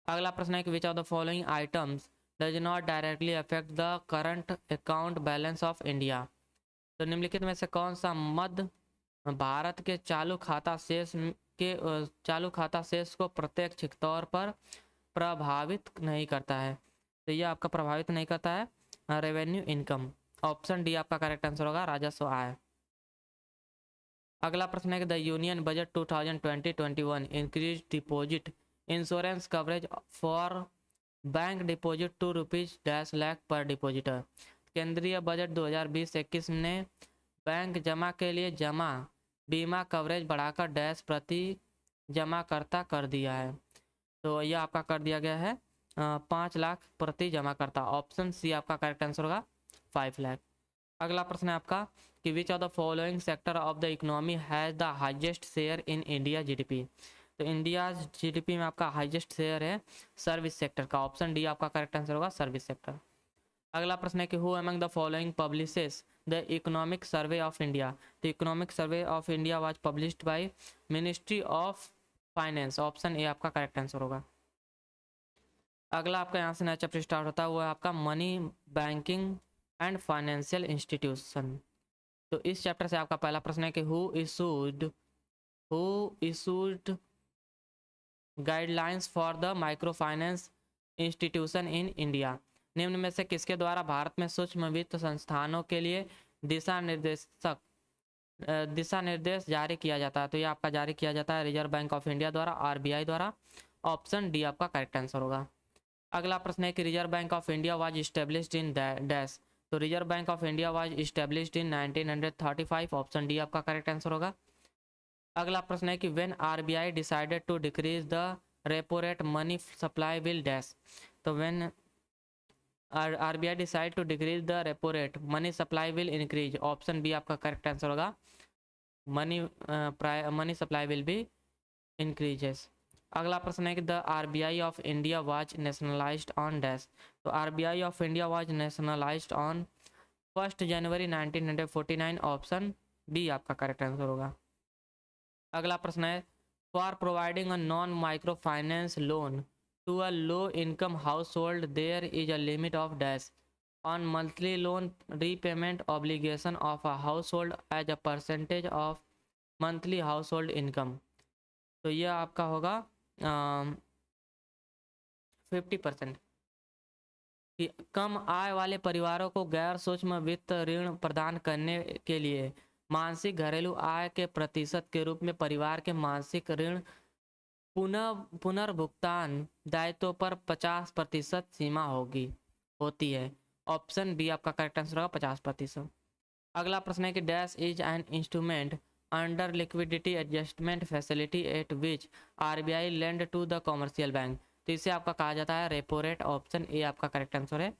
अगला प्रश्न है कि which of the following items does not directly affect the current account balance of India? तो निम्नलिखित में से कौन सा मद भारत के चालू खाता शेष को प्रत्यक्ष तौर पर प्रभावित नहीं करता है? तो ये आपका प्रभावित नहीं करता है रेवेन्यू इनकम। ऑप्शन डी आपका करेक्ट आंसर होगा राजस्व आय। अगला प्रश्न है कि the union budget 2020-21 increase deposit insurance coverage for bank deposit to ₹1 per depositor. केंद्रीय बजट 2020-21 ने बैंक जमा के लिए जमा बीमा कवरेज बढ़ाकर डैश प्रति जमाकर्ता कर दिया है। तो यह आपका कर दिया गया है 5 लाख प्रति जमाकर्ता। ऑप्शन सी आपका करेक्ट आंसर होगा 5 लाख। अगला प्रश्न है आपका कि which of the following sector of the economy has the highest share in India GDP? तो इंडिया जीडीपी में आपका हाईएस्ट शेयर है सर्विस सेक्टर का। ऑप्शन डी आपका करेक्ट आंसर होगा सर्विस सेक्टर। अगला प्रश्न है कि who among the following publishes the economic survey of India? The economic survey of India was published by ministry of finance. Option A आपका correct answer होगा। अगला आपका यहाँ से नया चैप्टर स्टार्ट होता है वो है आपका money banking and financial institution. तो इस चैप्टर से आपका पहला प्रश्न है कि who issued guidelines for the micro finance institution in India? निम्न में से किसके द्वारा भारत में सूक्ष्म वित्त संस्थानों के लिए दिशा निर्देश जारी किया जाता है? तो ये आपका जारी किया जाता है रिजर्व बैंक ऑफ इंडिया द्वारा, आरबीआई द्वारा। ऑप्शन डी आपका करेक्ट आंसर होगा। अगला प्रश्न है कि Reserve Bank of India was established in dash? तो Reserve Bank of India was established in 1935। Option D आपका करेक्ट आंसर होगा। अगला प्रश्न है कि when RBI decided to decrease the repo rate money supply will dash? तो when RBI decide to decrease the repo rate money supply will increase. Option B आपका correct answer होगा money supply will be increases. अगला प्रश्न है कि the RBI of India was nationalised on dash? तो RBI of India was nationalised on 1 January 1949। Option B आपका correct answer होगा। अगला प्रश्न है for providing a non micro finance loan to a low income household there is a limit of dash on monthly loan repayment obligation of a household as a percentage of monthly household income. तो यह आपका होगा 50%। कि कम आय वाले परिवारों को गैर सूक्ष्म वित्त ऋण प्रदान करने के लिए मासिक घरेलू आय के प्रतिशत के रूप में परिवार के मासिक ऋण पुनर्भुगतान दायित्व पर 50% सीमा होती है। ऑप्शन बी आपका करेक्ट आंसर होगा 50%। अगला प्रश्न है कि dash is an instrument under liquidity adjustment facility at which RBI lend to the commercial bank? तो इसे आपका कहा जाता है रेपो रेट। ऑप्शन ए आपका करेक्ट आंसर है।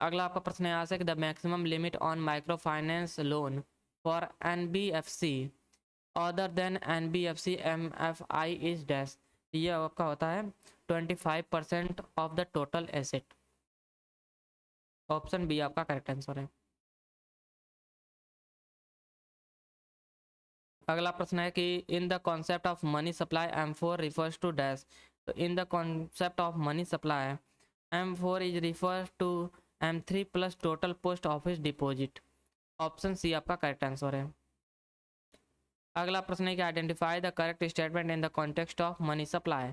अगला आपका प्रश्न यहाँ से the maximum limit on micro finance loan for NBFC other than NBFC MFI is dash? ये आपका होता है 25% of the total asset. Option B आपका करेक्ट आंसर है। अगला प्रश्न है कि in the concept of money supply M4 refers to dash? तो in the concept of money supply M4 is refers to M3 plus total post office deposit. Option C आपका correct answer है। अगला प्रश्न है कि identify the correct statement in the context of money supply.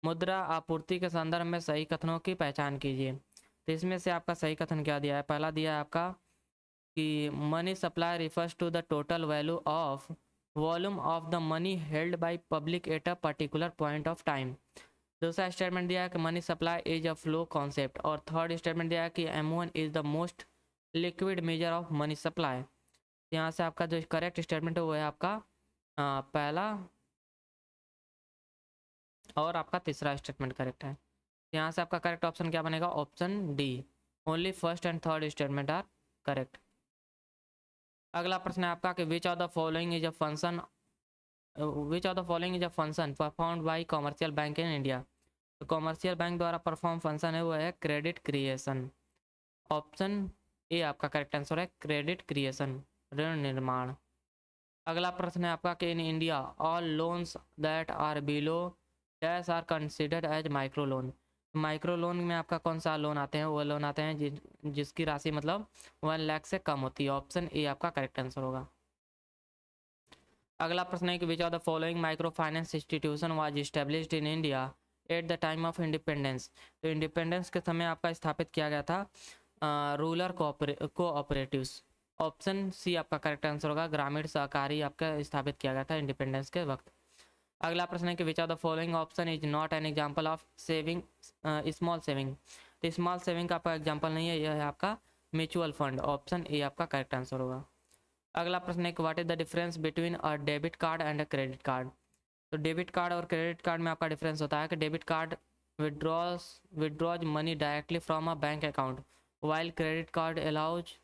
मुद्रा आपूर्ति के संदर्भ में सही कथनों की पहचान कीजिए। तो इसमें से आपका सही कथन क्या दिया है? पहला दिया है आपका कि money supply refers to the total value of volume of the money held by public at a particular point of time. दूसरा स्टेटमेंट दिया है कि money supply is a flow concept. और थर्ड स्टेटमेंट दिया है कि M1 is the most liquid measure of money supply. यहाँ से आपका जो करेक्ट स्टेटमेंट है वो है आपका पहला और आपका तीसरा स्टेटमेंट करेक्ट है। यहाँ से आपका करेक्ट ऑप्शन क्या बनेगा? Option D, only first and third statement are correct. अगला प्रश्न है आपका कि which of the following is a function performed by commercial bank in India. तो कॉमर्शियल बैंक द्वारा परफॉर्म फंक्शन है वो है क्रेडिट क्रिएशन। ऑप्शन ए आपका करेक्ट आंसर है, क्रेडिट क्रिएशन, ऋण निर्माण। अगला प्रश्न है आपका कि in India all loans that are below dash are considered as micro loan. Micro loan में आपका कौन सा लोन आते हैं? वो लोन आते हैं जिसकी राशि मतलब 1 लाख से कम होती है। ऑप्शन ए आपका करेक्ट आंसर होगा। अगला प्रश्न है कि which of the following micro finance institution was established in India at the time of independence. तो इंडिपेंडेंस के समय आपका स्थापित किया गया था रूरल कोऑपरेटिव्स। ऑप्शन सी आपका करेक्ट आंसर होगा, ग्रामीण सहकारी आपका स्थापित किया गया था इंडिपेंडेंस के वक्त। अगला प्रश्न है कि which of the following option is not an example of saving small saving. तो स्मॉल सेविंग का आपका एग्जांपल नहीं है, यह है आपका म्यूचुअल फंड। ऑप्शन ए आपका करेक्ट आंसर होगा। अगला प्रश्न है कि what is the difference between a debit card and a credit card. तो डेबिट कार्ड और क्रेडिट कार्ड में आपका डिफरेंस होता है कि debit card withdraws money directly from a bank account while credit card allows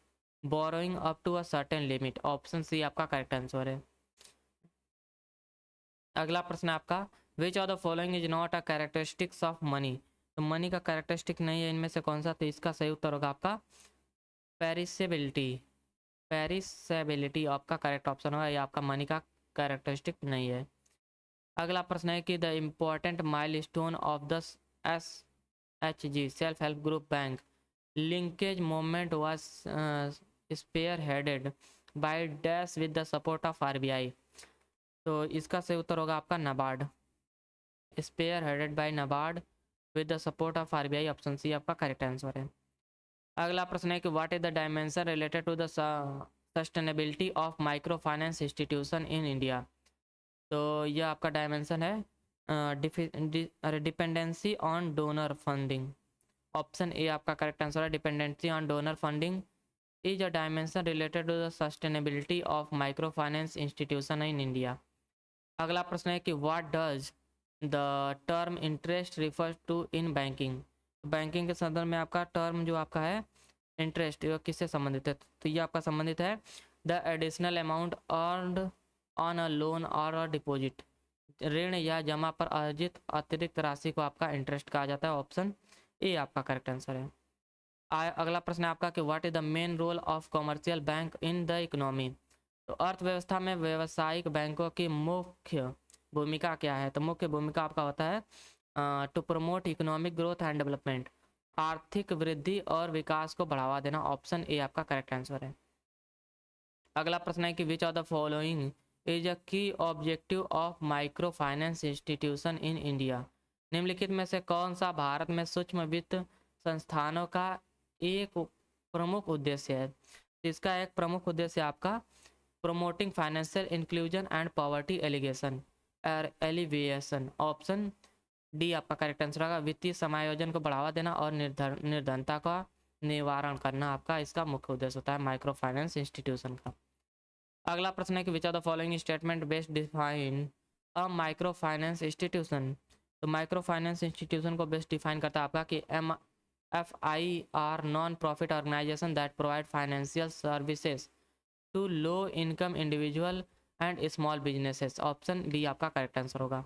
borrowing up to a certain limit. Option C आपका correct answer है। अगला प्रश्न है आपका which of the following is not a characteristics of money. तो money का characteristic नहीं है इनमें से कौन सा? तो इसका सही उत्तर होगा आपका पेरिसेबिलिटी। पेरिसेबिलिटी आपका करेक्ट ऑप्शन होगा, ये आपका मनी का कैरेक्टरिस्टिक नहीं है। अगला प्रश्न है कि the important milestone of the SHG self help group bank linkage movement was spearheaded by dash with the support of RBI। तो इसका सही उत्तर होगा आपका NABARD, spearheaded by NABARD with the support of RBI। Option C आपका correct answer है। अगला प्रश्न है कि what is the dimension related to the sustainability of micro finance institution in India. तो यह आपका डायमेंशन है dependency on donor funding. Option A आपका करेक्ट आंसर है, dependency on donor funding is a dimension related to the sustainability of micro finance institution in India. अगला प्रश्न है कि what does the term interest refers to in banking. Banking के संदर्भ में आपका टर्म जो आपका है इंटरेस्ट किससे संबंधित है? तो ये आपका संबंधित है the additional amount earned on a loan और अ डिपॉजिट। ऋण या जमा पर अर्जित अतिरिक्त राशि को आपका इंटरेस्ट कहा जाता है। ऑप्शन ए आपका करेक्ट आंसर है। अगला प्रश्न है आपका कि what is the main role of commercial bank in the economy. तो अर्थव्यवस्था में व्यावसायिक बैंकों की मुख्य भूमिका क्या है? तो मुख्य भूमिका आपका होता है to promote economic growth and development, आर्थिक वृद्धि और विकास को बढ़ावा देना। ऑप्शन ए आपका करेक्ट आंसर है। अगला प्रश्न है कि which of the following is a key objective of micro finance institution in India. निम्नलिखित में से कौन सा भारत में सूक्ष्म वित्त संस्थानों का एक प्रमुख उद्देश्य है? इसका एक प्रमुख उद्देश्य आपका promoting financial inclusion and poverty alleviation. Option D आपका करेक्ट आंसर होगा, वित्तीय समायोजन को बढ़ावा देना और निर्धनता का निवारण करना आपका इसका मुख्य उद्देश्य होता है माइक्रो फाइनेंस इंस्टीट्यूशन का। अगला प्रश्न है कि which of the following statement best define a micro finance institution. तो माइक्रो फाइनेंस इंस्टीट्यूशन को बेस्ट डिफाइन करता है आपका कि MFI are non profit organisation that provide financial services to low income individual and small businesses. Option D आपका correct answer होगा।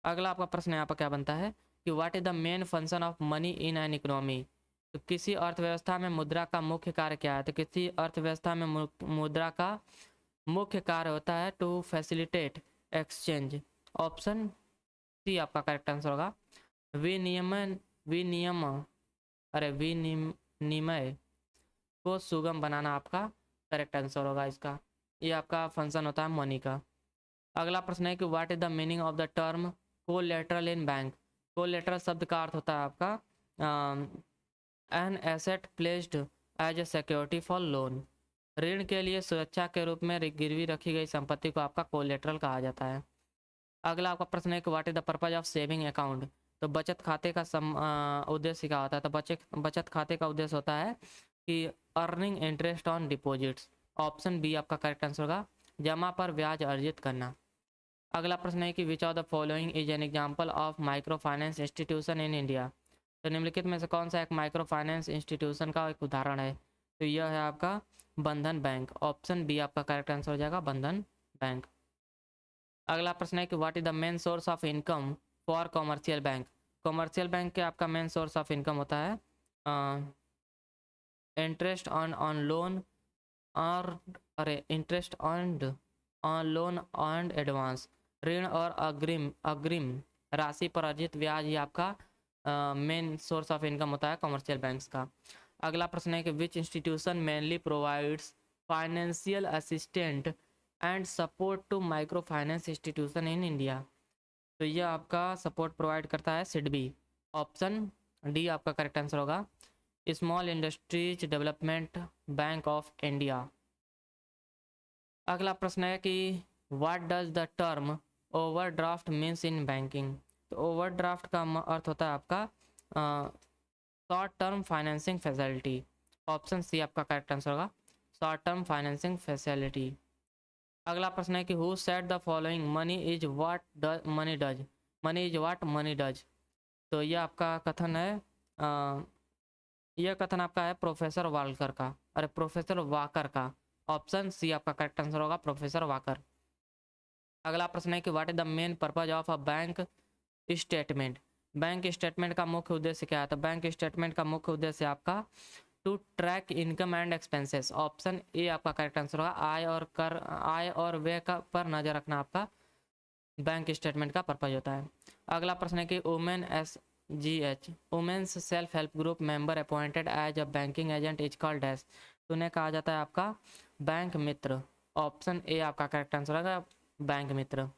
अगला आपका प्रश्न यहाँ पर क्या बनता है कि what is the main function of money in an economy. तो किसी अर्थव्यवस्था में मुद्रा का मुख्य कार्य क्या है? तो किसी अर्थव्यवस्था में मुद्रा का मुख्य कार्य होता है to facilitate exchange. Option C आपका करेक्ट आंसर होगा, विनियमन विनियम अरे विनिमय को सुगम बनाना आपका करेक्ट आंसर होगा इसका। ये आपका फंक्शन होता है मनी का। अगला प्रश्न है कि what is the meaning of the term collateral in bank. Collateral शब्द का अर्थ होता है आपका an asset placed as a security for loan. ऋण के लिए सुरक्षा के रूप में गिरवी रखी गई संपत्ति को आपका कोलेटरल कहा जाता है। अगला आपका प्रश्न है कि what is the purpose of saving account. तो बचत खाते का उद्देश्य क्या होता है। तो बचत खाते का उद्देश्य होता है कि earning interest on deposits. Option B आपका करेक्ट आंसर होगा, जमा पर ब्याज अर्जित करना। अगला प्रश्न है कि which of the following is N example of micro finance institution in India. तो निम्नलिखित में से कौन सा एक माइक्रो फाइनेंस इंस्टीट्यूशन का एक उदाहरण है। तो यह है आपका बंधन बैंक। ऑप्शन बी आपका करेक्ट आंसर हो जाएगा, बंधन बैंक। अगला प्रश्न है कि what is the main source of income for commercial bank. Commercial bank के आपका मेन सोर्स ऑफ इनकम होता है इंटरेस्ट ऑन लोन और interest on loan and advance. ऋण और अग्रिम राशि पर अर्जित ब्याज ही आपका मेन सोर्स ऑफ इनकम होता है कॉमर्शियल बैंक्स का। अगला प्रश्न है कि which institution mainly provides financial assistant and support to micro finance institution in India. तो यह आपका सपोर्ट प्रोवाइड करता है सिडबी। ऑप्शन डी आपका करेक्ट आंसर होगा, small industries development bank of India. अगला प्रश्न है कि what does the term overdraft means in banking. तो ओवरड्राफ्ट का अर्थ होता है आपका short term financing facility. Option C आपका करेक्ट आंसर होगा, शॉर्ट टर्म फाइनेंसिंग फैसिलिटी। अगला प्रश्न है कि who said the following money is what money does. Money is what money does. तो यह आपका कथन है यह कथन आपका है प्रोफेसर वालकर का, प्रोफेसर वाकर का। ऑप्शन सी आपका करेक्ट आंसर होगा, प्रोफेसर वाकर। अगला प्रश्न है कि what is the main purpose of a bank statement. Bank statement का मुख्य उद्देश्य क्या है। तो बैंक स्टेटमेंट का मुख्य उद्देश्य आपका to track income and expenses. Option A आपका करेक्ट आंसर होगा, आय और व्यय का पर नजर रखना आपका बैंक स्टेटमेंट का पर्पज होता है। अगला प्रश्न है कि WOMEN women's self help group member appointed as a banking agent is called dash. तो उन्हें कहा जाता है आपका बैंक मित्र। ऑप्शन ए आपका करेक्ट आंसर होगा, बैंक मित्र।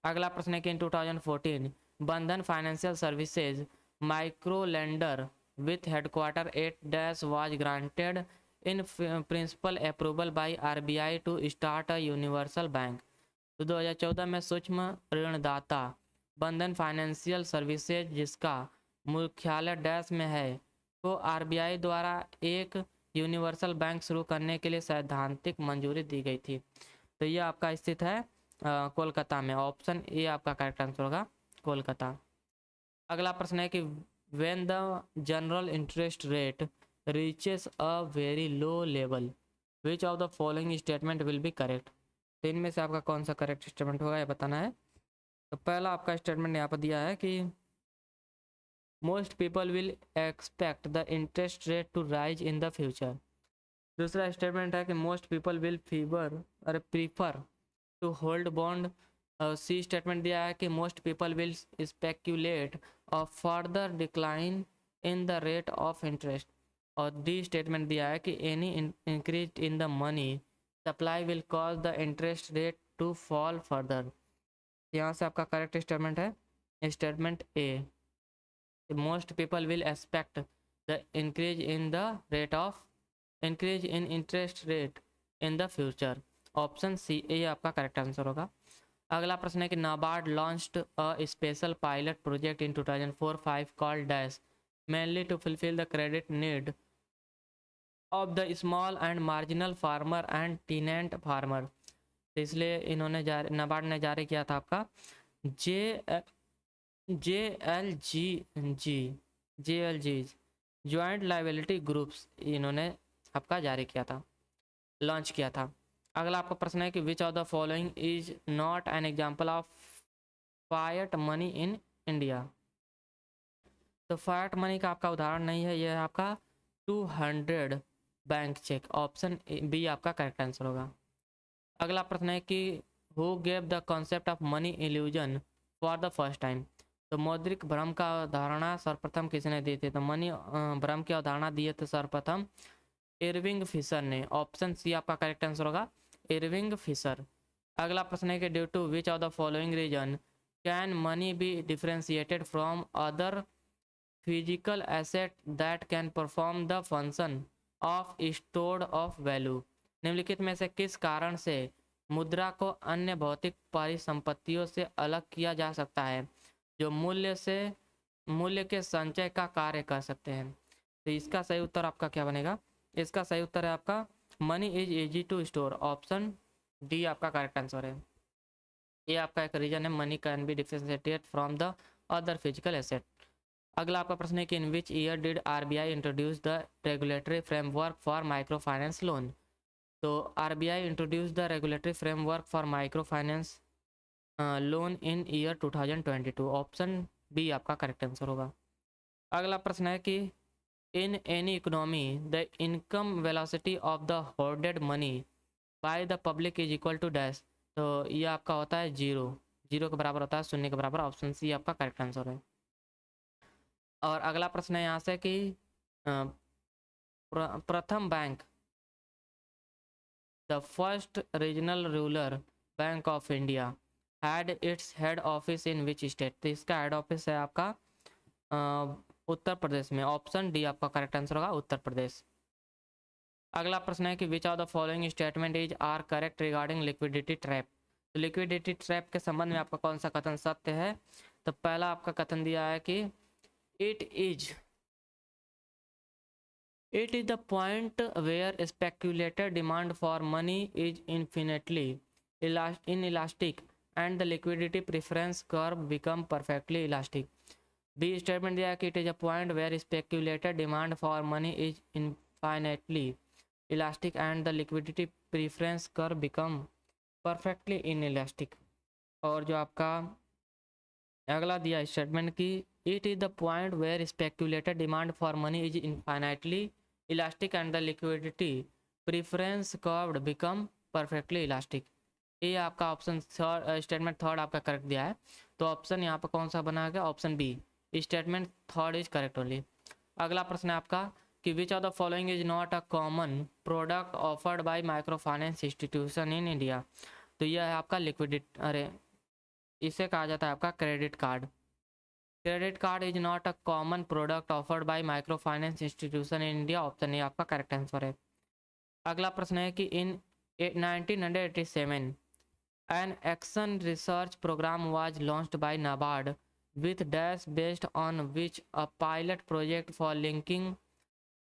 अगला प्रश्न है कि in 2014 Bandhan financial services micro lender with headquarter at dash was granted in principle approval by RBI to start a universal bank. तो 2014 में सूक्ष्म ऋणदाता बंधन फाइनेंशियल सर्विसेज जिसका मुख्यालय डैश में है को RBI द्वारा एक यूनिवर्सल बैंक शुरू करने के लिए सैद्धांतिक मंजूरी दी गई थी। तो यह आपका स्थित है कोलकाता में। ऑप्शन ए आपका करेक्ट आंसर होगा, कोलकाता। अगला प्रश्न है कि when the general interest rate reaches a very low level which of the following statement will be correct. तो इनमें से आपका कौन सा करेक्ट स्टेटमेंट होगा, ये बताना है। तो पहला आपका स्टेटमेंट यहाँ पर दिया है कि most people will expect the interest rate to rise in the future. दूसरा स्टेटमेंट है कि most people will prefer to hold bond. C statement दिया है कि most people will speculate a further decline in the rate of interest. और D statement दिया है कि any increase in the money supply will cause the interest rate to fall further. यहाँ से आपका करेक्ट स्टेटमेंट है statement A, most people will expect the increase in interest rate in the future. Option C A आपका correct answer होगा। अगला प्रश्न है कि NABARD launched a special pilot project in 2004-05 called dash mainly to fulfil the credit need of the small and marginal farmer and tenant farmer. इसलिए इन्होंने नाबार्ड ने जारी किया था आपका JLG ज्वाइंट लाइबिलिटी ग्रुप्स, इन्होंने आपका जारी किया था, लॉन्च किया था। अगला आपका प्रश्न है कि which of the following is not N example of fight money in India. तो फायट मनी का आपका उदाहरण नहीं है, यह है आपका 200 बैंक चेक। ऑप्शन बी आपका करेक्ट आंसर होगा। अगला प्रश्न है कि who gave the concept of money illusion for the first time. तो मौद्रिक भ्रम का अवधारणा सर्वप्रथम किसने दी थी। तो मनी भ्रम की अवधारणा दी थी सर्वप्रथम इरविंग फिशर ने। ऑप्शन सी आपका करेक्ट आंसर होगा, इरविंग फिशर। अगला प्रश्न है कि due to which of the following reason can money be differentiated from other physical asset that can perform the function of stored of value. निम्नलिखित में से किस कारण से मुद्रा को अन्य भौतिक परिसंपत्तियों से अलग किया जा सकता है जो मूल्य के संचय का कार्य कर सकते हैं। तो इसका सही उत्तर आपका क्या बनेगा? इसका सही उत्तर है आपका money is easy to store, option D आपका करेक्ट आंसर है। ये आपका एक रीजन है, money can be differentiated from the other physical asset. अगला आपका प्रश्न है कि in which year did RBI introduce the regulatory framework for micro finance loan. तो RBI introduce the regulatory framework for micro finance loan in year 2022, option B आपका correct answer होगा। अगला प्रश्न है कि इन any economy the income velocity of the hoarded money by the public is equal to dash. तो ये आपका होता है जीरो, जीरो के बराबर होता है शून्य के बराबर, ऑप्शन सी आपका करेक्ट आंसर है। और अगला प्रश्न है यहाँ से कि Prathama bank, the first regional rural bank of India had its head office in which state. तो इसका हेड ऑफिस है आपका उत्तर प्रदेश में, ऑप्शन डी आपका करेक्ट आंसर होगा, उत्तर प्रदेश। अगला प्रश्न है कि which of the following statement is are correct regarding liquidity trap. तो लिक्विडिटी ट्रैप के संबंध में आपका कौन सा कथन सत्य है? तो पहला आपका कथन दिया है कि it is the point where speculated demand for money is infinitely inelastic and the liquidity preference curve become perfectly elastic. B statement दिया है कि it is a point where speculated demand for money is infinitely elastic and the liquidity preference curve become perfectly inelastic. और जो आपका अगला दिया statement की it is the point where speculated demand for money is infinitely elastic and the liquidity preference curved become perfectly elastic. ये आपका option statement third आपका correct दिया है, तो ऑप्शन यहाँ पर कौन सा बना गया? Option B, statement third is correct only. अगला प्रश्न है आपका कि which of the following is not a common product offered by micro finance institution in India. तो यह है आपका लिक्विडिटी, अरे इसे कहा जाता है आपका credit card. Credit card is not a common product offered by micro finance institution in India, option A आपका करेक्ट आंसर है। अगला प्रश्न है कि in 1987 an action research programme was launched by NABARD with dash based on which a pilot project for linking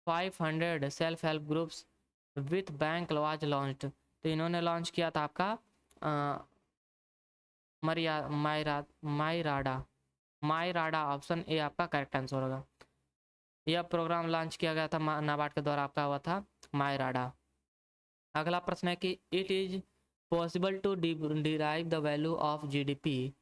500 self help groups with bank was launched। तो इन्होंने launch किया था आपका मायराडा, ऑप्शन ए आपका करेक्ट आंसर होगा। यह प्रोग्राम लॉन्च किया गया था नाबार्ड के द्वारा, आपका हुआ था मायराडा। अगला प्रश्न है कि it is possible to derive the value of GDP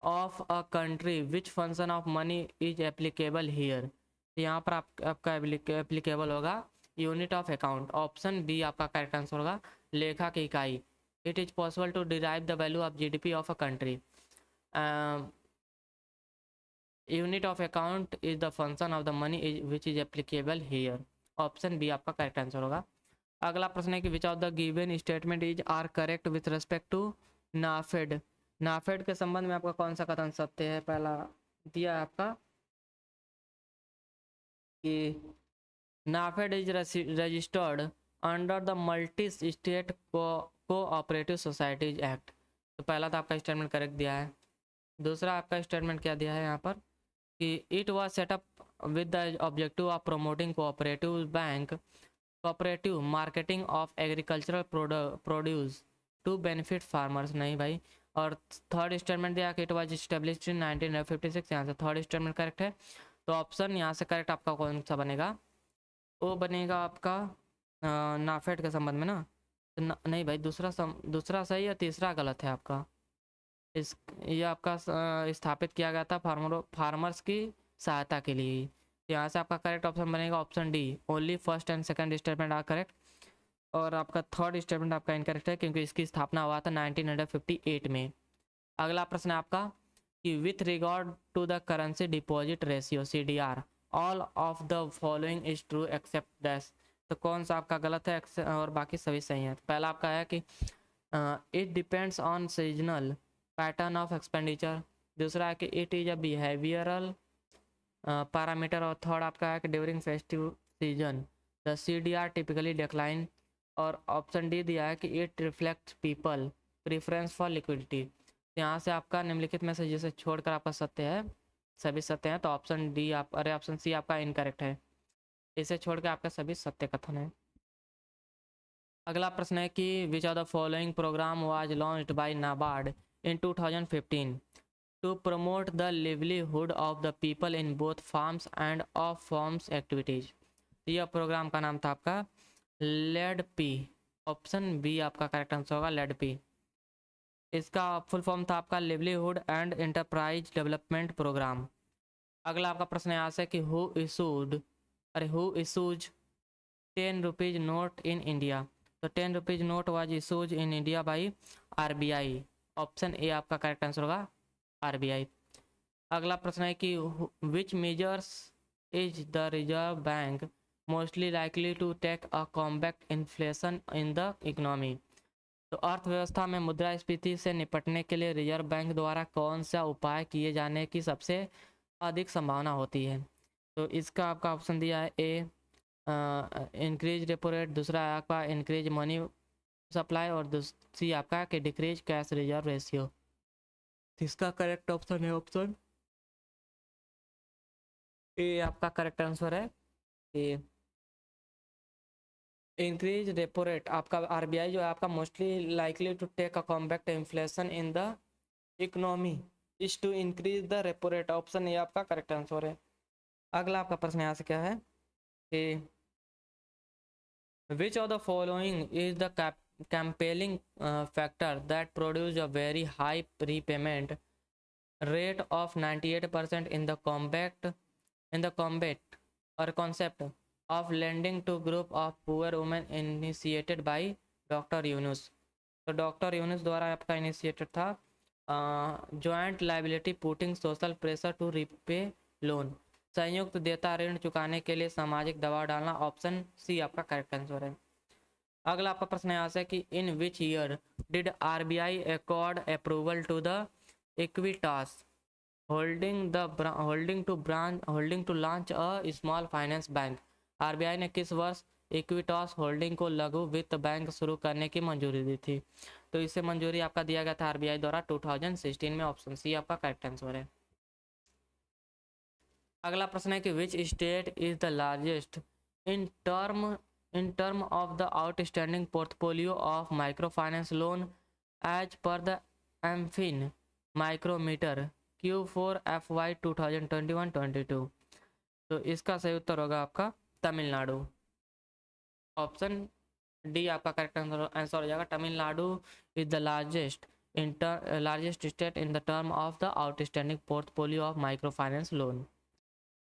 of a country which function of money is applicable here. यहाँ पर आपका एप्लीकेबल होगा unit of account, option B आपका करेक्ट आंसर होगा, लेखा की इकाई। It is possible to derive the value of GDP of a country, unit of account is the function of the money which is applicable here, option B आपका correct answer होगा। अगला प्रश्न है कि which of the given statement is are correct with respect to NAFED. NAFED के संबंध में आपका कौन सा कथन सत्य है? पहला दिया है आपका कि NAFED is registered under the multi state cooperative societies act. तो पहला तो आपका स्टेटमेंट करेक्ट दिया है। दूसरा आपका स्टेटमेंट क्या दिया है यहाँ पर कि it was set up with the objective of promoting cooperative marketing of agricultural produce to benefit farmers. नहीं भाई। और थर्ड स्टेटमेंट दिया कि इट वाज एस्टेब्लिश्ड इन 1956, यहाँ से थर्ड स्टेटमेंट करेक्ट है। तो ऑप्शन यहाँ से करेक्ट आपका कौन सा बनेगा? वो बनेगा आपका नाफेड के संबंध में ना, तो नहीं भाई, दूसरा सही है, तीसरा गलत है आपका। ये आपका स्थापित किया गया था फार्मर्स की सहायता के लिए। यहाँ से आपका करेक्ट ऑप्शन बनेगा option D, only first and second statement are correct. और आपका थर्ड स्टेटमेंट आपका इनकरेक्ट है क्योंकि इसकी स्थापना हुआ था 1958 में। अगला प्रश्न है आपका कि with regard to the currency deposit ratio CDR all of the following is true except dash. तो कौन सा आपका गलत है और बाकी सभी सही है? पहला आपका है कि it depends on seasonal pattern of expenditure. दूसरा है कि it is a behavioural parameter. और थर्ड आपका है कि during festive season the CDR typically decline. और ऑप्शन डी दिया है कि it reflects people preference for liquidity. यहाँ से आपका निम्नलिखित में से जिसे छोड़कर आपका सत्य है, सभी सत्य हैं, तो ऑप्शन डी आप अरे ऑप्शन सी आपका इनकरेक्ट है। इसे छोड़ के आपका सभी सत्य कथन है। अगला प्रश्न है कि which of the following programme was launched by NABARD in 2015 to promote the livelihood of the people in both farms and off farms activities. यह प्रोग्राम का नाम था आपका लेड पी। ऑप्शन बी आपका करेक्ट आंसर होगा, लेड पी। इसका full form था आपका livelihood and enterprise development programme. अगला आपका प्रश्न यहाँ से कि who issues 10 rupees note in India. तो 10 rupees note was issues in India by RBI। Option A आपका करेक्ट आंसर होगा, RBI। अगला प्रश्न है कि which measures is the Reserve Bank mostly likely to take a combat inflation in the economy. तो अर्थव्यवस्था में मुद्रास्फीति से निपटने के लिए रिजर्व बैंक द्वारा कौन सा उपाय किए जाने की सबसे अधिक संभावना होती है। तो इसका आपका ऑप्शन दिया है ए इंक्रीज रेपो रेट, दूसरा है आपका इंक्रीज मनी सप्लाई, और दूसरी आपका कि डिक्रीज कैश रिजर्व रेशियो। इसका करेक्ट ऑप्शन है ऑप्शन ए आपका करेक्ट आंसर है ए इंक्रीज रेपो रेट। आपका RBI जो है आपका mostly likely to take a combat inflation in the economy is to increase the repo rate. Option A आपका correct answer है। अगला आपका प्रश्न यहाँ से क्या है कि which of the following is the compelling factor that produce a very high prepayment rate of 98% in the combat or concept of lending to group of poor women initiated by Dr. Yunus। तो doctor Yunus द्वारा आपका initiated था joint liability putting social pressure to repay loan. संयुक्त देता ऋण चुकाने के लिए सामाजिक दबाव डालना। ऑप्शन सी आपका करेक्ट आंसर है। अगला आपका प्रश्न यहाँ से कि in which year did RBI accord approval to the Equitas holding to launch a small finance bank. RBI ने किस वर्ष इक्विटास होल्डिंग को लघु वित्त बैंक शुरू करने की मंजूरी दी थी। तो इसे मंजूरी आपका दिया गया था RBI द्वारा 2016 में। ऑप्शन सी आपका करेक्ट आंसर है। अगला प्रश्न है कि which state is the largest in term of the outstanding portfolio of micro finance loan as per the MFIN micrometer Q4 FY 2021-22। तो इसका सही उत्तर होगा आपका तमिलनाडु। ऑप्शन डी आपका करेक्ट आंसर हो जाएगा। Tamil Nadu is the largest state in the term of the outstanding portfolio of micro finance loan.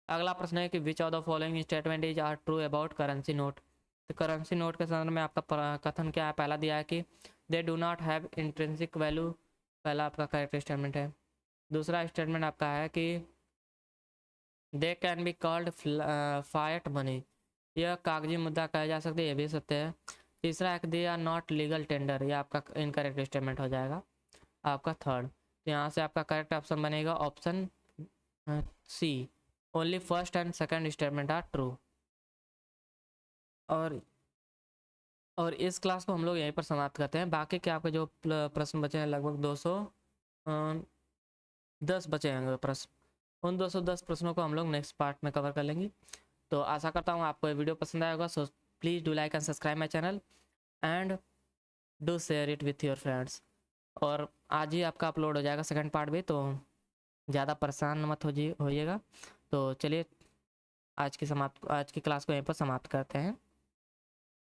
अगला प्रश्न है कि which of the following statement is are true about currency note. तो करेंसी नोट के संदर्भ में आपका कथन क्या है। पहला दिया है कि they do not have intrinsic value, पहला आपका करेक्ट स्टेटमेंट है। दूसरा स्टेटमेंट आपका है कि they can be called fight money, यह कागजी मुद्दा कहा जा सकता है, यह भी सत्य है। तीसरा है कि they are not legal tender, यह आपका इनकरेक्ट स्टेटमेंट हो जाएगा आपका थर्ड। तो यहाँ से आपका करेक्ट ऑप्शन बनेगा option C, only first and second statement are true. और इस क्लास को हम लोग यहीं पर समाप्त करते हैं। बाकी के आपके जो प्रश्न बचे हैं लगभग 210 बचे हैं प्रश्न, उन 210 प्रश्नों को हम लोग नेक्स्ट पार्ट में कवर कर लेंगे। तो आशा करता हूँ आपको ये वीडियो पसंद आया होगा। So please do like and subscribe my channel and do share it with your friends. और आज ही आपका अपलोड हो जाएगा सेकंड पार्ट भी, तो ज़्यादा परेशान मत होइएगा। तो चलिए आज की क्लास को यहीं पर समाप्त करते हैं।